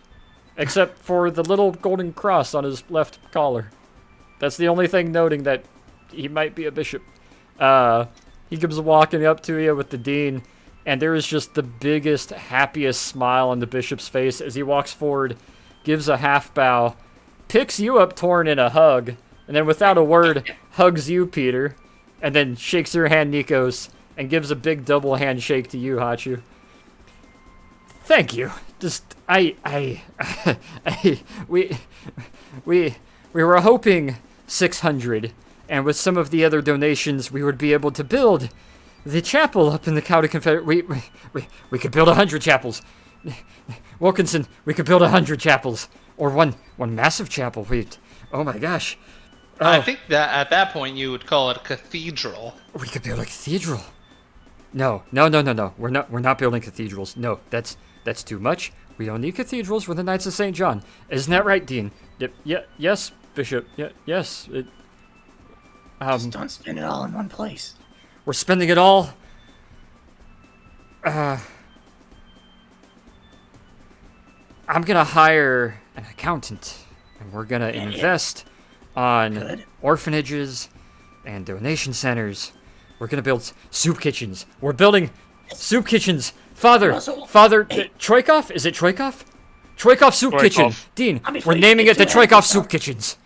except for the little golden cross on his left collar. That's the only thing noting that he might be a bishop. He comes walking up to you with the Dean, and there is just the biggest, happiest smile on the bishop's face as he walks forward, gives a half bow, picks you up, Torn, in a hug, and then without a word, hugs you, Peter, and then shakes your hand, Nikos, and gives a big double handshake to you, Hachu. Thank you. Just, we were hoping 600, and with some of the other donations, we would be able to build the chapel up in the County Confederate. We could build 100 chapels. Wilkinson, we could build 100 chapels, or one massive chapel. Oh my gosh. I think that at that point you would call it a cathedral. We could build a cathedral. No. We're not building cathedrals. No, that's too much. We don't need cathedrals. We're the Knights of St. John. Isn't that right, Dean? Yep. Yeah. Yes, Bishop. Yeah. Yes. Just don't spend it all in one place. We're spending it all. I'm gonna hire an accountant, and we're gonna invest on Good. orphanages and donation centers. We're gonna build soup kitchens. We're building soup kitchens. Father, Also- Hey. Troikov? Is it Troikov? Troikov Soup Troikov. Kitchen. Dean, I mean, we're please, naming it the do that. Troikov Soup Kitchens.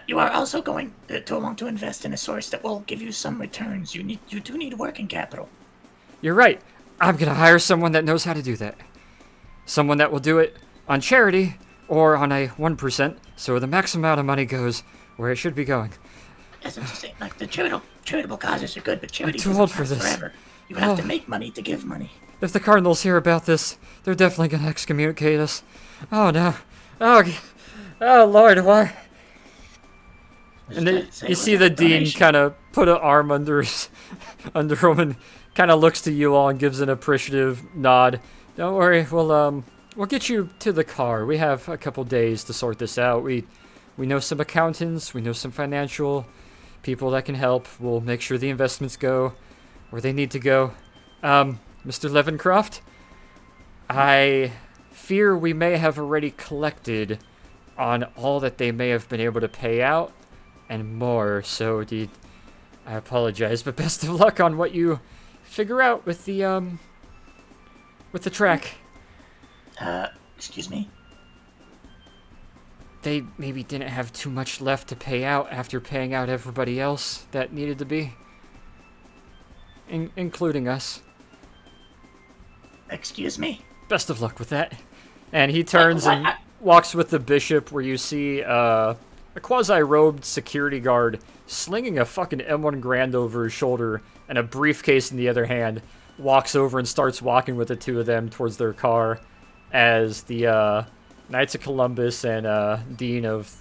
You are also going to want to invest in a source that will give you some returns. You do need working capital. You're right. I'm gonna hire someone that knows how to do that. Someone that will do it on charity or on a 1%, so the maximum amount of money goes where it should be going. As I'm just saying, like the charitable causes are good, but charity too doesn't old for last this. forever. You have to Oh. make money to give money. If the Cardinals hear about this, they're definitely gonna excommunicate us. Oh no. Oh Lord, why? And then Just say you it see was the a Dean donation. kind of put an arm under under him and kind of looks to you all and gives an appreciative nod. Don't worry, we'll get you to the car. We have a couple days to sort this out. We know some accountants, we know some financial people that can help. We'll make sure the investments go where they need to go. Mr. Levencroft, I fear we may have already collected on all that they may have been able to pay out and more, so I apologize, but best of luck on what you figure out with the track. Excuse me? They maybe didn't have too much left to pay out after paying out everybody else that needed to be, including us. Excuse me? Best of luck with that. And he turns What? and walks with the bishop, where you see a quasi-robed security guard slinging a fucking M1 Grand over his shoulder and a briefcase in the other hand, walks over and starts walking with the two of them towards their car as the Knights of Columbus and Dean of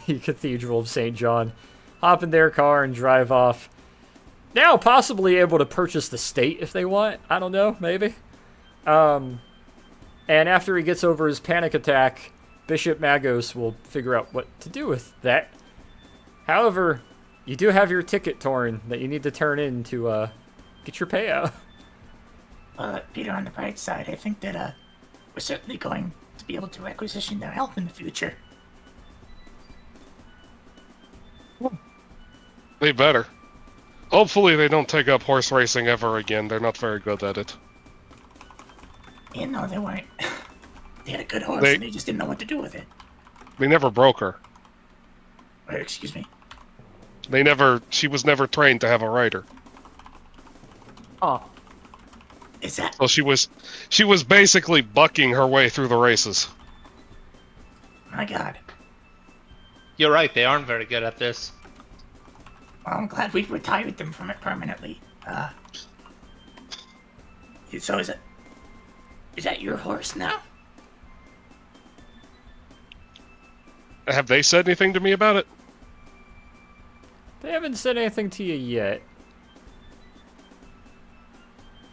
the Cathedral of St. John hop in their car and drive off. now possibly able to purchase the state if they want. I don't know, maybe. And after he gets over his panic attack, Bishop Magos will figure out what to do with that. However, you do have your ticket, Torn, that you need to turn in to get your payout. Well, Peter, on the bright side, I think that we're certainly going to be able to requisition their help in the future. They better. Hopefully they don't take up horse racing ever again. They're not very good at it. You know, they weren't. They had a good horse, They- and they just didn't know what to do with it. They never broke her. Or, excuse me. She was never trained to have a rider. Oh. Is that? So she was basically bucking her way through the races. My God. You're right, they aren't very good at this. Well, I'm glad we've retired them from it permanently. So is that your horse now? Have they said anything to me about it? They haven't said anything to you yet.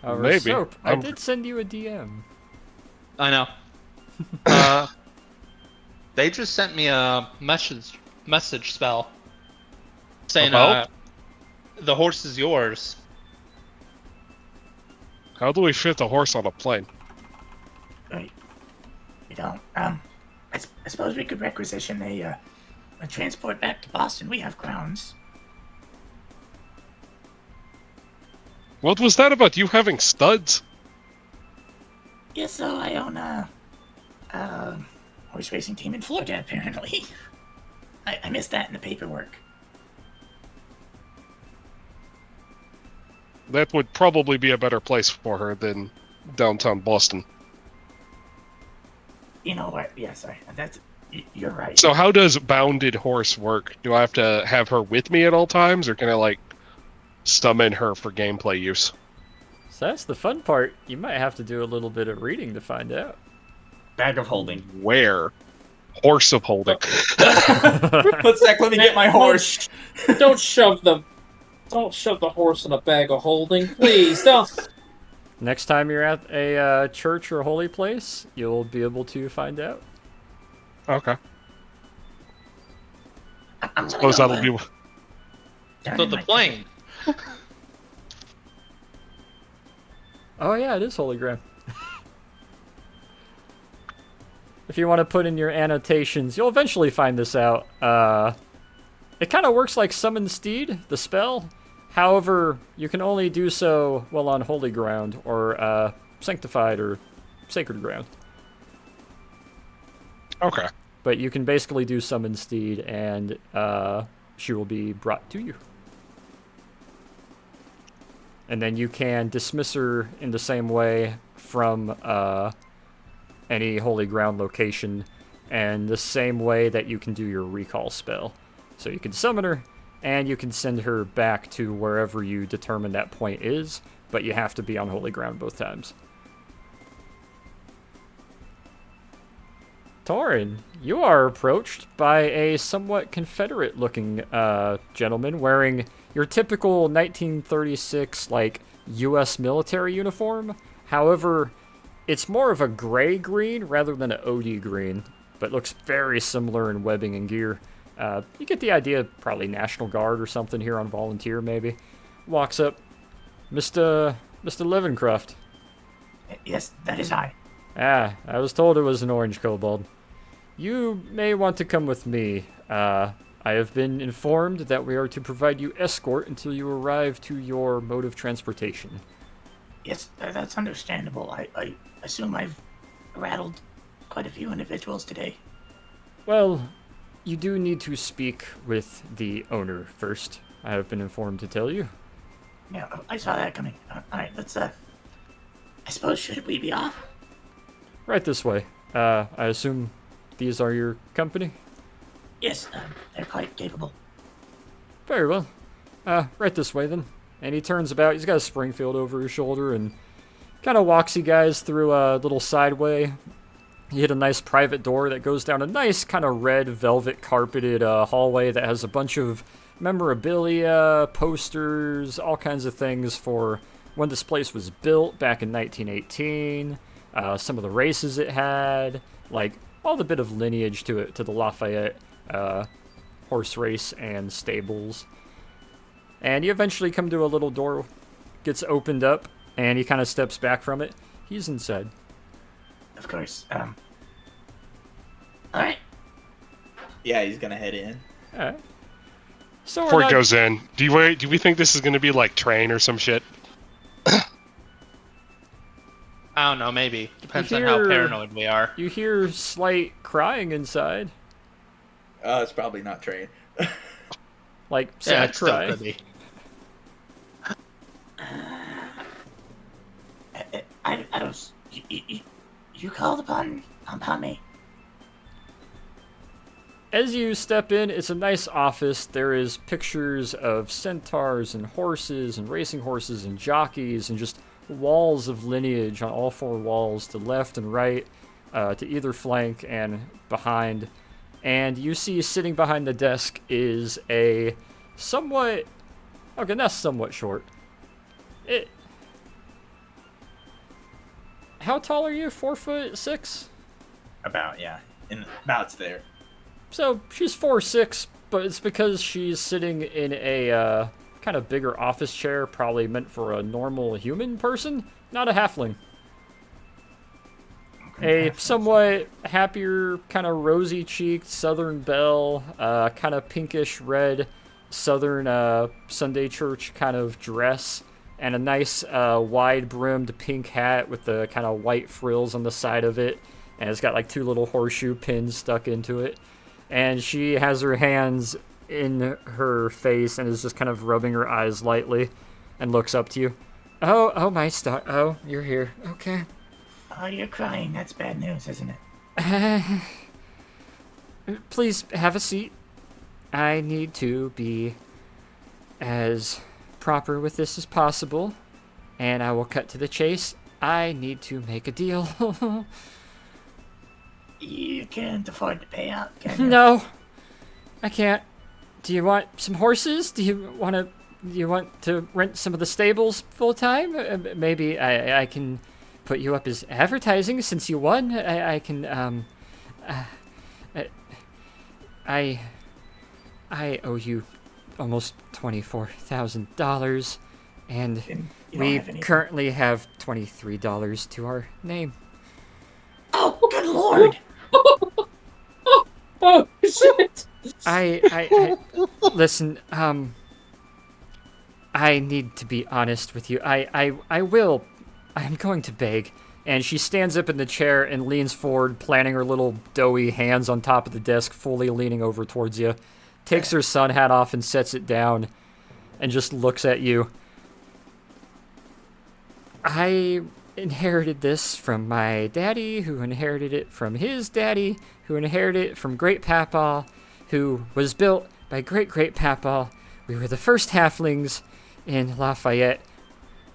However, Maybe. Soap, I I'm- did send you a DM. I know. They just sent me a message spell saying About? the horse is yours. How do we fit a horse on a plane? Right. We don't. I suppose we could requisition a transport back to Boston. We have grounds. What was that about you having studs? Yes, so I own a horse racing team in Florida, apparently. I missed that in the paperwork. That would probably be a better place for her than downtown Boston. You know what? Yeah, sorry. You're right. So how does bounded horse work? Do I have to have her with me at all times, or can I, like, summon her for gameplay use? So that's the fun part. You might have to do a little bit of reading to find out. Bag of holding. Where? Horse of holding. One sec, let me get my horse. Don't shove the horse in a bag of holding, please. Don't. Next time you're at a church or holy place, you'll be able to find out. Okay. I'm gonna Suppose go, that'll be... turn So in the my- plane. Oh yeah, it is Holy Grail. If you want to put in your annotations, you'll eventually find this out. It kind of works like Summon Steed, the spell. However, you can only do so while on holy ground, or sanctified or sacred ground. Okay. But you can basically do Summon Steed, and she will be brought to you. And then you can dismiss her in the same way from any holy ground location, and the same way that you can do your recall spell. So you can summon her, and you can send her back to wherever you determine that point is, but you have to be on holy ground both times. Torin, you are approached by a somewhat Confederate-looking gentleman wearing your typical 1936, like, U.S. military uniform. However, it's more of a gray-green rather than an OD green, but looks very similar in webbing and gear. You get the idea, probably National Guard or something here on volunteer, maybe. Walks up, Mr. Levencroft. Yes, that is I. Ah, I was told it was an orange kobold. You may want to come with me. I have been informed that we are to provide you escort until you arrive to your mode of transportation. Yes, that's understandable. I assume I've rattled quite a few individuals today. Well, you do need to speak with the owner first. I have been informed to tell you. Yeah, I saw that coming. Alright, let's, I suppose, should we be off? Right this way. I assume these are your company? Yes, they're quite capable. Very well. Right this way then. And he turns about. He's got a Springfield over his shoulder and kind of walks you guys through a little sideway. You hit a nice private door that goes down a nice kind of red velvet carpeted hallway that has a bunch of memorabilia, posters, all kinds of things for when this place was built back in 1918, some of the races it had, like all the bit of lineage to it, to the Lafayette horse race and stables. And you eventually come to a little door, gets opened up, and he kind of steps back from it. He's inside. Of course. Alright. Yeah, he's gonna head in. Alright. So Before we're he not- goes in, do we think this is gonna be like Train or some shit? I don't know, maybe. Depends on hear- how paranoid we are. you hear slight crying inside. Oh, it's probably not Train. Like, Yeah, sad it still cry. could be. I was. You called upon me. As you step in, it's a nice office. There is pictures of centaurs and horses and racing horses and jockeys and just walls of lineage on all four walls to left and right, to either flank and behind. And you see sitting behind the desk is a somewhat... Okay, that's somewhat short. How tall are you? 4'6"? About, yeah. About's there. So she's 4'6", but it's because she's sitting in a kind of bigger office chair, probably meant for a normal human person, not a halfling. A somewhat happier, kind of rosy-cheeked Southern belle, kind of pinkish red Southern Sunday church kind of dress, and a nice wide-brimmed pink hat with the kind of white frills on the side of it, and it's got like 2 little horseshoe pins stuck into it. And she has her hands in her face and is just kind of rubbing her eyes lightly and looks up to you. Oh, my star. Oh, you're here. Okay. Oh, you're crying. That's bad news, isn't it? Please have a seat. I need to be as proper with this as possible, and I will cut to the chase. I need to make a deal. You can't afford to pay out, can you? No, I can't. Do you want some horses? Do you want to rent some of the stables full time? Maybe I can put you up as advertising since you won. I can I owe you almost $24,000, and And you don't we have any- currently have $23 to our name. Oh, good lord! Oh shit! I listen, I need to be honest with you. I'm going to beg. And she stands up in the chair and leans forward, planting her little doughy hands on top of the desk, fully leaning over towards you. Takes her sun hat off and sets it down, and just looks at you. I inherited this from my daddy, who inherited it from his daddy, who inherited it from Great Papaw, who was built by Great Papaw. We were the first halflings in Lafayette,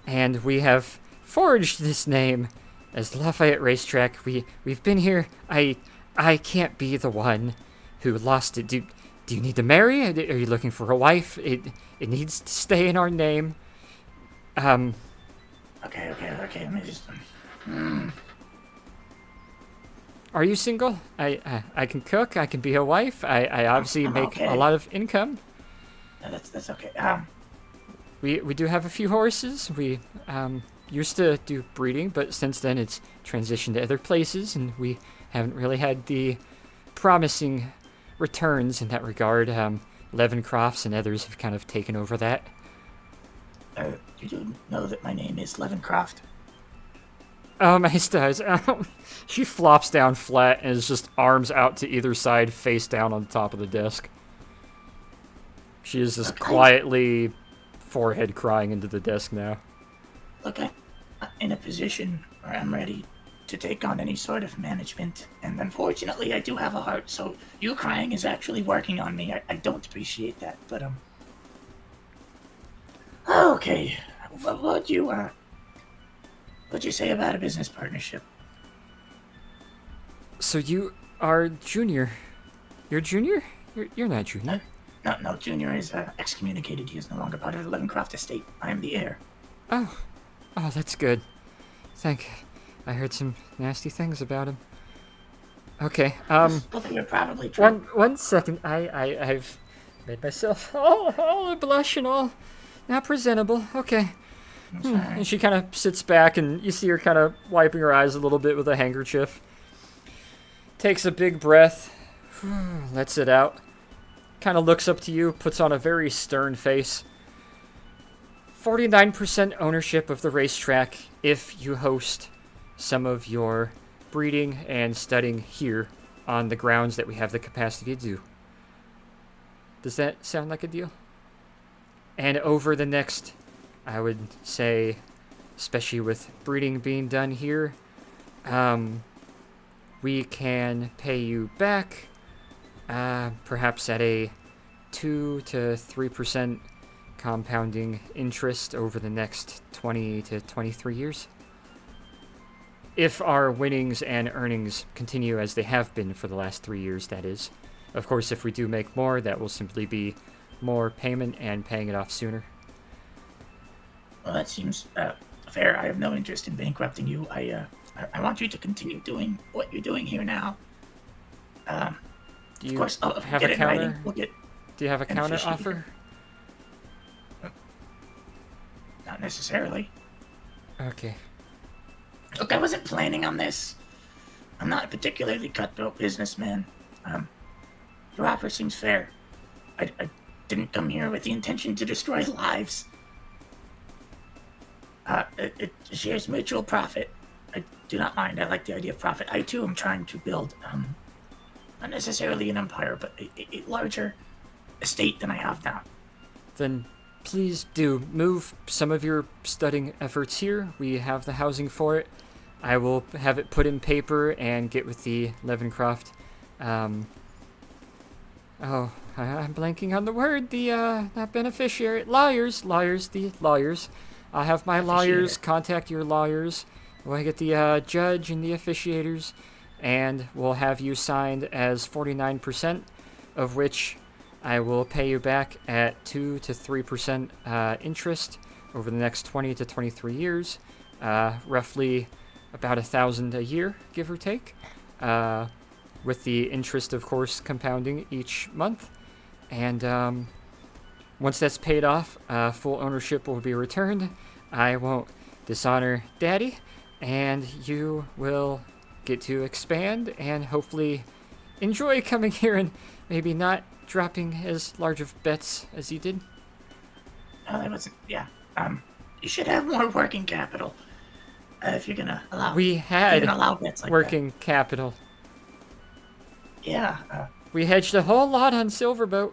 and we have forged this name as Lafayette Racetrack. We've been here. I can't be the one who lost it. Do you need to marry? Are you looking for a wife? It needs to stay in our name. Okay, let me just... Are you single? I can cook. I can be a wife. I obviously I'm make okay. a lot of income. No, that's okay. We do have a few horses. We used to do breeding, but since then it's transitioned to other places, and we haven't really had the promising returns in that regard. Levencrofts and others have kind of taken over that. You do know that my name is Levencroft? Oh, my stars. She flops down flat and is just arms out to either side, face down on top of the desk. She is just quietly forehead crying into the desk now. Look, I'm in a position where I'm ready to take on any sort of management, and unfortunately I do have a heart, so you crying is actually working on me. I don't appreciate that, but okay. What'd you say about a business partnership? So you are junior. You're junior? You're not junior. No, Junior is excommunicated. He is no longer part of the Levencroft estate. I am the heir. Oh, that's good. I heard some nasty things about him. Okay, Both of you are probably true. one second. I've made myself all a blush and all not presentable. Okay. And she kind of sits back, and you see her kind of wiping her eyes a little bit with a handkerchief. Takes a big breath, lets it out, kind of looks up to you, puts on a very stern face. 49% ownership of the racetrack if you host some of your breeding and studying here on the grounds that we have the capacity to do. Does that sound like a deal? And over the next, I would say, especially with breeding being done here, we can pay you back, perhaps at a 2 to 3% compounding interest over the next 20 to 23 years. If our winnings and earnings continue as they have been for the last 3 years, that is. Of course, if we do make more, that will simply be more payment and paying it off sooner. Well, that seems fair. I have no interest in bankrupting you. I want you to continue doing what you're doing here now. Do Of you course, I'll have get a it in writing. counter? We'll get Do you have a an counter official offer? not necessarily. Okay. Look, I wasn't planning on this. I'm not a particularly cutthroat businessman. Your offer seems fair. I didn't come here with the intention to destroy lives. It shares mutual profit. I do not mind. I like the idea of profit. I too am trying to build, not necessarily an empire, but a larger estate than I have now. Then please do move some of your studying efforts here. We have the housing for it. I will have it put in paper and get with the Levencroft. I'm blanking on the word. The not beneficiary, lawyers. I'll have my lawyers contact your lawyers. We'll get the judge and the officiators, and we'll have you signed as 49%, of which I will pay you back at 2 to 3% interest over the next 20 to 23 years, roughly about 1,000 a year, give or take, with the interest, of course, compounding each month. And once that's paid off, full ownership will be returned. I won't dishonor Daddy, and you will get to expand and hopefully enjoy coming here and maybe not dropping as large of bets as you did. No, that wasn't. Yeah. You should have more working capital. If you're gonna allow. We had allow bets like working capital. that. Yeah. We hedged a whole lot on Silverboat.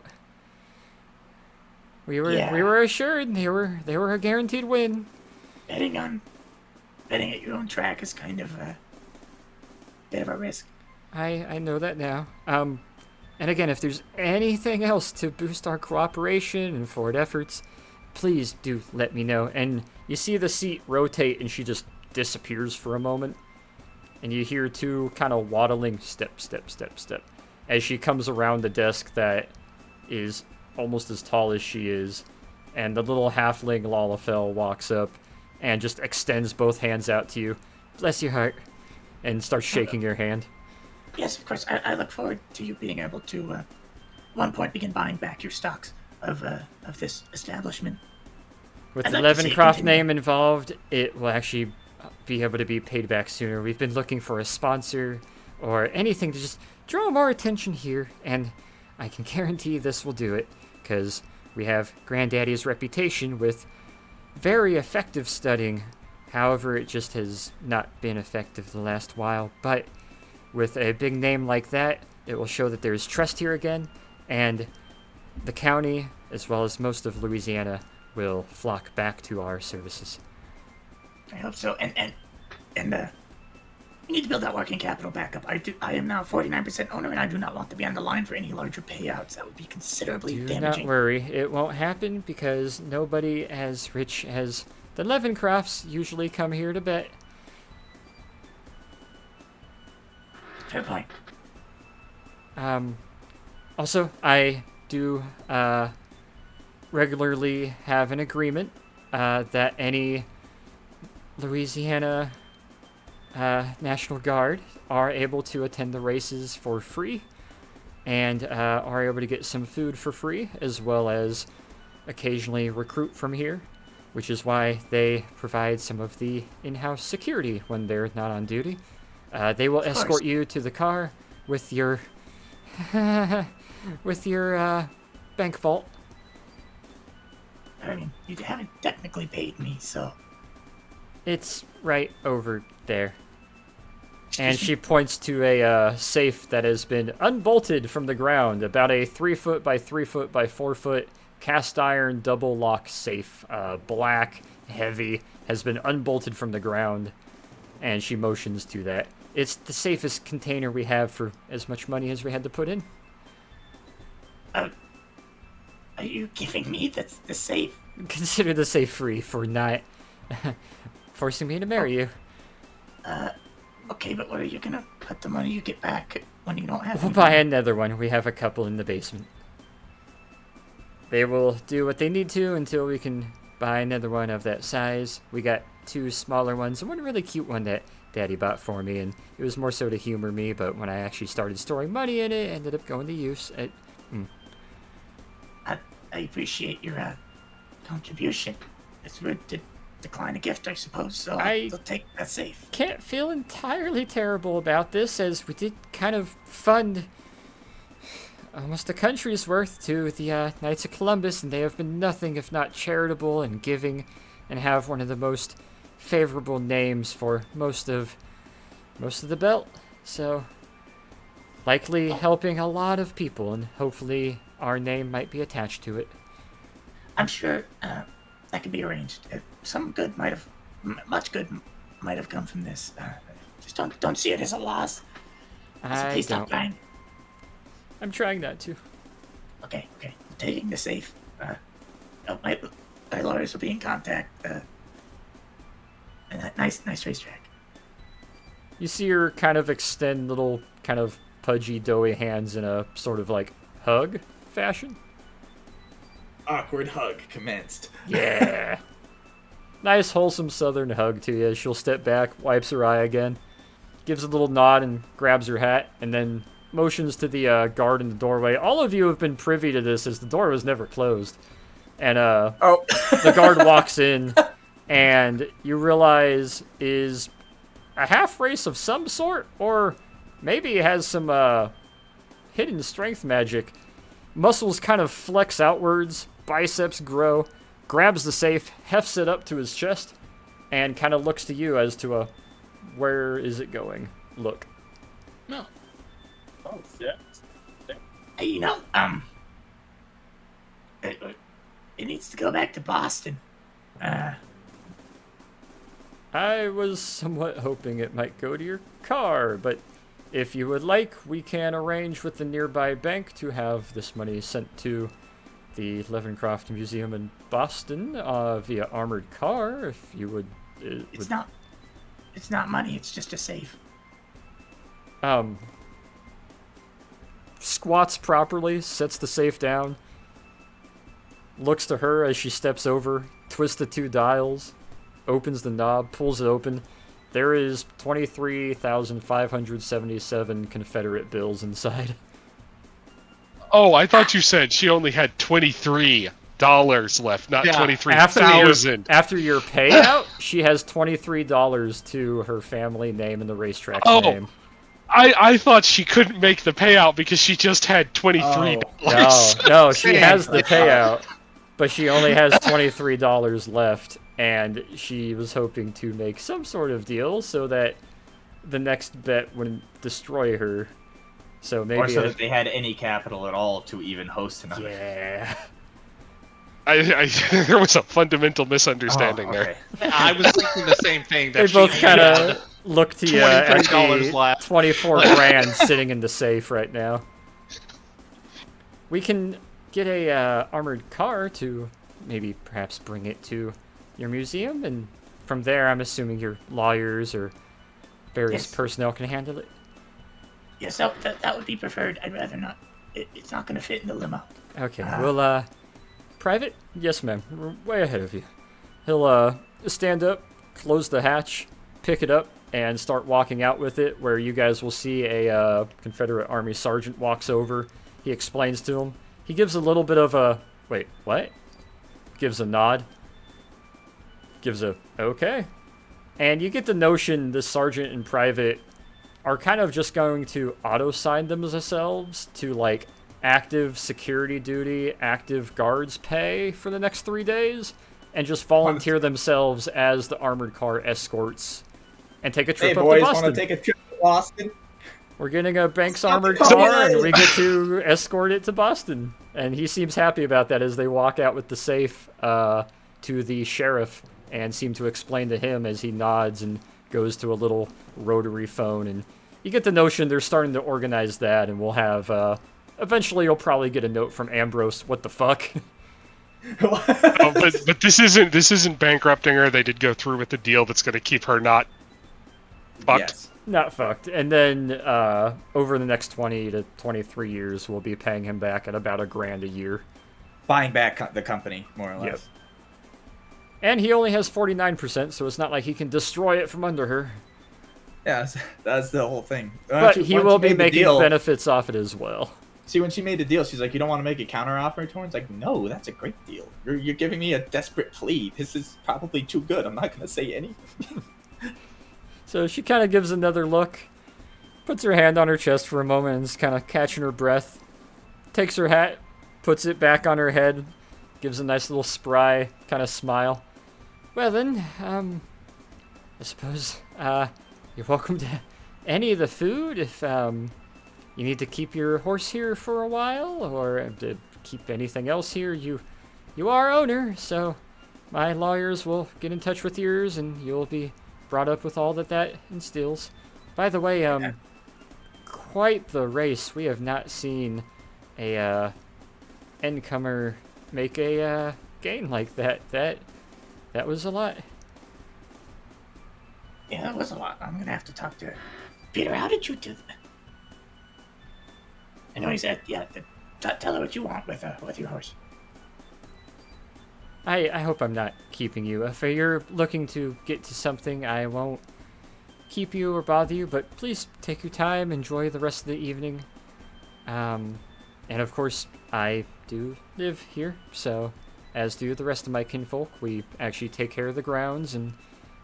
We were assured they were a guaranteed win. Betting at your own track is kind of a bit of a risk. I know that now. And again, if there's anything else to boost our cooperation and forward efforts, please do let me know. And you see the seat rotate, and she just disappears for a moment. And you hear two kind of waddling step, as she comes around the desk that is almost as tall as she is. And the little halfling Lalafell walks up and just extends both hands out to you. Bless your heart. And starts shaking your hand. Yes, of course. I look forward to you being able to, at one point, begin buying back your stocks of this establishment. With I'd the like to see it Levencroft continue. name involved, it will actually be able to be paid back sooner. We've been looking for a sponsor or anything to just draw more attention here, and I can guarantee this will do it, because we have Granddaddy's reputation with very effective studying. However, it just has not been effective the last while, but with a big name like that, it will show that there's trust here again, and the county, as well as most of Louisiana, will flock back to our services. I hope so. And we need to build that working capital back up. I am now 49% owner, and I do not want to be on the line for any larger payouts. That would be considerably Do damaging. not worry, it won't happen, because nobody as rich as the Levencrofts usually come here to bet. Fair point. Also, I do regularly have an agreement that any Louisiana National Guard are able to attend the races for free and are able to get some food for free, as well as occasionally recruit from here, which is why they provide some of the in-house security when they're not on duty. They will escort you to the car with your with your bank vault. I mean, you haven't technically paid me, so. It's right over there. And she points to a safe that has been unbolted from the ground, about a 3 foot by 3 foot by 4 foot cast iron double lock safe, black, heavy, has been unbolted from the ground, and she motions to that. It's the safest container we have for as much money as we had to put in. Are you giving me the safe? Consider the safe free for not forcing me to marry you. Okay, but where are you gonna put the money you get back when you don't have We'll any buy money? another one. We have a couple in the basement. They will do what they need to until we can buy another one of that size. We got 2 smaller ones and one really cute one that Daddy bought for me, and it was more so to humor me, but when I actually started storing money in it, it ended up going to use. I appreciate your contribution. It's rude to decline a gift, I suppose, so I'll take that safe. Can't feel entirely terrible about this, as we did kind of fund almost a country's worth to the Knights of Columbus, and they have been nothing if not charitable and giving, and have one of the most favorable names for most of the belt. So likely helping a lot of people, and hopefully our name might be attached to it. I'm sure that could be arranged. Some good might have, much good might have come from this. Just don't see it as a loss. So I please stop don't. crying. I'm trying not to. Okay. I'm taking the safe. My lawyers will be in contact. And that nice racetrack. You see her kind of extend little, kind of pudgy, doughy hands in a sort of like hug fashion. Awkward hug commenced. Yeah. Nice, wholesome southern hug to you. She'll step back, wipes her eye again, gives a little nod and grabs her hat, and then motions to the guard in the doorway. All of you have been privy to this, as the door was never closed. And the guard walks in, and you realize is a half race of some sort, or maybe has some hidden strength magic. Muscles kind of flex outwards, biceps grow, grabs the safe, hefts it up to his chest, and kind of looks to you as to a where is it going look. No. Oh shit. You know, it needs to go back to Boston. I was somewhat hoping it might go to your car, but if you would like, we can arrange with the nearby bank to have this money sent to the Levencroft Museum in Boston via armored car, if you would... It's not money, it's just a safe. Squats properly, sets the safe down, looks to her as she steps over, twists the 2 dials, opens the knob, pulls it open. There is 23,577 Confederate bills inside. Oh, I thought you said she only had $23 left, not Yeah, 23,000. After your payout, she has $23 to her family name and the racetrack's name. I thought she couldn't make the payout because she just had $23. No, she has the payout, but she only has $23 left, and she was hoping to make some sort of deal so that the next bet wouldn't destroy her. So maybe Or so that they had any capital at all to even host another. yeah. There was a fundamental misunderstanding there. I was thinking the same thing. They That both she kind had of look to you at $23 the left. 24 grand sitting in the safe right now. We can get a armored car to maybe perhaps bring it to your museum, and from there I'm assuming your lawyers or various Yes. personnel can handle it. Yes, that would be preferred. I'd rather not it's not gonna fit in the limo. Okay, well, Private? Yes, ma'am. We're way ahead of you. He'll, stand up, close the hatch, pick it up, and start walking out with it, where you guys will see a, Confederate Army sergeant walks over. He explains to him. He gives a little bit of a, wait, what? Gives a nod. Gives a, okay. And you get the notion the sergeant and private are kind of just going to auto-sign themselves to, like, active security duty, active guards pay for the next 3 days, and just volunteer themselves as the armored car escorts and take a trip Hey up boys, to Boston. want to take a trip to Boston? We're getting a Banks armored Fucking car, and yes! we get to escort it to Boston. And he seems happy about that as they walk out with the safe to the sheriff and seem to explain to him as he nods and goes to a little rotary phone. And you get the notion they're starting to organize that, and we'll have... eventually you'll probably get a note from Ambrose, what the fuck? Oh, but this isn't bankrupting her. They did go through with the deal that's going to keep her not fucked. Yes. Not fucked. And then over the next 20 to 23 years, we'll be paying him back at about $1,000 a year. Buying back the company, more or less. Yep. And he only has 49%, so it's not like he can destroy it from under her. Yeah, that's the whole thing. But he will be making deal, benefits off it as well. See, when she made the deal, she's like, "You don't want to make a counter offer?" Torrance like, "No, that's a great deal. You're giving me a desperate plea. This is probably too good. I'm not gonna say anything." So she kind of gives another look, puts her hand on her chest for a moment and is kind of catching her breath, takes her hat, puts it back on her head, gives a nice little spry kind of smile. Well then, I suppose, you're welcome to any of the food if, you need to keep your horse here for a while, or to keep anything else here. You are owner, so my lawyers will get in touch with yours, and you'll be brought up with all that instills. By the way, quite the race. We have not seen a endcomer make a gain like that. That was a lot. Yeah, that was a lot. I'm gonna have to talk to her. Peter, how did you do that? I know he said, yeah, tell her what you want with your horse. I hope I'm not keeping you. If you're looking to get to something, I won't keep you or bother you, but please take your time, enjoy the rest of the evening. And of course, I do live here, so as do the rest of my kinfolk. We actually take care of the grounds and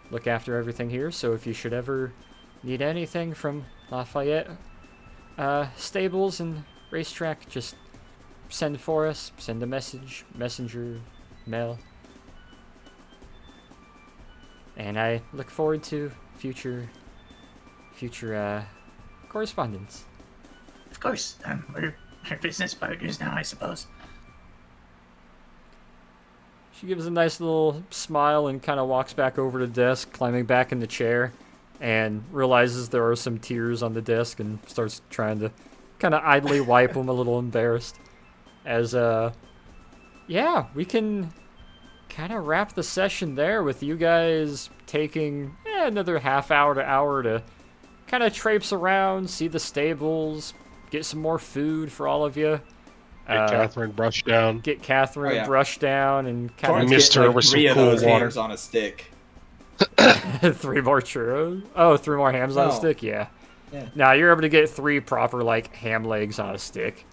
look after everything here, so if you should ever need anything from Lafayette stables and racetrack, just send for us, send a messenger, mail. And I look forward to future correspondence. Of course, we're business partners now, I suppose. She gives a nice little smile and kind of walks back over to the desk, climbing back in the chair, and realizes there are some tears on the desk and starts trying to kind of idly wipe them, a little embarrassed. As, yeah, we can kind of wrap the session there with you guys taking another half hour to hour to kind of traipse around, see the stables, get some more food for all of you. Get Catherine brushed down. Get Catherine Oh, yeah. brushed down and kind Torrance of missed gets, her like, with some 3 of cool those water. hams on a stick. 3 more churros. Oh, 3 more hams on a No. stick. Yeah. Yeah. Now you're able to get 3 proper like ham legs on a stick.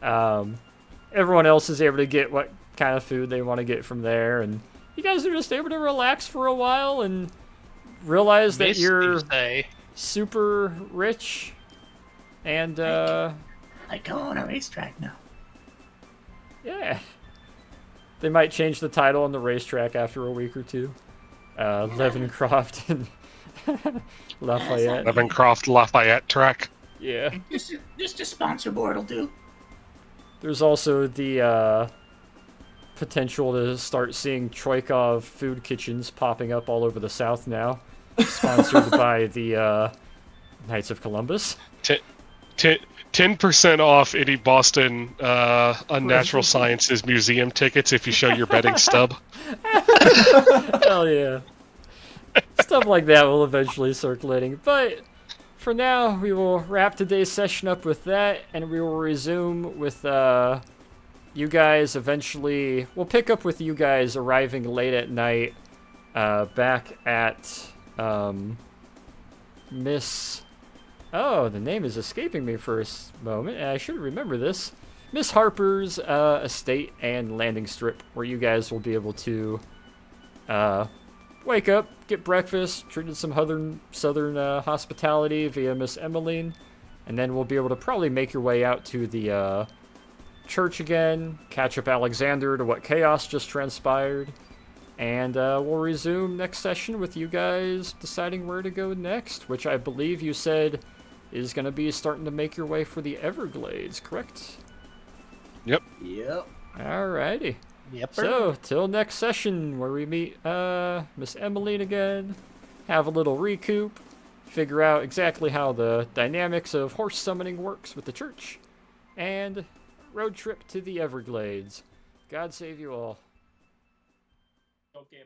Everyone else is able to get what kind of food they want to get from there, and you guys are just able to relax for a while and realize that you're super rich. And I go on a racetrack now. yeah, they might change the title on the racetrack after a week or two. Levencroft and Lafayette. Levencroft Lafayette track. Yeah. Just a sponsor board will do. There's also the potential to start seeing Troikov food kitchens popping up all over the South now, sponsored by the Knights of Columbus. 10% off any Boston Unnatural Sciences Museum tickets if you show your betting stub. Hell yeah. Stuff like that will eventually circulating. But for now, we will wrap today's session up with that, and we will resume with you guys eventually. We'll pick up with you guys arriving late at night, back at Miss. Oh, the name is escaping me for a moment, and I should remember this. Miss Harper's estate and landing strip, where you guys will be able to wake up, get breakfast, treated some southern hospitality via Miss Emmeline, and then we'll be able to probably make your way out to the church again, catch up Alexander to what chaos just transpired, and we'll resume next session with you guys deciding where to go next, which I believe you said is going to be starting to make your way for the Everglades, correct? Yep. Yep. Alrighty. Yep. So, till next session where we meet Miss Emmeline again, have a little recoup, figure out exactly how the dynamics of horse summoning works with the church, and road trip to the Everglades. God save you all. Okay.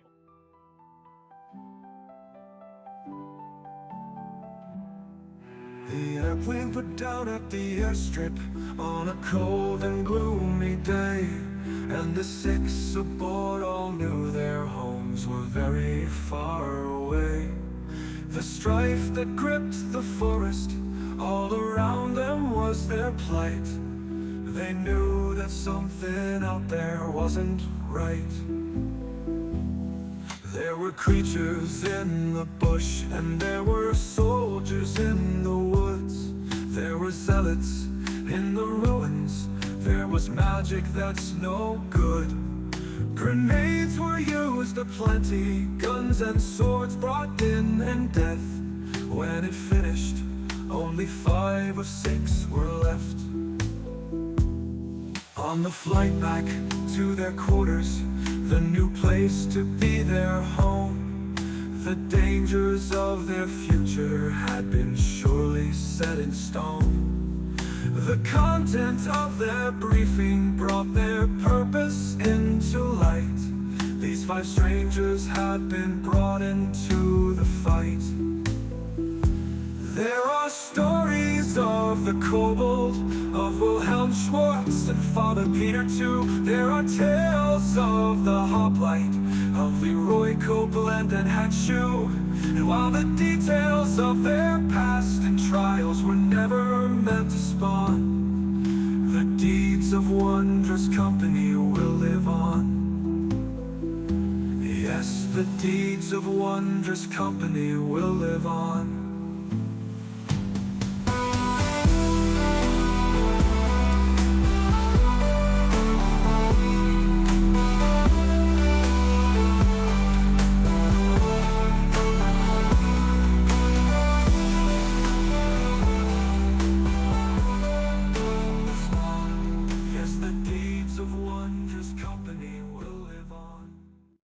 The airplane put down at the airstrip on a cold and gloomy day, and the 6 aboard all knew their homes were very far away. The strife that gripped the forest all around them was their plight. They knew that something out there wasn't right. There were creatures in the bush, and there were soldiers in the woods. There were zealots in the ruins. There was magic that's no good. Grenades were used aplenty, guns and swords brought in, and death. When it finished, only 5 of 6 were left. On the flight back to their quarters, the new place to be their home, the dangers of their future had been surely set in stone. The content of their briefing brought their purpose into light. These 5 strangers had been brought into the fight. There are stories of the Kobold, of Wilhelm Schwartz and Father Peter too. There are tales of the Hoplite, of Leroy Copeland and Hatshu. And while the details of their past and trials were never meant to spawn, the deeds of wondrous company will live on. Yes, the deeds of wondrous company will live on.